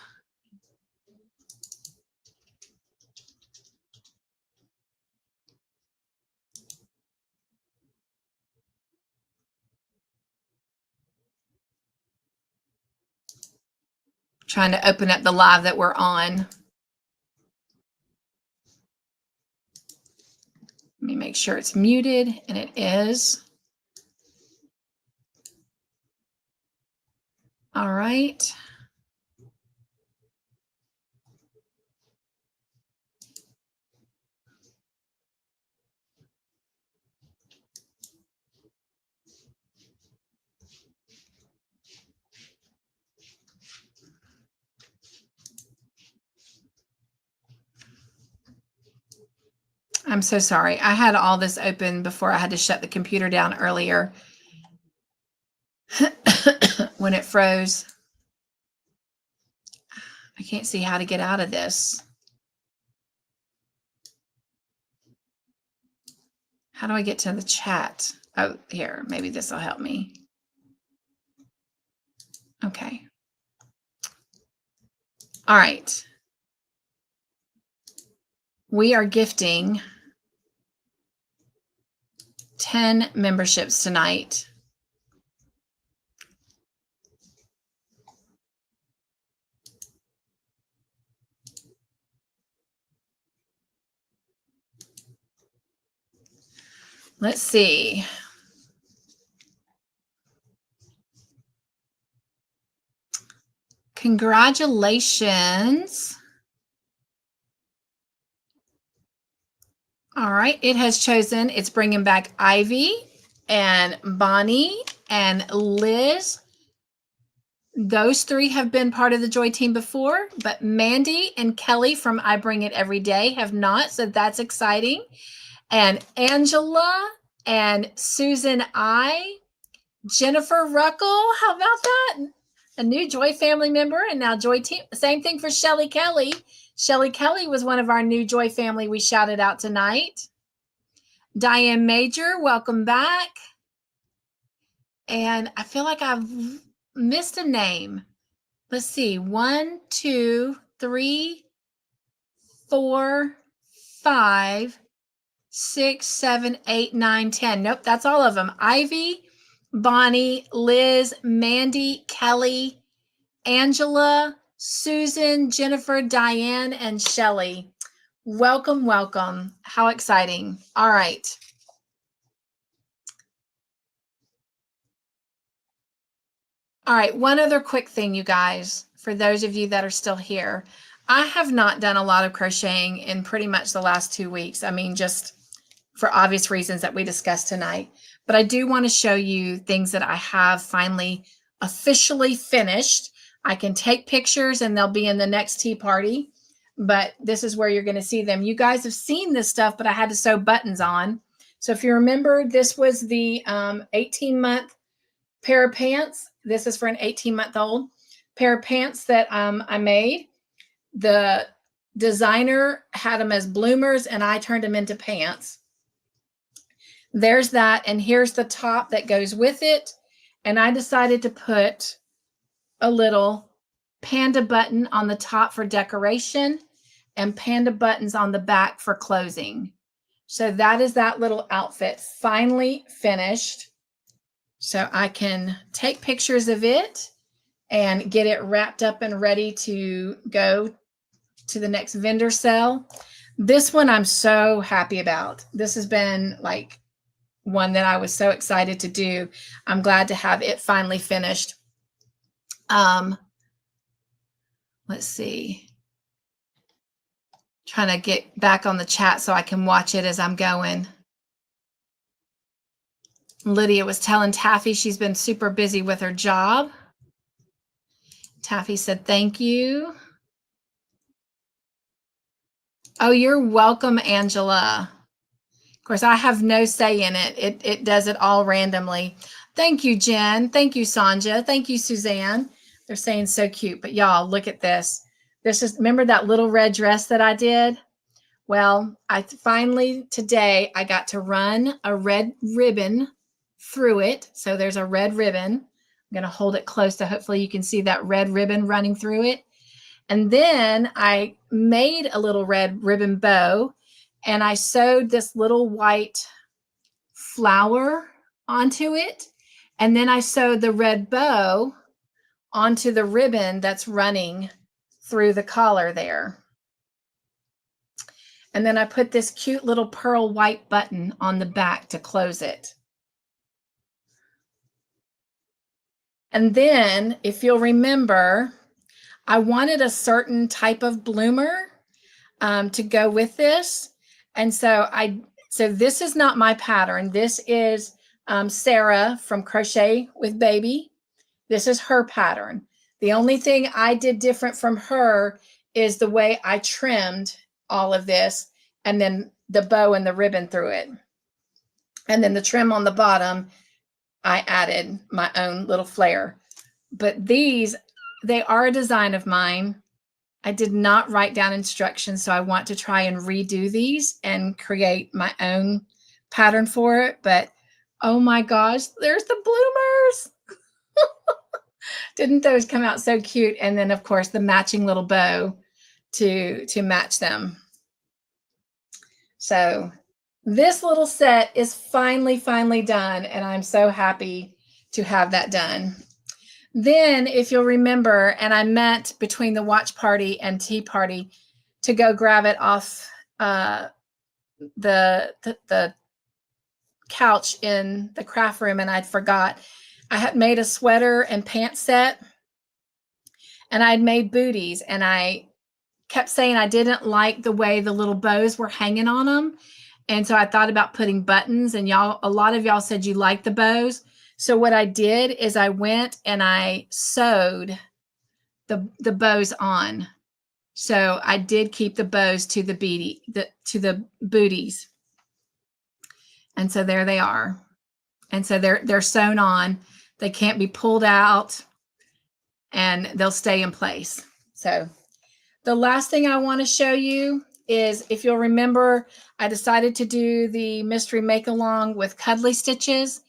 Trying to open up the live that we're on. Let me make sure it's muted, and it is. All right. I'm so sorry. I had all this open before I had to shut the computer down earlier when it froze. I can't see how to get out of this. How do I get to the chat? Oh, here, maybe this will help me. Okay. All right. We are gifting 10 memberships tonight. Let's see. Congratulations All right, it has chosen, it's bringing back Ivy and Bonnie and Liz. Those three have been part of the Joy team before, but Mandy and Kelly from I Bring It Every Day have not, so that's exciting. And Angela and Susan Jennifer Ruckle, how about that? A new Joy family member, and now Joy team. Same thing for Shelly Kelly. Shelly Kelly was one of our new Joy family we shouted out tonight. Diane Major, welcome back. And I feel like I've missed a name. Let's see. 1, 2, 3, 4, 5, 6, 7, 8, 9, 10. Nope, that's all of them. Ivy, Bonnie, Liz, Mandy, Kelly, Angela, Susan, Jennifer, Diane, and Shelly. Welcome, welcome. How exciting. All right. All right, one other quick thing, you guys, for those of you that are still here. I have not done a lot of crocheting in pretty much the last 2 weeks. I mean, just for obvious reasons that we discussed tonight. But I do want to show you things that I have finally officially finished. I can take pictures and they'll be in the next tea party, but this is where you're going to see them. You guys have seen this stuff, but I had to sew buttons on. So if you remember, this was the 18-month pair of pants. This is for an 18-month-old pair of pants that I made. The designer had them as bloomers and I turned them into pants. There's that, and here's the top that goes with it. And I decided to put a little panda button on the top for decoration and panda buttons on the back for closing. So that is that little outfit finally finished. So I can take pictures of it and get it wrapped up and ready to go to the next vendor sale. This one I'm so happy about. This has been like one that I was so excited to do. I'm glad to have it finally finished. Let's see. Trying to get back on the chat so I can watch it as I'm going. Lydia was telling Taffy she's been super busy with her job. Taffy said, thank you. Oh, you're welcome, Angela. Of course, I have no say in it. It does it all randomly. Thank you, Jen. Thank you, Sonja. Thank you, Suzanne. They're saying so cute. But y'all, look at this. This is, remember that little red dress that I did? Well, I finally, today, I got to run a red ribbon through it. So there's a red ribbon. I'm going to hold it close so hopefully you can see that red ribbon running through it. And then I made a little red ribbon bow and I sewed this little white flower onto it. And then I sewed the red bow onto the ribbon that's running through the collar there. And then I put this cute little pearl white button on the back to close it. And then, if you'll remember, I wanted a certain type of bloomer to go with this. And so this is not my pattern. This is Sara from Crochet with Baby. This is her pattern. The only thing I did different from her is the way I trimmed all of this and then the bow and the ribbon through it. And then the trim on the bottom, I added my own little flair. But these, they are a design of mine. I did not write down instructions, so I want to try and redo these and create my own pattern for it. But oh my gosh, there's the bloomers. Didn't those come out so cute? And then of course the matching little bow to match them. So this little set is finally done, and I'm so happy to have that done. Then, if you'll remember, and I meant between the watch party and tea party to go grab it off the couch in the craft room, and I'd forgot. I had made a sweater and pants set, and I'd made booties, and I kept saying I didn't like the way the little bows were hanging on them. And so I thought about putting buttons, and a lot of y'all said you like the bows. So what I did is I went and I sewed the bows on. So I did keep the bows to the booties. And so there they are. And so they're sewn on. They can't be pulled out, and they'll stay in place. So the last thing I want to show you is, if you'll remember, I decided to do the mystery make along with Cuddly stitches,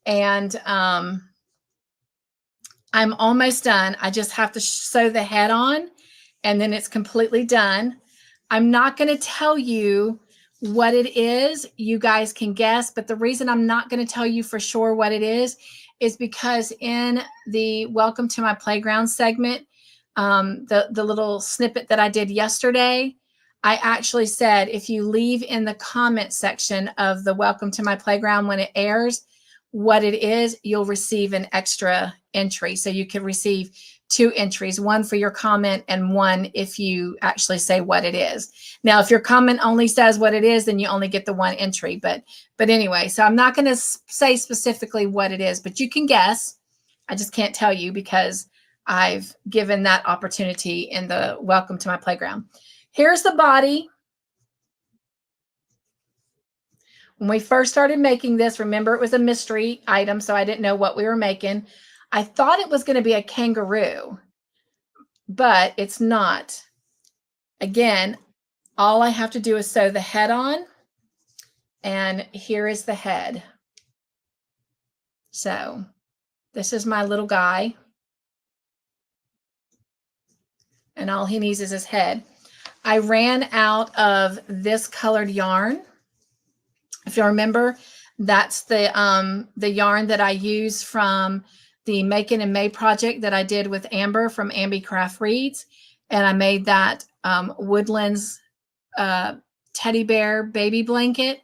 and I'm almost done. I just have to sew the head on, and then it's completely done. I'm not going to tell you what it is. You guys can guess, but the reason I'm not going to tell you for sure what it is because in the Welcome to My Playground segment, the little snippet that I did yesterday, I actually said, if you leave in the comment section of the Welcome to My Playground when it airs what it is, you'll receive an extra entry. So you can receive 2 entries, one for your comment and one if you actually say what it is. Now, if your comment only says what it is, then you only get the 1 entry. But anyway, so I'm not going to say specifically what it is, but you can guess. I just can't tell you because I've given that opportunity in the Welcome to My Playground. Here's the body. When we first started making this, remember, it was a mystery item, so I didn't know what we were making. I thought it was going to be a kangaroo, but it's not. Again, all I have to do is sew the head on, and here is the head. So this is my little guy, and all he needs is his head. I ran out of this colored yarn. If you remember, that's the yarn that I use from the Making and May project that I did with Amber from Amby Craft Reads. And I made that Woodlands teddy bear baby blanket.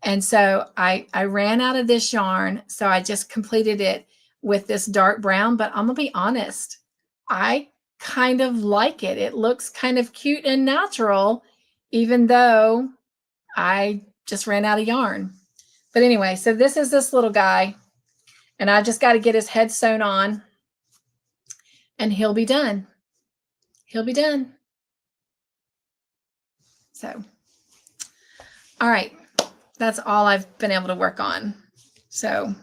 And so I ran out of this yarn. So I just completed it with this dark brown, but I'm gonna be honest, I kind of like it. It looks kind of cute and natural, even though I just ran out of yarn. But anyway, so this is this little guy, and I just got to get his head sewn on, and he'll be done. He'll be done. So, all right, that's all I've been able to work on. So,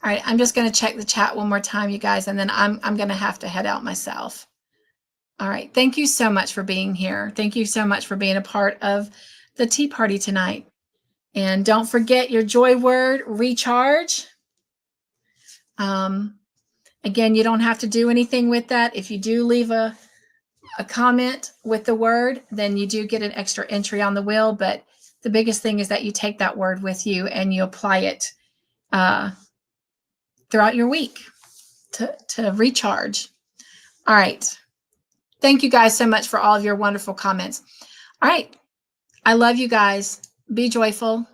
all right, I'm just going to check the chat one more time, you guys, and then I'm going to have to head out myself. All right, thank you so much for being here. Thank you so much for being a part of the tea party tonight. And don't forget your joy word, recharge. Again, you don't have to do anything with that. If you do leave a comment with the word, then you do get an extra entry on the wheel. But the biggest thing is that you take that word with you and you apply it throughout your week to recharge. All right. Thank you guys so much for all of your wonderful comments. All right. I love you guys. Be joyful.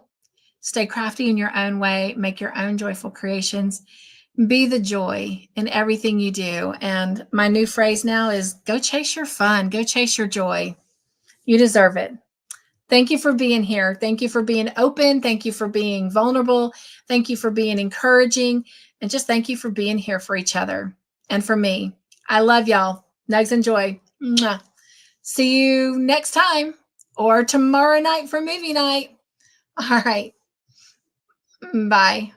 Stay crafty in your own way. Make your own joyful creations. Be the joy in everything you do. And my new phrase now is go chase your fun. Go chase your joy. You deserve it. Thank you for being here. Thank you for being open. Thank you for being vulnerable. Thank you for being encouraging. And just thank you for being here for each other and for me. I love y'all. Nugs and joy. Mwah. See you next time or tomorrow night for movie night. All right. Bye.